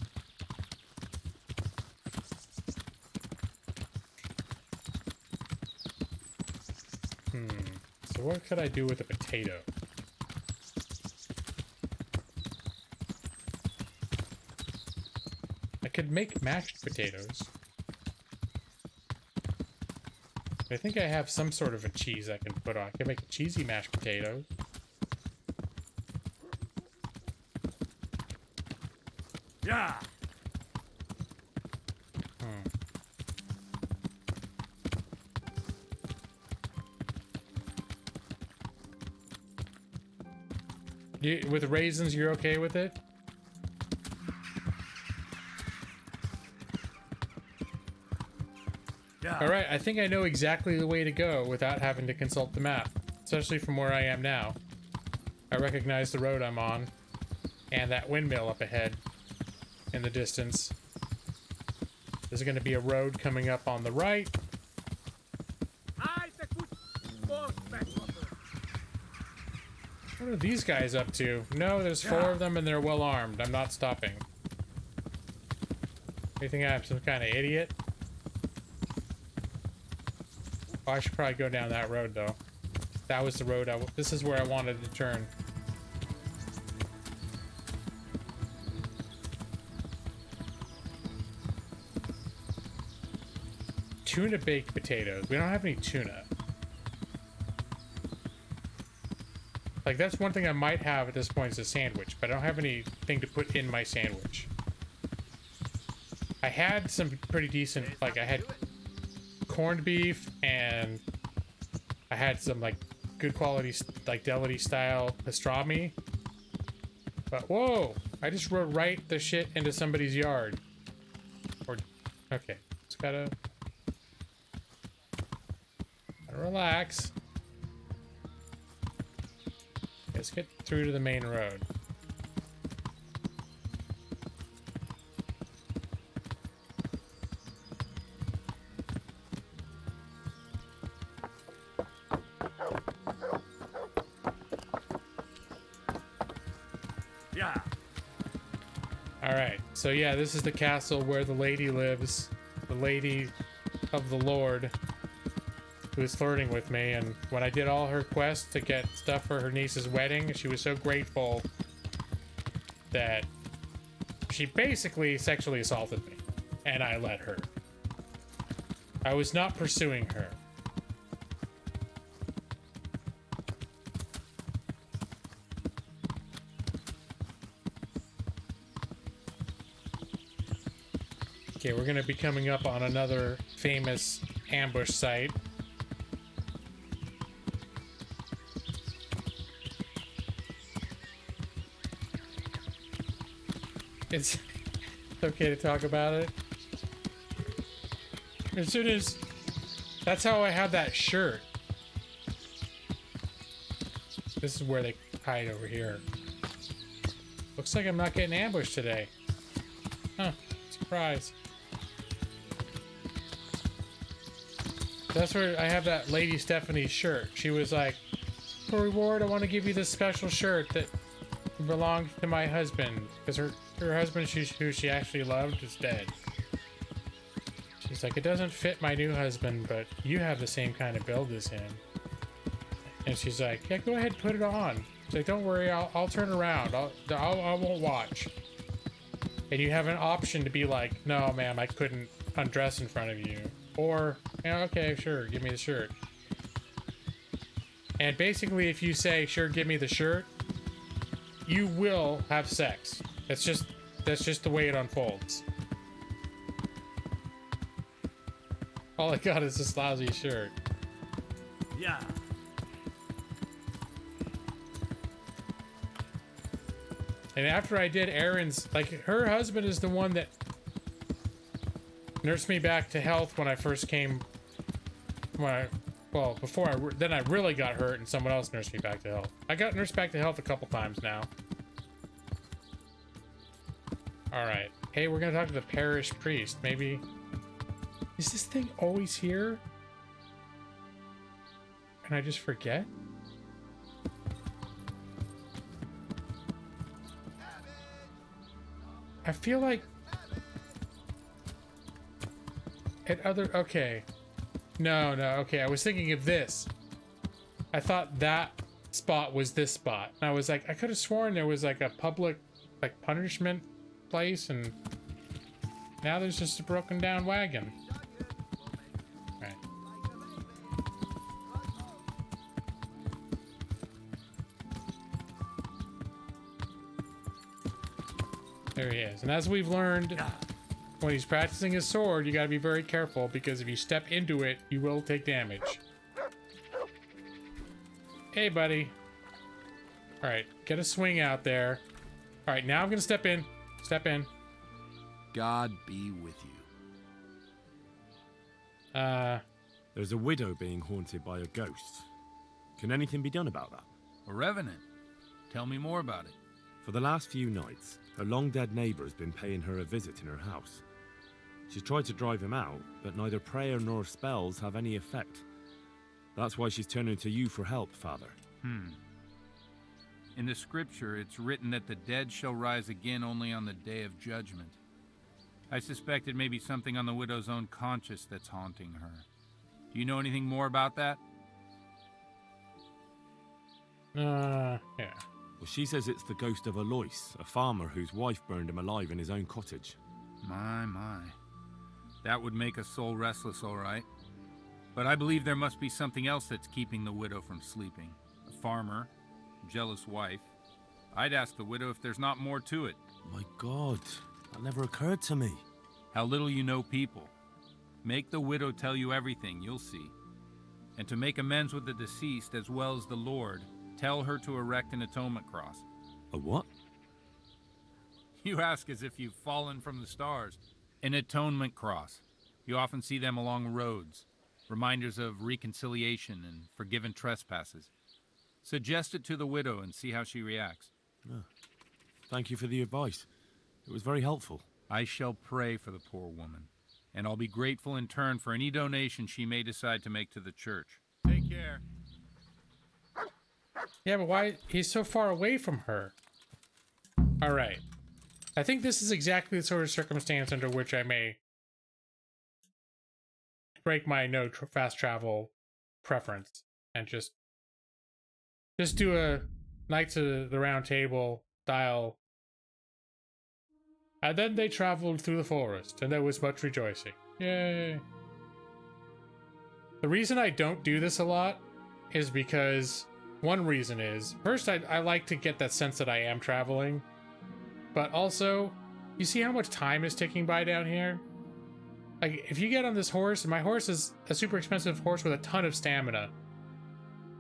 So what could I do with a potato? I could make mashed potatoes. I think I have some sort of a cheese I can put on. I can make cheesy mashed potatoes. Yeah. With raisins, you're okay with it? Yeah. All right, I think I know exactly the way to go without having to consult the map, especially from where I am now. I recognize the road I'm on, and that windmill up ahead in the distance. There's going to be a road coming up on the right. What are these guys up to? No, there's 4 of them and they're well armed. I'm not stopping. You think I'm some kind of idiot? Oh, I should probably go down that road, though. That was the road this is where I wanted to turn. Tuna baked potatoes. We don't have any tuna. Like, that's one thing I might have at this point is a sandwich, but I don't have anything to put in my sandwich. I had some pretty decent, like, I had corned beef, and I had some, like, good quality, like, deli style pastrami. But, whoa! I just rode right the shit into somebody's yard. Or, okay. Just gotta relax. Let's get through to the main road. Yeah. All right. So yeah, this is the castle where the lady lives, the lady of the Lord, who was flirting with me. And when I did all her quests to get stuff for her niece's wedding, she was so grateful that she basically sexually assaulted me, and I let her. I was not pursuing her. Okay, we're gonna be coming up on another famous ambush site. It's okay to talk about it. As soon as... That's how I have that shirt. This is where they hide over here. Looks like I'm not getting ambushed today. Huh. Surprise. That's where I have that Lady Stephanie's shirt. She was like, for reward, I want to give you this special shirt that belonged to my husband. Because her husband, who she actually loved, is dead. She's like, it doesn't fit my new husband, but you have the same kind of build as him. And she's like, yeah, go ahead, put it on. She's like, don't worry, I'll turn around. I won't watch. And you have an option to be like, no, ma'am, I couldn't undress in front of you. Or, yeah, okay, sure, give me the shirt. And basically, if you say, sure, give me the shirt, you will have sex. That's just the way it unfolds. All I got is this lousy shirt. Yeah. And after I did errands, like, her husband is the one that nursed me back to health when I first came. Then I really got hurt and someone else nursed me back to health. I got nursed back to health a couple times now. Alright. Hey, we're gonna talk to the parish priest. Maybe... Is this thing always here? And I just forget? I feel like... Okay. No, okay, I was thinking of this. I thought that spot was this spot. And I was like, I could have sworn there was like a public, like, punishment place, and now there's just a broken down wagon. Right. There he is. And as we've learned, when he's practicing his sword, you gotta be very careful, because if you step into it, you will take damage. Hey, buddy. Alright, get a swing out there. Alright, now I'm gonna step in. Step in. God be with you. There's a widow being haunted by a ghost. Can anything be done about that? A revenant? Tell me more about it. For the last few nights, her long-dead neighbour has been paying her a visit in her house. She's tried to drive him out, but neither prayer nor spells have any effect. That's why she's turning to you for help, Father. In the scripture, it's written that the dead shall rise again only on the day of judgment. I suspect it may be something on the widow's own conscience that's haunting her. Do you know anything more about that? Yeah. Well, she says it's the ghost of Alois, a farmer whose wife burned him alive in his own cottage. My. That would make a soul restless, all right. But I believe there must be something else that's keeping the widow from sleeping. A farmer, jealous wife. I'd ask the widow if there's not more to it. My God, that never occurred to me. How little you know people. Make the widow tell you everything, you'll see. And to make amends with the deceased as well as the Lord, tell her to erect an atonement cross. A what? You ask as if you've fallen from the stars. An atonement cross. You often see them along roads. Reminders of reconciliation and forgiven trespasses. Suggest it to the widow and see how she reacts. Oh, thank you for the advice. It was very helpful. I shall pray for the poor woman, and I'll be grateful in turn for any donation she may decide to make to the church. Take care. Yeah, but why? He's so far away from her. All right. I think this is exactly the sort of circumstance under which I may break my fast travel preference and just do a Knights of the Round Table style. And then they traveled through the forest, and there was much rejoicing. Yay. The reason I don't do this a lot is because one reason is, first, I like to get that sense that I am traveling, but also, you see how much time is ticking by down here? Like, if you get on this horse, and my horse is a super expensive horse with a ton of stamina,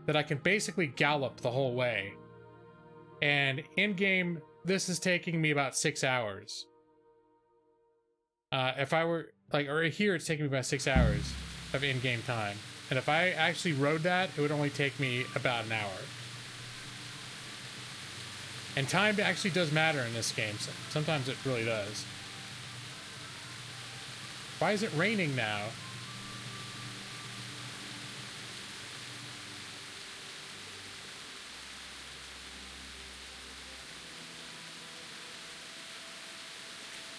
that I can basically gallop the whole way. And in-game, this is taking me about 6 hours. If I were, like, or here it's taking me about 6 hours of in-game time. And if I actually rode that, it would only take me about an hour. And time actually does matter in this game. Sometimes it really does. Why is it raining now?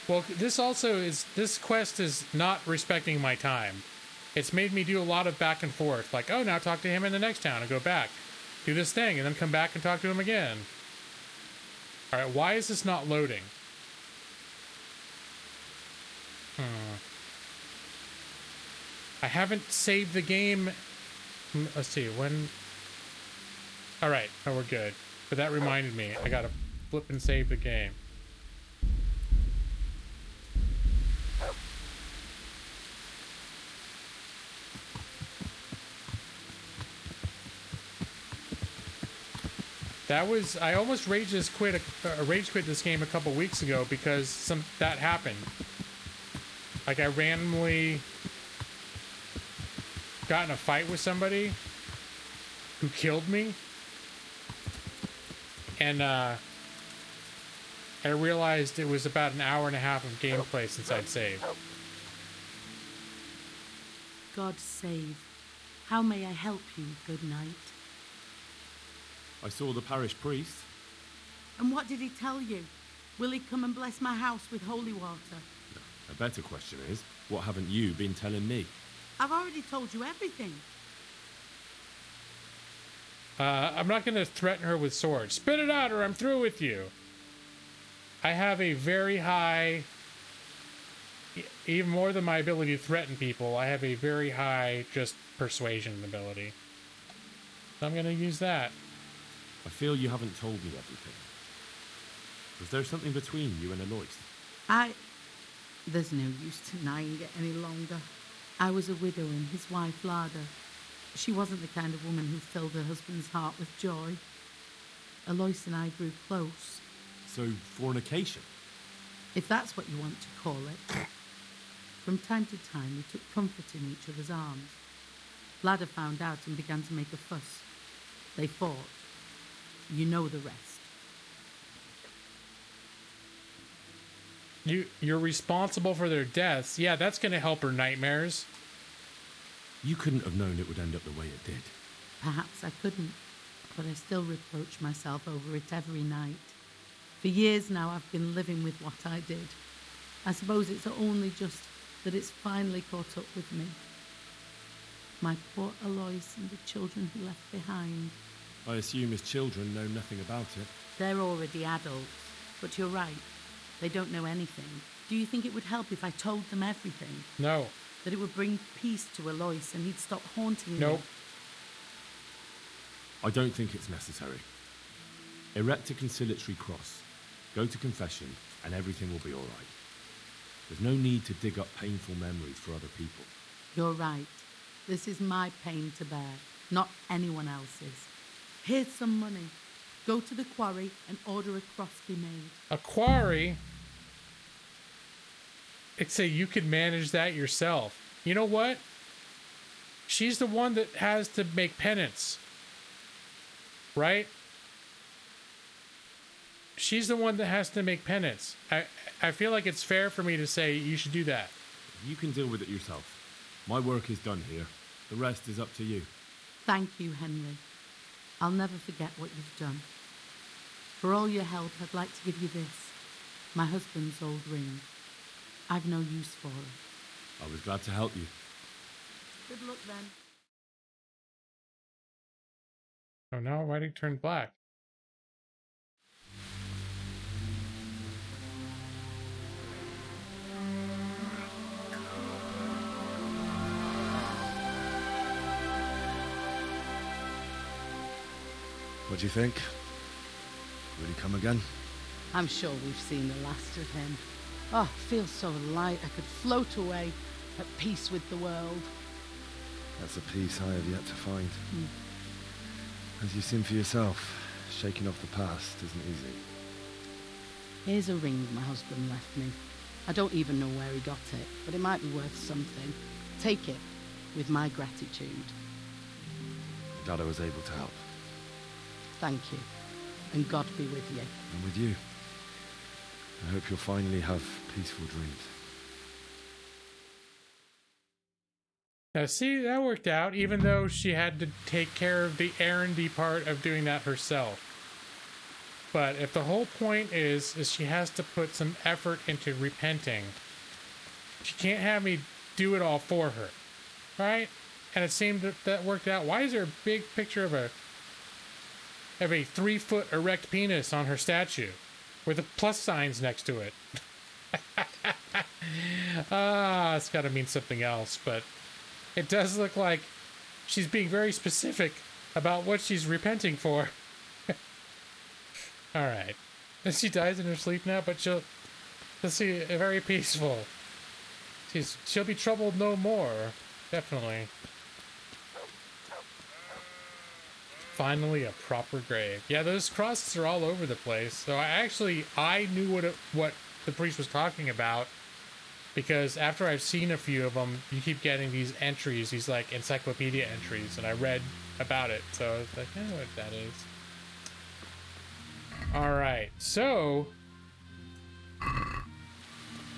Well, this quest is not respecting my time. It's made me do a lot of back and forth. Like, oh, now talk to him in the next town and go back. Do this thing and then come back and talk to him again. All right, why is this not loading? I haven't saved the game. Let's see, when... All right, no, we're good. But that reminded me, I gotta flip and save the game. I almost rage quit this game a couple weeks ago because that happened. Like, I randomly got in a fight with somebody who killed me, and I realized it was about an hour and a half of gameplay since I'd saved. God save. How may I help you, good knight? I saw the parish priest. And what did he tell you? Will he come and bless my house with holy water? A better question is, what haven't you been telling me? I've already told you everything. I'm not going to threaten her with swords. Spit it out or I'm through with you. I have a very high, even more than my ability to threaten people, I have a very high just persuasion ability. So I'm going to use that. I feel you haven't told me everything. Was there something between you and Alois? There's no use denying it any longer. I was a widow and his wife Lada. She wasn't the kind of woman who filled her husband's heart with joy. Alois and I grew close. So, fornication? If that's what you want to call it. From time to time, we took comfort in each other's arms. Lada found out and began to make a fuss. They fought. You know the rest. You're responsible for their deaths. Yeah, that's going to help her nightmares. You couldn't have known it would end up the way it did. Perhaps I couldn't, but I still reproach myself over it every night. For years now, I've been living with what I did. I suppose it's only just that it's finally caught up with me. my poor Alois and the children he left behind. I assume his children know nothing about it. They're already adults, but you're right. They don't know anything. Do you think it would help if I told them everything? No. That it would bring peace to Alois and he'd stop haunting me? Nope. I don't think it's necessary. Erect a conciliatory cross, go to confession, and everything will be all right. There's no need to dig up painful memories for other people. You're right. This is my pain to bear, not anyone else's. Here's some money. Go to the quarry and order a cross be made. A quarry? It's a you could manage that yourself. You know what? She's the one that has to make penance. Right? She's the one that has to make penance. I feel like it's fair for me to say you should do that. You can deal with it yourself. My work is done here. The rest is up to you. Thank you, Henry. I'll never forget what you've done. For all your help, I'd like to give you this. My husband's old ring. I've no use for it. I was glad to help you. Good luck then. Oh, now writing turned black. What do you think? Will he come again? I'm sure we've seen the last of him. Oh, I feel so light I could float away at peace with the world. That's a peace I have yet to find. As you've seen for yourself, shaking off the past isn't easy. Here's a ring my husband left me. I don't even know where he got it, but it might be worth something. Take it, with my gratitude. Glad I was able to help. Thank you, and God be with you. And with you. I hope you'll finally have peaceful dreams. Now see, that worked out, even though she had to take care of the errandy part of doing that herself. But if the whole point is she has to put some effort into repenting, she can't have me do it all for her, right? And it seemed that worked out. Why is there a big picture of a 3-foot erect penis on her statue with the plus signs next to it? It's got to mean something else, but it does look like she's being very specific about what she's repenting for. All right. And she dies in her sleep now, but she'll see very peaceful. She'll be troubled no more. Definitely. Finally, a proper grave. Yeah, those crosses are all over the place. So I knew what the priest was talking about, because after I've seen a few of them, you keep getting these entries, these like encyclopedia entries, and I read about it. So I was like, I know what that is. All right, so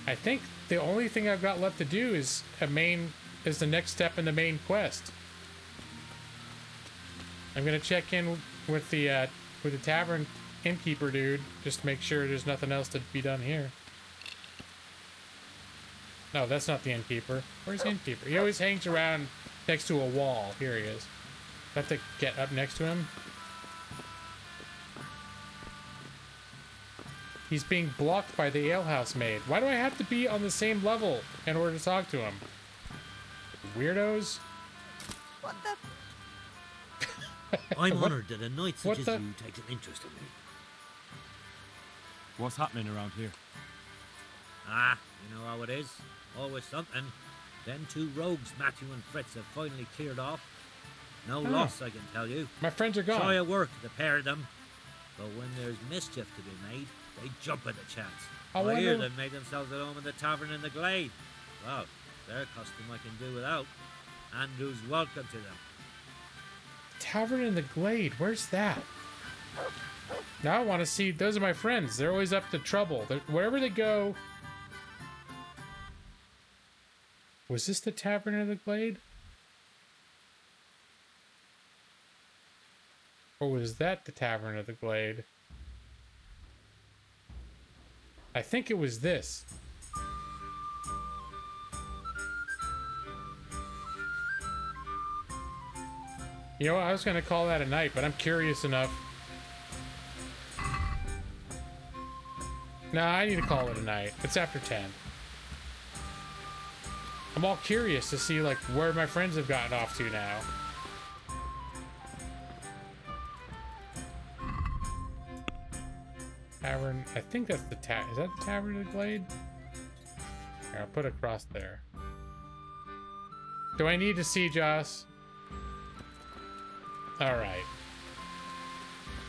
I think the only thing I've got left to do is the next step in the main quest. I'm gonna check in with the tavern innkeeper dude just to make sure there's nothing else to be done here. No, that's not the innkeeper. Where's the innkeeper? He always hangs around next to a wall. Here he is. I have to get up next to him. He's being blocked by the alehouse maid. Why do I have to be on the same level in order to talk to him? Weirdos. What the? I'm honoured that a knight such as you takes an interest in me. What's happening around here? Ah, you know how it is. Always something. Then 2 rogues, Matthew and Fritz, have finally cleared off. No loss, I can tell you. My friends are gone. Try a work, the pair of them. But when there's mischief to be made, they jump at the chance. I hear them make themselves at home in the tavern in the glade. Well, their custom I can do without. Andrew's welcome to them. Tavern in the Glade, where's that? Now I want to see, those are my friends. They're always up to trouble. Wherever they go. Was this the Tavern in the Glade? Or was that the Tavern of the Glade? I think it was this. You know what? I was gonna call that a night, but I'm curious enough. No, I need to call it a night. It's after 10. I'm all curious to see like where my friends have gotten off to now. Tavern. I think that's the is that the Tavern of the Glade? Here, I'll put it across there. Do I need to see Joss? Alright.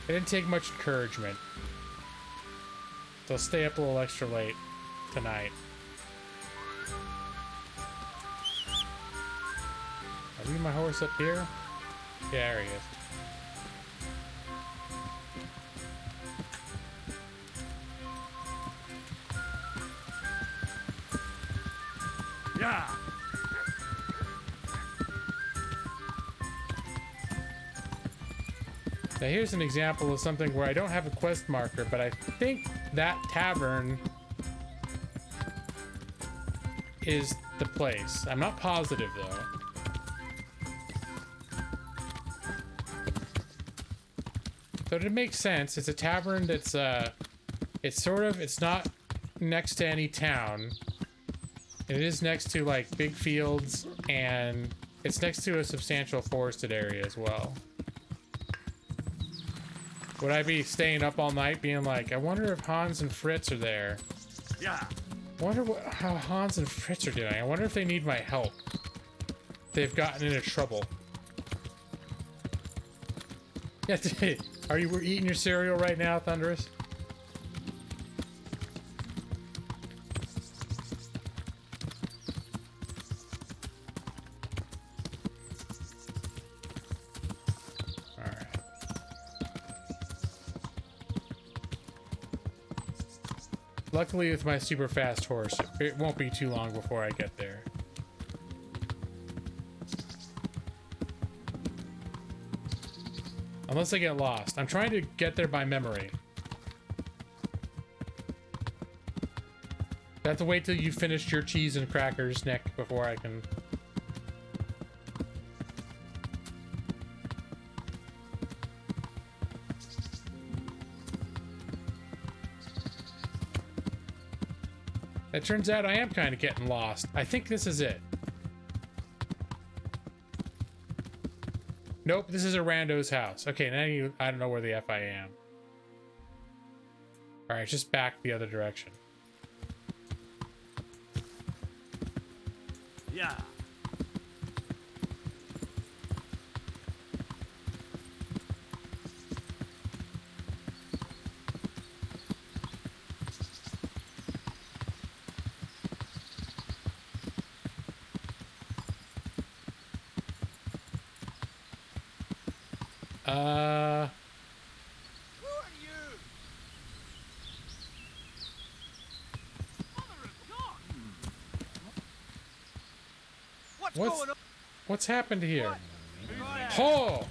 It didn't take much encouragement. So I'll stay up a little extra late tonight. Are we my horse up here? Yeah, there he is. Yeah. Now here's an example of something where I don't have a quest marker, but I think that tavern is the place. I'm not positive though. So it makes sense. It's a tavern that's it's not next to any town. It is next to like big fields, and it's next to a substantial forested area as well. Would I be staying up all night being like, I wonder if Hans and Fritz are there? Yeah. I wonder how Hans and Fritz are doing. I wonder if they need my help. They've gotten into trouble. Yeah, are you eating your cereal right now, Thunderous? Luckily, with my super fast horse, it won't be too long before I get there. Unless I get lost. I'm trying to get there by memory. I have to wait till you finished your cheese and crackers, Nick, before I can... It turns out I am kind of getting lost. I think this is it. Nope, this is a rando's house. Okay, now I don't know where the F I am. Alright, just back the other direction. Yeah. Who are you? What's going on? What's happened here? Oh!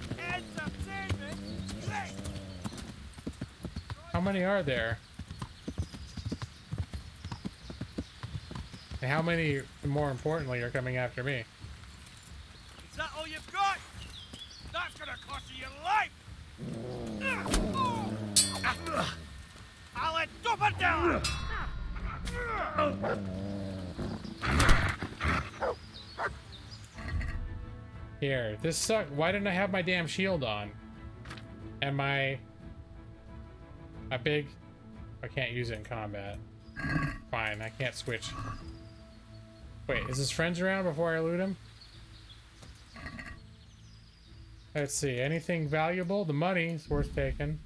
How many are there? And how many, more importantly, are coming after me? Is that all you've got? That's gonna cost you your life! I'll double down! Here, this sucks. Why didn't I have my damn shield on? And my big... I can't use it in combat. Fine, I can't switch. Wait, is his friends around before I loot him? Let's see, anything valuable? The money is worth taking.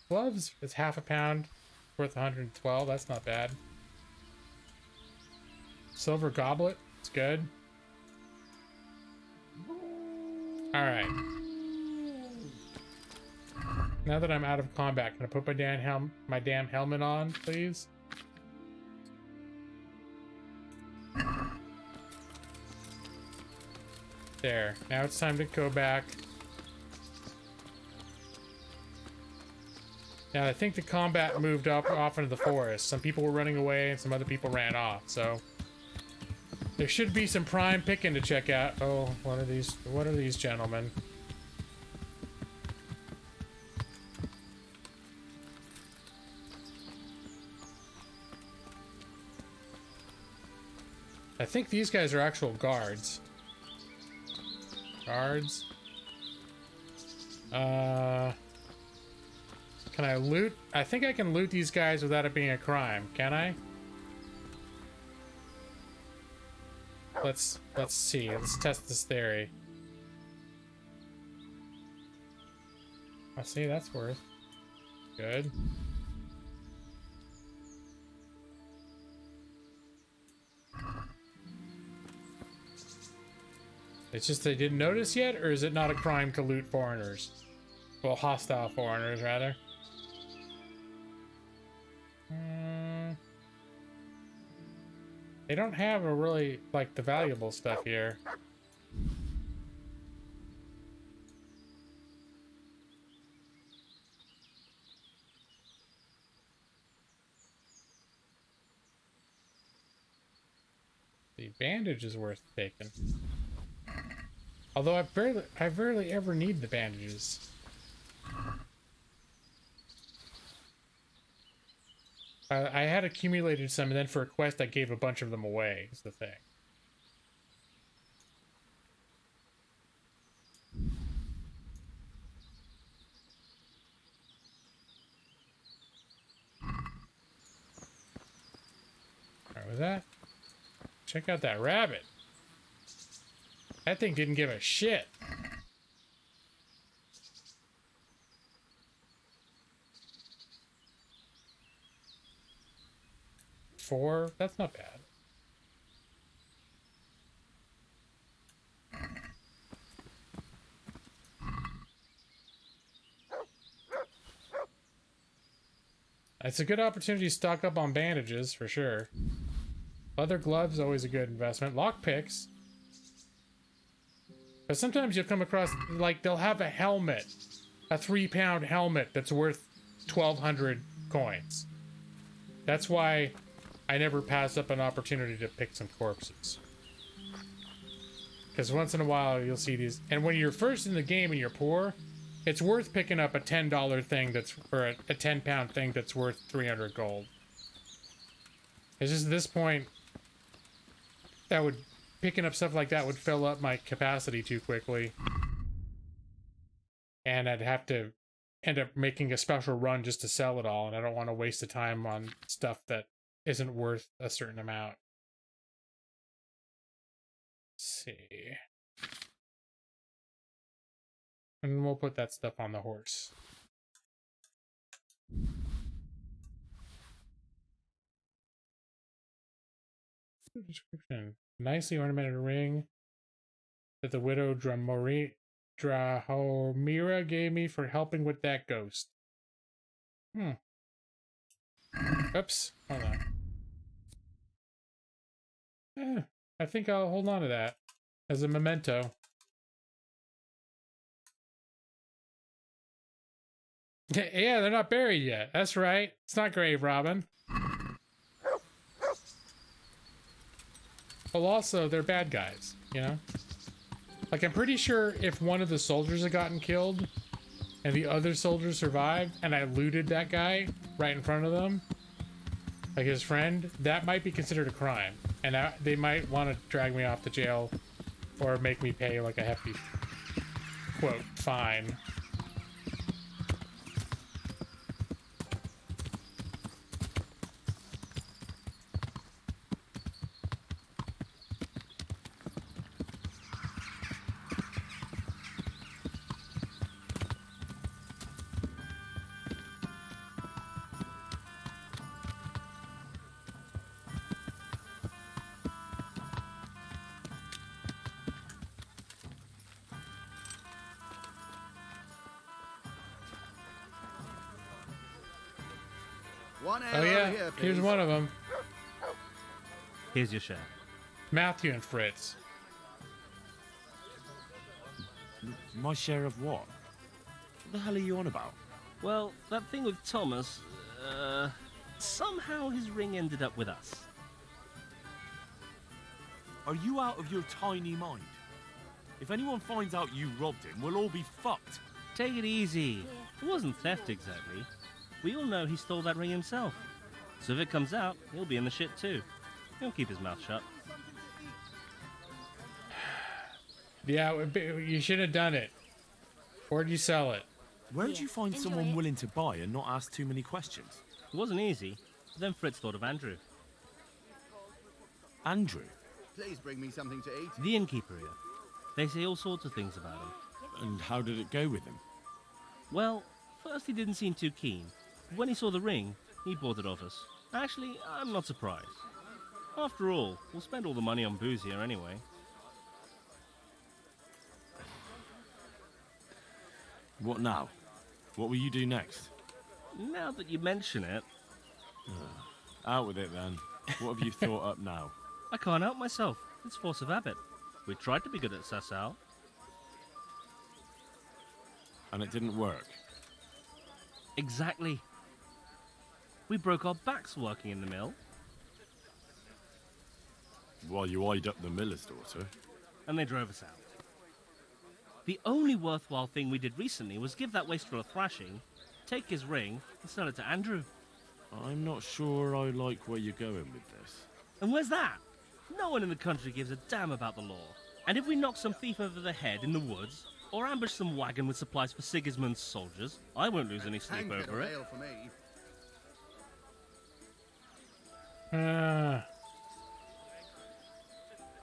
Gloves is half a pound, worth 112. That's not bad. Silver goblet, it's good. All right. Now that I'm out of combat, can I put my damn helmet on, please? There. Now it's time to go back. Now I think the combat moved off into the forest. Some people were running away and some other people ran off, so... There should be some prime picking to check out. Oh, what are these gentlemen? I think these guys are actual guards. Guards. Can I loot? I think I can loot these guys without it being a crime. Can I? Let's see. Let's test this theory. I see, that's worth. Good. It's just they didn't notice yet, or is it not a crime to loot foreigners? Well, hostile foreigners, rather. They don't have a really, like, the valuable stuff here. The bandage is worth taking. Although I rarely ever need the bandages. I had accumulated some, and then for a quest I gave a bunch of them away, is the thing. Alright, was that? Check out that rabbit. That thing didn't give a shit. Four? That's not bad. It's a good opportunity to stock up on bandages, for sure. Leather gloves, always a good investment. Lockpicks. But sometimes you'll come across, like, they'll have a helmet. A 3-pound helmet that's worth 1,200 coins. That's why I never pass up an opportunity to pick some corpses. Because once in a while you'll see these, and when you're first in the game and you're poor, it's worth picking up a $10 thing that's, or a 10-pound thing that's worth 300 gold. It's just at this point, picking up stuff like that would fill up my capacity too quickly. And I'd have to end up making a special run just to sell it all, and I don't want to waste the time on stuff that isn't worth a certain amount. Let's see. And we'll put that stuff on the horse. Description. Nicely ornamented ring that the widow Drahomira gave me for helping with that ghost. Oops. Hold on. I think I'll hold on to that as a memento. Yeah, they're not buried yet. That's right. It's not grave robbing. Well, also, they're bad guys, you know? Like, I'm pretty sure if one of the soldiers had gotten killed and the other soldier survived and I looted that guy right in front of them, like his friend, that might be considered a crime. And they might want to drag me off to jail or make me pay like a hefty, quote, fine. Oh yeah, here's one of them. Here's your share. Matthew and Fritz. My share of what? What the hell are you on about? Well, that thing with Thomas, somehow his ring ended up with us. Are you out of your tiny mind? If anyone finds out you robbed him, we'll all be fucked. Take it easy. It wasn't theft exactly. We all know he stole that ring himself. So if it comes out, he'll be in the shit too. He'll keep his mouth shut. Yeah, you should have done it. Where'd you sell it? Where'd you find someone willing to buy and not ask too many questions? It wasn't easy. But then Fritz thought of Andrew. Andrew? Please bring me something to eat. The innkeeper here. They say all sorts of things about him. And how did it go with him? Well, first he didn't seem too keen. When he saw the ring, he bought it off us. Actually, I'm not surprised. After all, we'll spend all the money on booze here anyway. What now? What will you do next? Now that you mention it... Out with it then. What have you thought up now? I can't help myself. It's force of habit. We tried to be good at Sasau. And it didn't work? Exactly. We broke our backs working in the mill. While you eyed up the miller's daughter? And they drove us out. The only worthwhile thing we did recently was give that wastrel a thrashing, take his ring, and sell it to Andrew. I'm not sure I like where you're going with this. And where's that? No one in the country gives a damn about the law. And if we knock some thief over the head in the woods, or ambush some wagon with supplies for Sigismund's soldiers, I won't lose any sleep over it. For me.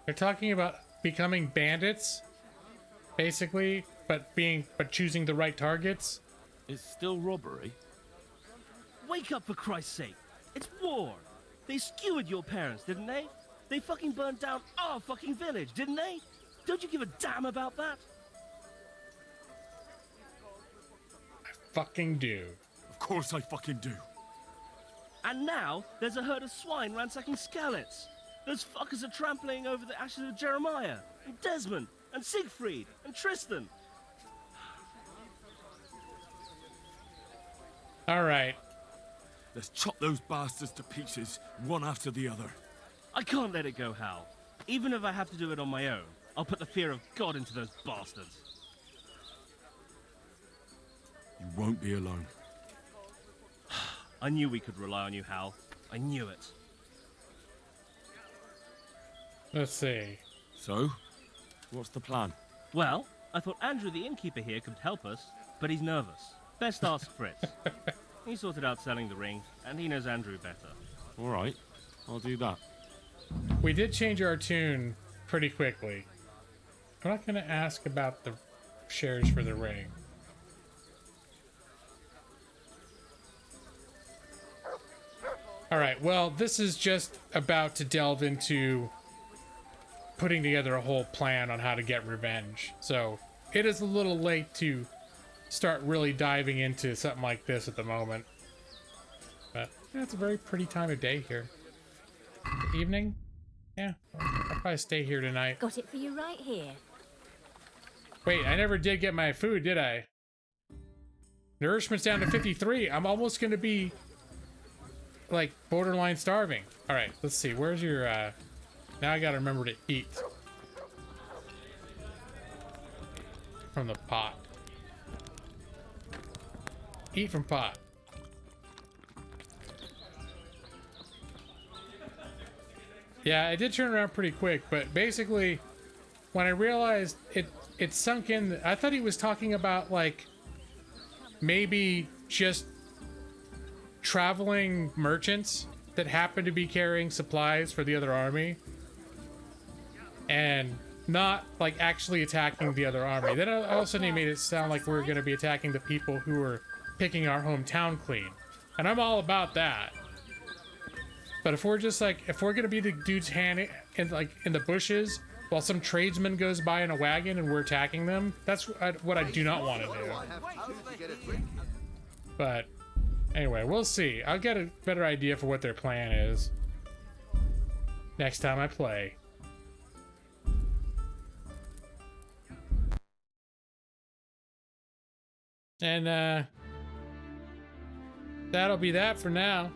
They're talking about becoming bandits, basically, but choosing the right targets. It's still robbery. Wake up, for Christ's sake! It's war! They skewered your parents, didn't they? They fucking burned down our fucking village, didn't they? Don't you give a damn about that? I fucking do. Of course I fucking do. And now, there's a herd of swine ransacking Skalitz. Those fuckers are trampling over the ashes of Jeremiah, and Desmond, and Siegfried, and Tristan. Alright. Let's chop those bastards to pieces, one after the other. I can't let it go, Hal. Even if I have to do it on my own, I'll put the fear of God into those bastards. You won't be alone. I knew we could rely on you, Hal. I knew it. Let's see. So, what's the plan? Well, I thought Andrew the innkeeper here could help us, but he's nervous. Best ask Fritz. He sorted out selling the ring, and he knows Andrew better. All right, I'll do that. We did change our tune pretty quickly. I'm not going to ask about the shares for the ring. Alright, well, this is just about to delve into putting together a whole plan on how to get revenge. So, it is a little late to start really diving into something like this at the moment. But, yeah, it's a very pretty time of day here. Evening? Yeah, I'll probably stay here tonight. Got it for you right here. Wait, I never did get my food, did I? Nourishment's down to 53. I'm almost gonna be, like, borderline starving. Alright, let's see. Where's your, now I gotta remember to eat. From the pot. Eat from pot. Yeah, I did turn around pretty quick, but basically, when I realized it sunk in, I thought he was talking about, like, maybe just traveling merchants that happen to be carrying supplies for the other army, and not, like, actually attacking the other army. Then all of a sudden he made it sound like we were going to be attacking the people who were picking our hometown clean. And I'm all about that. But if we're just like, if we're gonna be the dude's hand in, like, in the bushes while some tradesman goes by in a wagon and we're attacking them, that's what I do not want to do. But anyway, we'll see. I'll get a better idea for what their plan is next time I play. And that'll be that for now.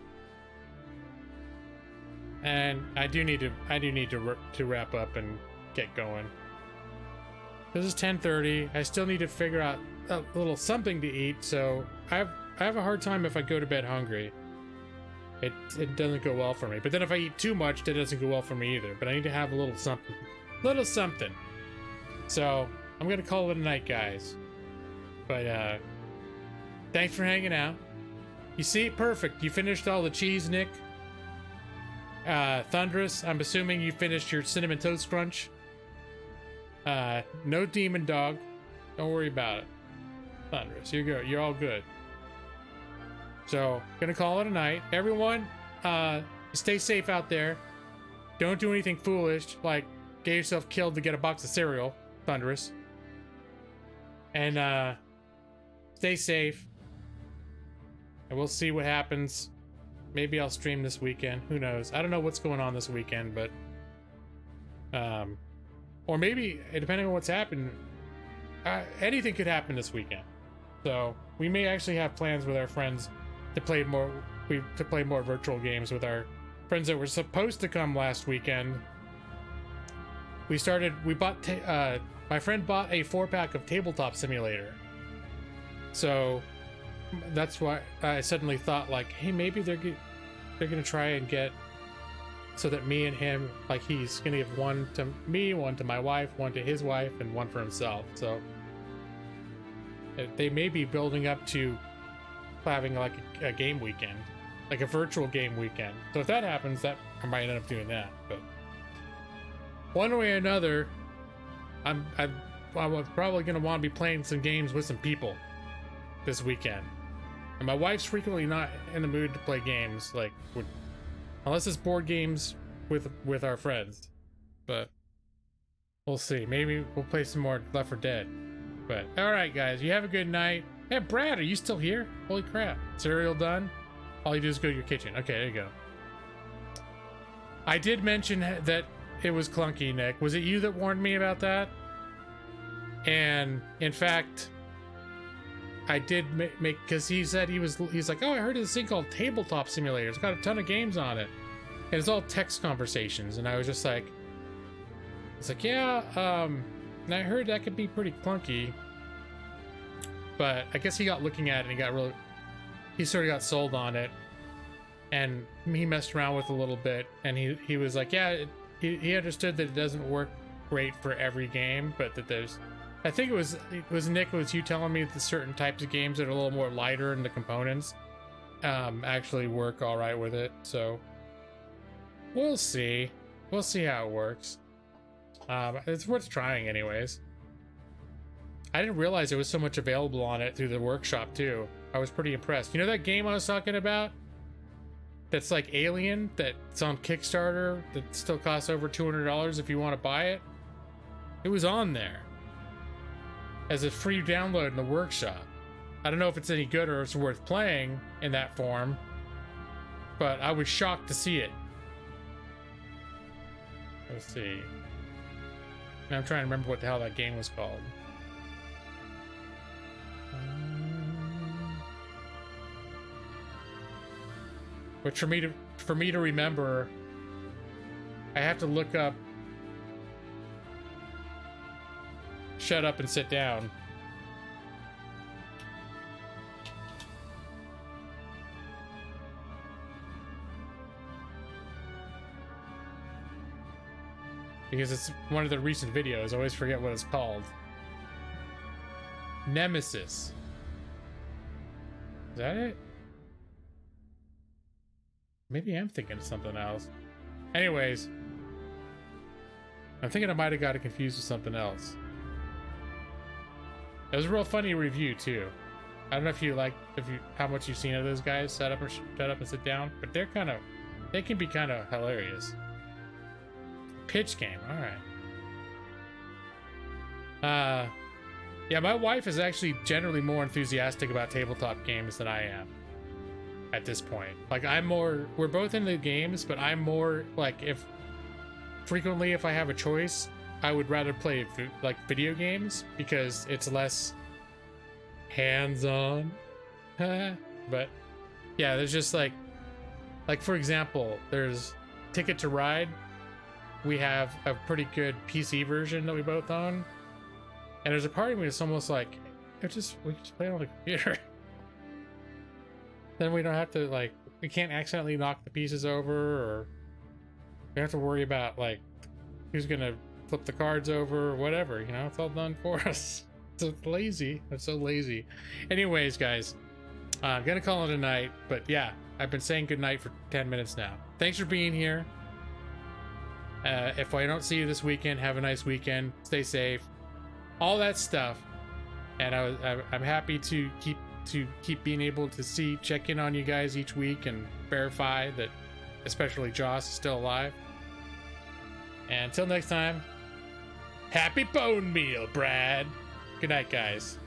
And I do need to wrap up and get going. This is 10:30. I still need to figure out a little something to eat, so I have a hard time if I go to bed hungry. It doesn't go well for me. But then if I eat too much, that doesn't go well for me either. But I need to have a little something. Little something. So I'm gonna call it a night, guys. But thanks for hanging out. You see, perfect. You finished all the cheese, Nick. Thunderous, I'm assuming you finished your cinnamon toast crunch. No demon dog. Don't worry about it. Thunderous, you're good. You're all good. So, gonna call it a night. Everyone, stay safe out there. Don't do anything foolish, like get yourself killed to get a box of cereal. Thunderous. And, stay safe. And we'll see what happens. Maybe I'll stream this weekend. Who knows? I don't know what's going on this weekend, but... or maybe, depending on what's happened, anything could happen this weekend. So, we may actually have plans with our friends to play more virtual games with our friends that were supposed to come last weekend. My friend bought a 4-pack of Tabletop Simulator. So... that's why I suddenly thought, like, hey, maybe they're gonna try and get so that me and him, like, he's gonna give one to me, one to my wife, one to his wife, and one for himself. So they may be building up to having like a game weekend, like a virtual game weekend. So if that happens, that I might end up doing that. But one way or another, I'm probably gonna want to be playing some games with some people this weekend. And my wife's frequently not in the mood to play games, like, unless it's board games with our friends. But we'll see. Maybe we'll play some more Left 4 Dead. But all right, guys, you have a good night. Hey, Brad, are you still here? Holy crap! Cereal done. All you do is go to your kitchen. Okay, there you go. I did mention that it was clunky, Nick. Was it you that warned me about that? And in fact, I did make, because he said he's like, oh, I heard of this thing called Tabletop Simulator. It's got a ton of games on it, and it's all text conversations. And I was just like, it's like, yeah, and I heard that could be pretty clunky. But I guess he got looking at it and he sort of got sold on it, and he messed around with it a little bit, and he was like, yeah, he understood that it doesn't work great for every game, but that there's, I think it was Nick, was you telling me that certain types of games that are a little more lighter in the components actually work all right with it. So we'll see how it works. It's worth trying anyways. I didn't realize there was so much available on it through the workshop too. I was pretty impressed. You know that game I was talking about? That's like Alien, that's on Kickstarter, that still costs over $200 if you want to buy it? It was on there as a free download in the workshop. I don't know if it's any good or it's worth playing in that form, but I was shocked to see it. Let's see. Now I'm trying to remember what the hell that game was called. But for me to remember, I have to look up Shut Up and Sit Down. Because it's one of the recent videos. I always forget what it's called. Nemesis. Is that it? Maybe I'm thinking of something else. Anyways, I'm thinking I might have got it confused with something else. It was a real funny review too. I don't know if you how much you've seen of those guys, Shut Up and Sit Down, but they can be kind of hilarious. Pitch game, all right. Yeah, my wife is actually generally more enthusiastic about tabletop games than I am at this point. Like, we're both into games, but I'm more like, if I have a choice, I would rather play like video games because it's less hands-on. But yeah, there's just like for example, there's Ticket to Ride, we have a pretty good PC version that we both own. And there's a part of me that's almost like, we can just play it on the computer. Then we don't have to, like, we can't accidentally knock the pieces over, or we don't have to worry about, like, who's gonna flip the cards over or whatever, you know? It's all done for us. So lazy. I'm so lazy. Anyways, guys, I'm gonna call it a night, but yeah, I've been saying goodnight for 10 minutes now. Thanks for being here. If I don't see you this weekend, have a nice weekend. Stay safe. All that stuff. And I'm happy to keep being able to check in on you guys each week and verify that especially Joss is still alive. And until next time, happy bone meal, Brad. Good night, guys.